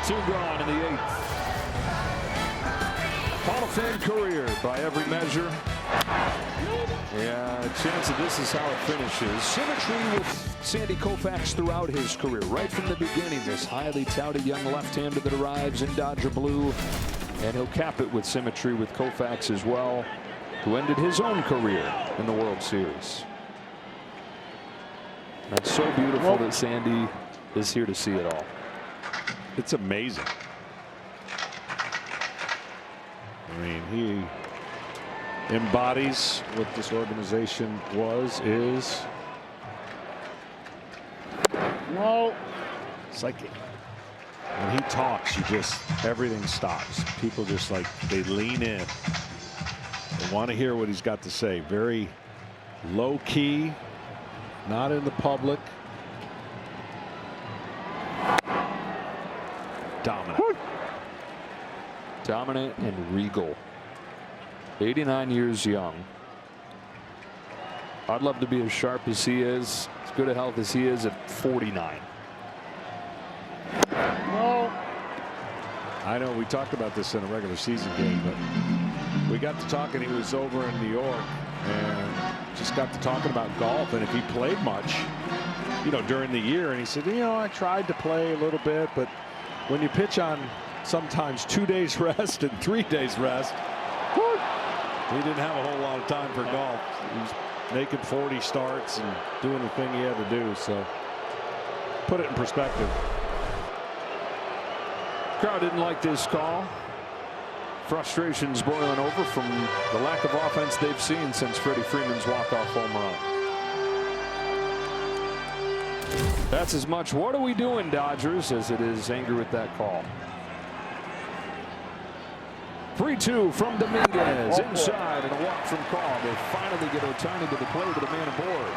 2 gone in the 8th. Hall of Fame career by every measure. Yeah, a chance that this is how it finishes. Symmetry with Sandy Koufax throughout his career. Right from the beginning, this highly touted young left-hander that arrives in Dodger blue. And he'll cap it with symmetry with Koufax as well, who ended his own career in the World Series. That's so beautiful that Sandy is here to see it all. It's amazing. I mean, he embodies what this organization is. No. It's like when he talks, everything stops. People just they lean in. They want to hear what he's got to say. Very low key, not in the public. Dominant and regal. 89 years young. I'd love to be as sharp as he is, as good a health as he is at 49. No. I know we talked about this in a regular season game, but we got to talking. He was over in New York and just got to talking about golf and if he played much, during the year. And he said, I tried to play a little bit, but when you pitch on sometimes 2 days rest and 3 days rest, He didn't have a whole lot of time for golf. He was making 40 starts and doing the thing he had to do. So put it in perspective. Crowd didn't like this call. Frustration's boiling over from the lack of offense they've seen since Freddie Freeman's walk-off home run. That's as much "what are we doing, Dodgers" as it is anger with that call. 3-2 from Dominguez inside and a walk from Call. They finally get Ohtani to the plate with a man aboard.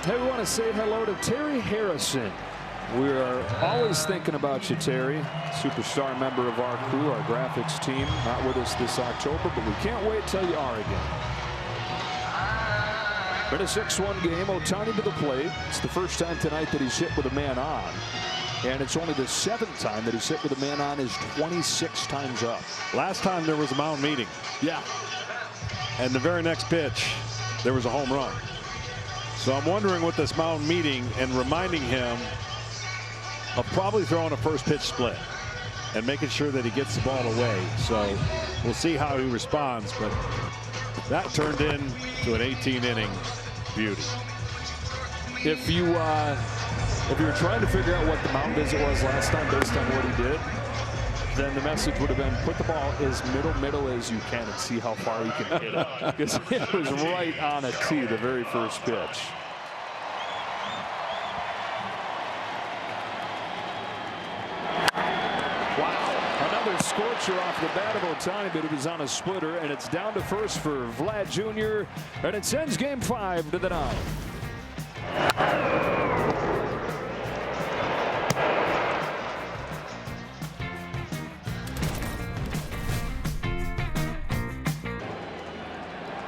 Hey, we want to say hello to Terry Harrison. We are always thinking about you, Terry. Superstar member of our crew, our graphics team. Not with us this October, but we can't wait till you are again. In a 6-1 game, Ohtani to the plate. It's the first time tonight that he's hit with a man on. And it's only the 7th time that he's hit with a man on, is 26 times up. Last time there was a mound meeting. Yeah. And the very next pitch, there was a home run. So I'm wondering with this mound meeting and reminding him of probably throwing a first pitch split and making sure that he gets the ball away. So we'll see how he responds, but that turned into an 18-inning beauty. If you were trying to figure out what the mound visit was last time based on what he did, then the message would have been put the ball as middle as you can and see how far you can hit it. Because it was right on a tee the very first pitch. Another scorcher off the bat of Ohtani, but it was on a splitter, and it's down to first for Vlad Jr., and it sends Game 5 to the 9th.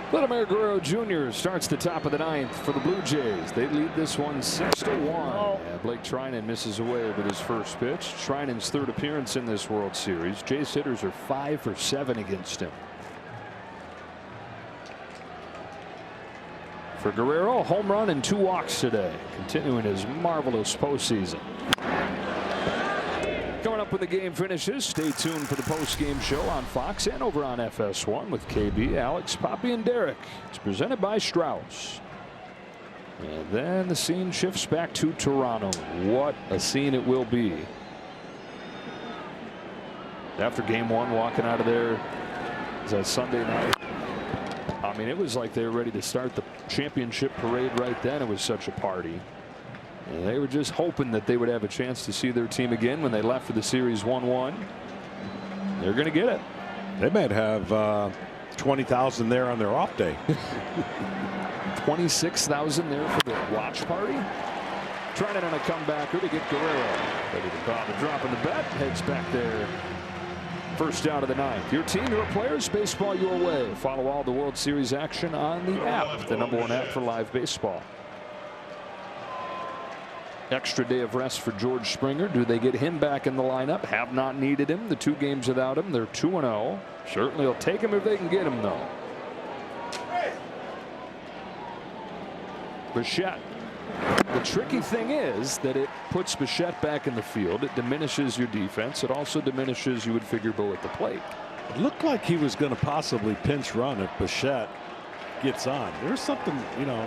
Vladimir Guerrero Jr. starts the top of the 9th for the Blue Jays. They lead this one 6-1. Blake Treinen misses away with his first pitch. Treinen's 3rd appearance in this World Series. Jays hitters are 5 for 7 against him. For Guerrero, a home run and 2 walks today, continuing his marvelous postseason. Coming up when the game finishes, stay tuned for the post-game show on Fox and over on FS1 with KB, Alex, Poppy, and Derek. It's presented by Strauss. And then the scene shifts back to Toronto. What a scene it will be. After Game 1, walking out of there, is that Sunday night? I mean, it was like they were ready to start the championship parade right then. It was such a party. And they were just hoping that they would have a chance to see their team again when they left for the series 1-1. They're going to get it. They might have 20,000 there on their off day. 26,000 there for the watch party. Trying on a comebacker to get Guerrero. Ready to call the drop in the bat. Heads back there. First out of the 9th. Your team, your players, baseball your way. Follow all the World Series action on the app, the #1 app for live baseball. Extra day of rest for George Springer. Do they get him back in the lineup? Have not needed him. The 2 games without him, they're 2-0. Certainly will take him if they can get him, though. Bichette. The tricky thing is that it puts Bichette back in the field. It diminishes your defense. It also diminishes, you would figure, Bo at the plate. It looked like he was going to possibly pinch run if Bichette gets on. There's something, you know.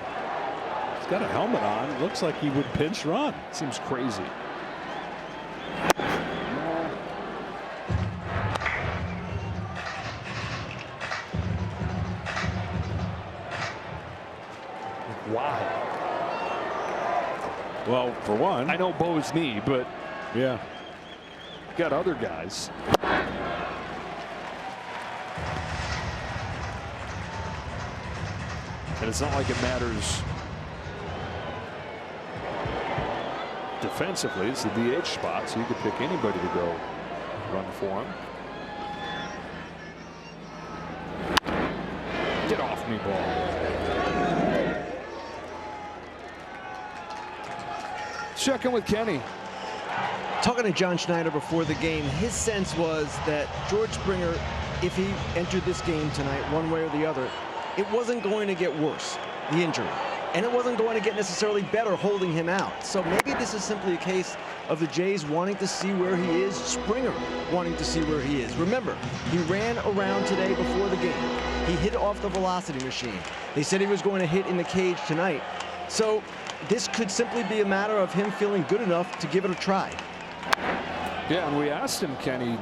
Got a helmet on. It looks like he would pinch run. Seems crazy. Wow. Well, for one, I know Bo's knee, but yeah, got other guys. And it's not like it matters defensively. It's the DH spot, so you could pick anybody to go run for him. Get off me, ball. Checking with Kenny. Talking to John Schneider before the game, his sense was that George Springer, if he entered this game tonight one way or the other, it wasn't going to get worse, the injury. And it wasn't going to get necessarily better holding him out. So maybe this is simply a case of the Jays wanting to see where he is, Springer wanting to see where he is. Remember, he ran around today before the game. He hit off the velocity machine. They said he was going to hit in the cage tonight. So this could simply be a matter of him feeling good enough to give it a try. Yeah, and we asked him, can he,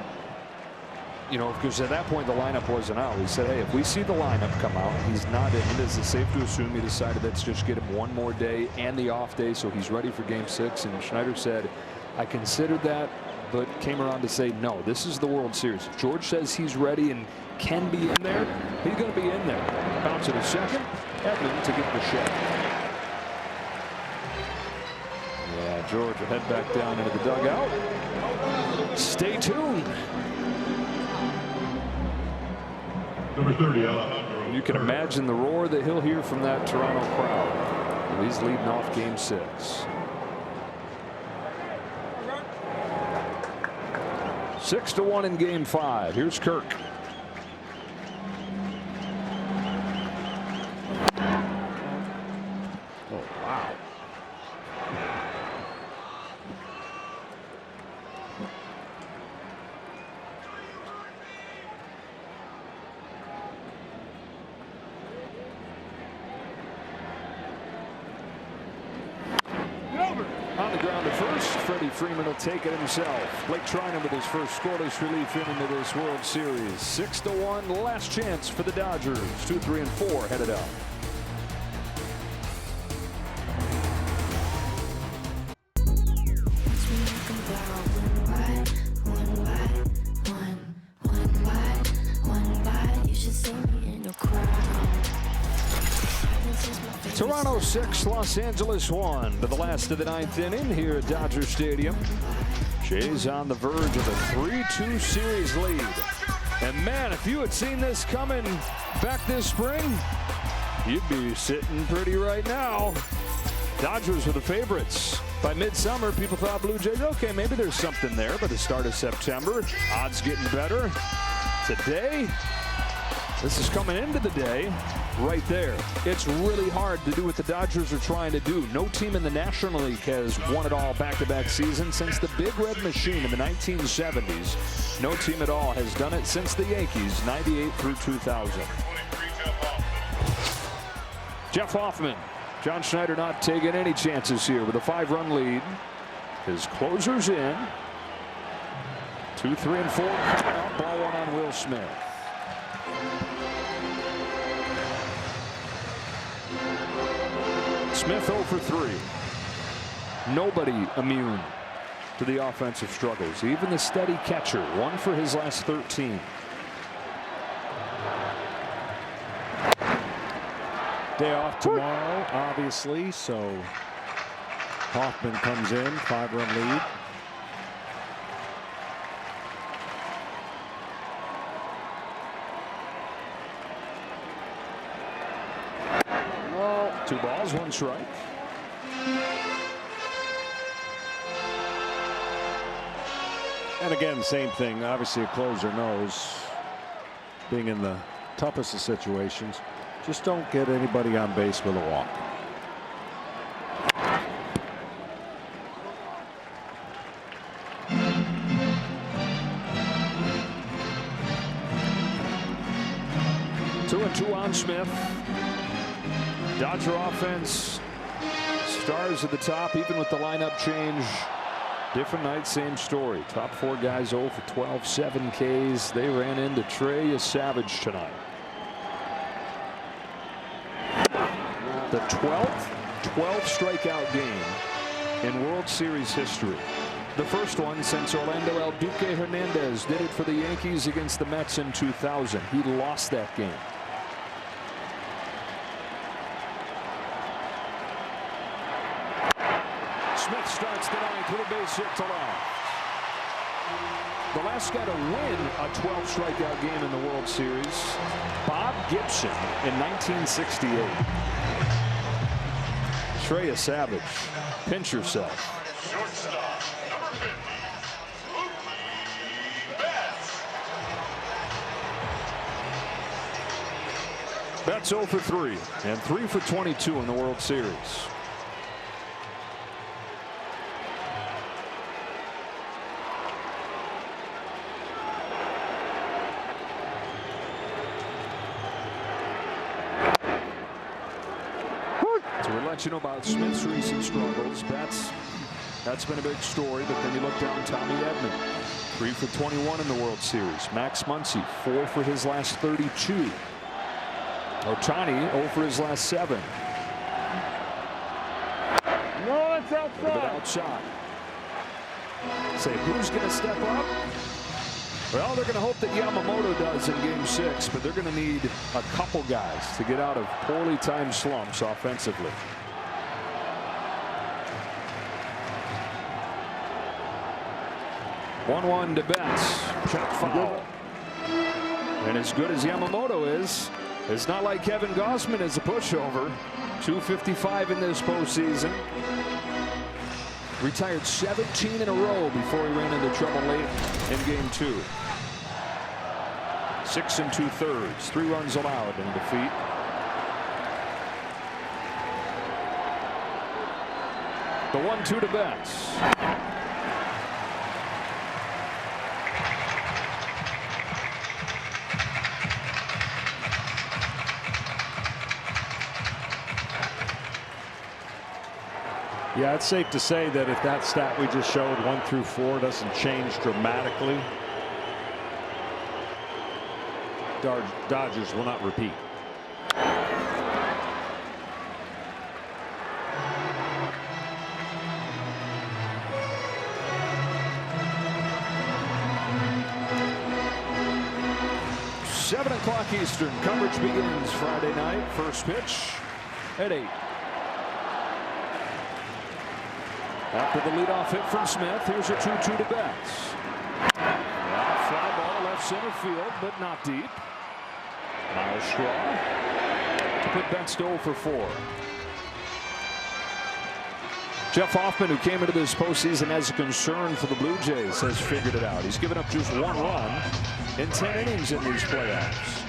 you know, because at that point the lineup wasn't out. We said, hey, if we see the lineup come out and he's not in, is it safe to assume he decided let's just get him one more day and the off day so he's ready for Game 6? And Schneider said, I considered that, but came around to say, no, this is the World Series. If George says he's ready and can be in there, he's going to be in there. Bounce it a second, Edmund to get the shot. Yeah, George will head back down into the dugout. Stay tuned. Number 30, Alejandro. You can imagine the roar that he'll hear from that Toronto crowd. He's leading off Game 6. 6-1 in Game 5. Here's Kirk. Oh, wow. On the ground at first, Freddie Freeman will take it himself. Blake Trinan with his first scoreless relief into this World Series. 6-1, last chance for the Dodgers. 2, 3, and 4 headed up. Toronto 6, Los Angeles 1 to the last of the 9th inning here at Dodger Stadium. Jays on the verge of a 3-2 series lead. And man, if you had seen this coming back this spring, you'd be sitting pretty right now. Dodgers were the favorites. By midsummer, people thought Blue Jays, okay, maybe there's something there. By the start of September, odds getting better. Today, this is coming into the day right there. It's really hard to do what the Dodgers are trying to do. No team in the National League has won it all back-to-back seasons since the Big Red Machine in the 1970s. No team at all has done it since the Yankees, 98 through 2000. Jeff Hoffman. John Schneider not taking any chances here with a 5-run lead. His closer's in. 2, 3, and 4 coming up. Ball one on Will Smith. Smith 0 for 3. Nobody immune to the offensive struggles. Even the steady catcher. 1 for his last 13. Day off tomorrow, obviously, so Hoffman comes in, 5-run lead. Well, 2 balls, 1 strike. And again, same thing. Obviously, a closer knows, being in the toughest of situations, just don't get anybody on base with a walk. Two and 2 on Smith. Dodger offense stars at the top, even with the lineup change. Different night, same story. Top 4 guys 0 for 12, 7 Ks. They ran into Trey Savage tonight. The 12th strikeout game in World Series history. The first one since Orlando El Duque Hernandez did it for the Yankees against the Mets in 2000. He lost that game. Smith starts the 9th with a base hit to left. The last guy to win a 12 strikeout game in the World Series, Bob Gibson in 1968. Trey Savage, pinch yourself. Betts 0 for 3 and 3 for 22 in the World Series. let you know about Smith's recent struggles. That's been a big story, but then you look down Tommy Edman, 3 for 21 in the World Series. Max Muncy, 4 for his last 32. Ohtani, 0 for his last 7. No, it's outside. Outside. Say, who's going to step up? Well, they're going to hope that Yamamoto does in Game 6, but they're going to need a couple guys to get out of poorly timed slumps offensively. One to Betts. Check foul. And as good as Yamamoto is, it's not like Kevin Gausman is a pushover. 255 in this postseason. Retired 17 in a row before he ran into trouble late in Game 2. 6 2/3, 3 runs allowed in defeat. The 1-2 to Betts. Yeah, it's safe to say that if that stat we just showed, 1 through 4, doesn't change dramatically, Dodgers will not repeat. Seven o'clock Eastern. Coverage begins Friday night. First pitch at 8. After the leadoff hit from Smith, here's a 2-2 to Betts. Fly ball left center field, but not deep. Miles Straw to put Betts to 0 for 4. Jeff Hoffman, who came into this postseason as a concern for the Blue Jays, has figured it out. He's given up just 1 run in 10 innings in these playoffs.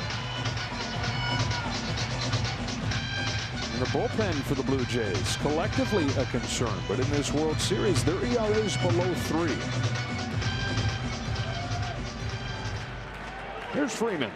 The bullpen for the Blue Jays, collectively a concern, but in this World Series, their ERA is below 3. Here's Freeman.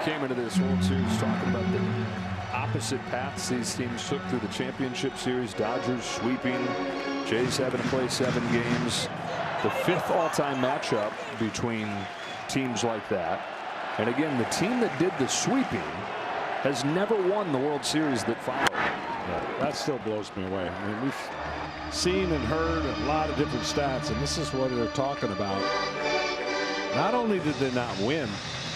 Came into this World Series talking about the opposite paths these teams took through the championship series. Dodgers sweeping, Jays having to play 7 games. The 5th all-time matchup between teams like that. And again, the team that did the sweeping has never won the World Series that followed. Yeah, that still blows me away. I mean, we've seen and heard a lot of different stats, and this is what they're talking about. Not only did they not win,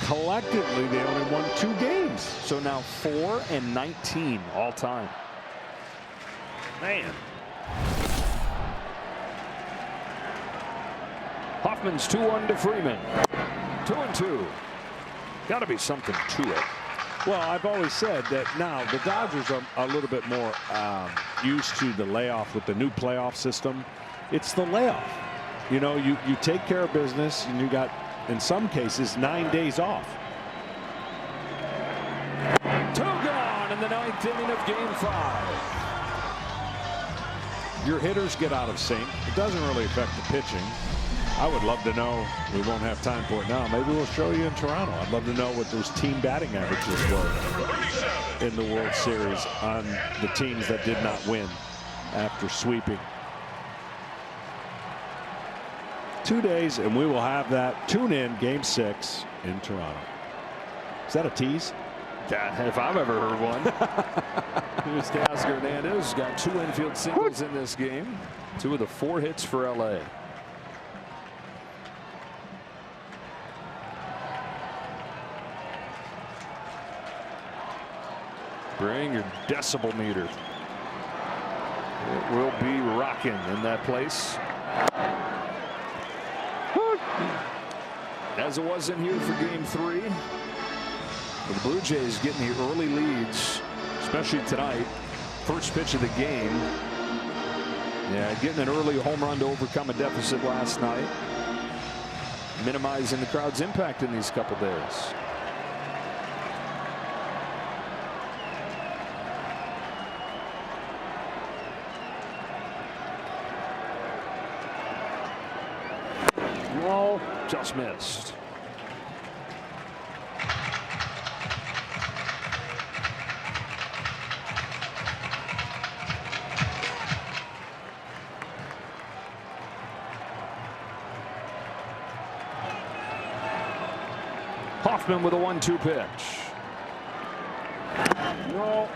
collectively, they only won 2 games. So now 4-19 all time. Man. Hoffman's 2-1 to Freeman. 2-2. Got to be something to it. Well, I've always said that now the Dodgers are a little bit more used to the layoff with the new playoff system. It's the layoff. You know, you take care of business, and you got, in some cases, 9 days off. 2 gone in the 9th inning of Game 5. Your hitters get out of sync. It doesn't really affect the pitching. I would love to know. We won't have time for it now. Maybe we'll show you in Toronto. I'd love to know what those team batting averages were in the World Series on the teams that did not win after sweeping. 2 days, and we will have that. Tune in Game 6 in Toronto. Is that a tease? If I've ever heard one. Here's Teoscar Hernandez. Got 2 infield singles in this game. 2 of the 4 hits for LA. Bring your decibel meter. It will be rocking in that place. As it was in here for Game 3. The Blue Jays getting the early leads, especially tonight. first pitch of the game. Yeah, getting an early home run to overcome a deficit last night. Minimizing the crowd's impact in these couple days. No, just missed. Hoffman with a 1-2 pitch. No.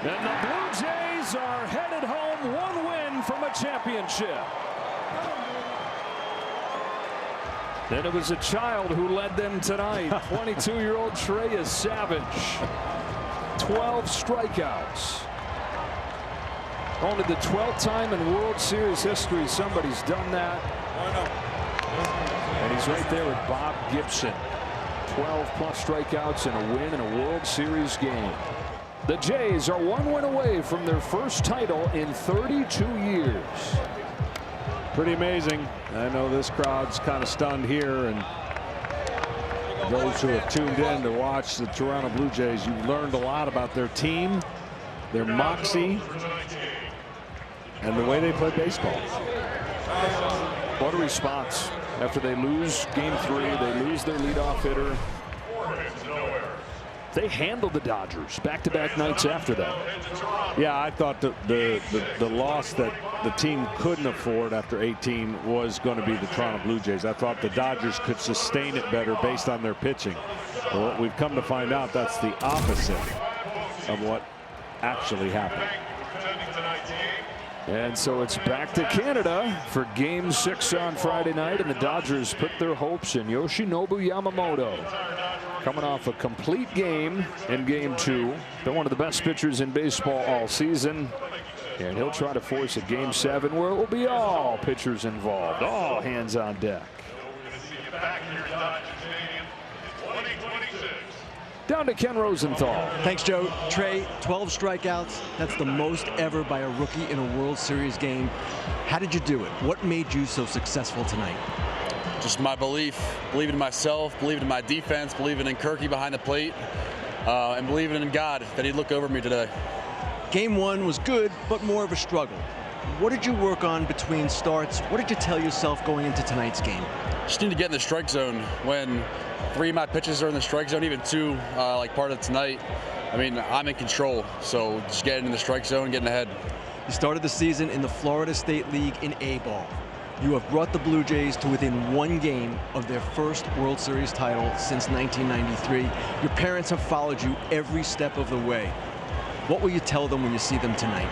And the Blue Jays are headed home, one win from a championship. And it was a child who led them tonight. 22-year-old Trey Savage. 12 strikeouts. Only the 12th time in World Series history somebody's done that. And he's right there with Bob Gibson. 12+ strikeouts and a win in a World Series game. The Jays are one win away from their first title in 32 years. Pretty amazing. I know this crowd's kind of stunned here, and those who have tuned in to watch the Toronto Blue Jays, you've learned a lot about their team, their moxie, and the way they play baseball. What a response. After they lose game 3, they lose their leadoff hitter. They handled the Dodgers back-to-back nights after that. Yeah, I thought the loss that the team couldn't afford after 18 was going to be the Toronto Blue Jays. I thought the Dodgers could sustain it better based on their pitching. Well, what we've come to find out, that's the opposite of what actually happened. And so it's back to Canada for Game 6 on Friday night, and the Dodgers put their hopes in Yoshinobu Yamamoto. Coming off a complete game in Game 2. Been one of the best pitchers in baseball all season. And he'll try to force a Game 7 where it will be all pitchers involved. All hands on deck. Down to Ken Rosenthal. Thanks, Joe. Trey, 12 strikeouts. That's the most ever by a rookie in a World Series game. How did you do it? What made you so successful tonight? Just my belief, believing in myself, believing in my defense, believing in Kirky behind the plate, and believing in God that he'd look over me today. Game 1 was good, but more of a struggle. What did you work on between starts? What did you tell yourself going into tonight's game? Just need to get in the strike zone. When 3 of my pitches are in the strike zone, even 2 like part of tonight, I mean, I'm in control. So just getting in the strike zone and getting ahead. You started the season in the Florida State League in A-ball. You have brought the Blue Jays to within 1 game of their first World Series title since 1993. Your parents have followed you every step of the way. What will you tell them when you see them tonight?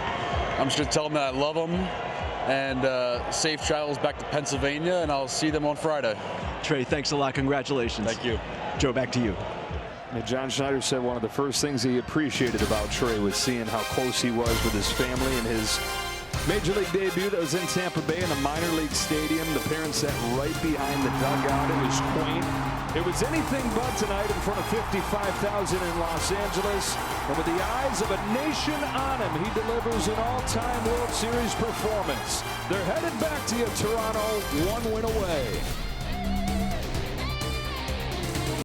I'm just going to tell them that I love them and safe travels back to Pennsylvania, and I'll see them on Friday. Trey, thanks a lot. Congratulations. Thank you. Joe, back to you. And John Schneider said one of the first things he appreciated about Trey was seeing how close he was with his family and his Major League debut that was in Tampa Bay in a minor league stadium. The parents sat right behind the dugout. It was quaint. It was anything but tonight in front of 55,000 in Los Angeles. And with the eyes of a nation on him, he delivers an all-time World Series performance. They're headed back to Toronto, 1 win away.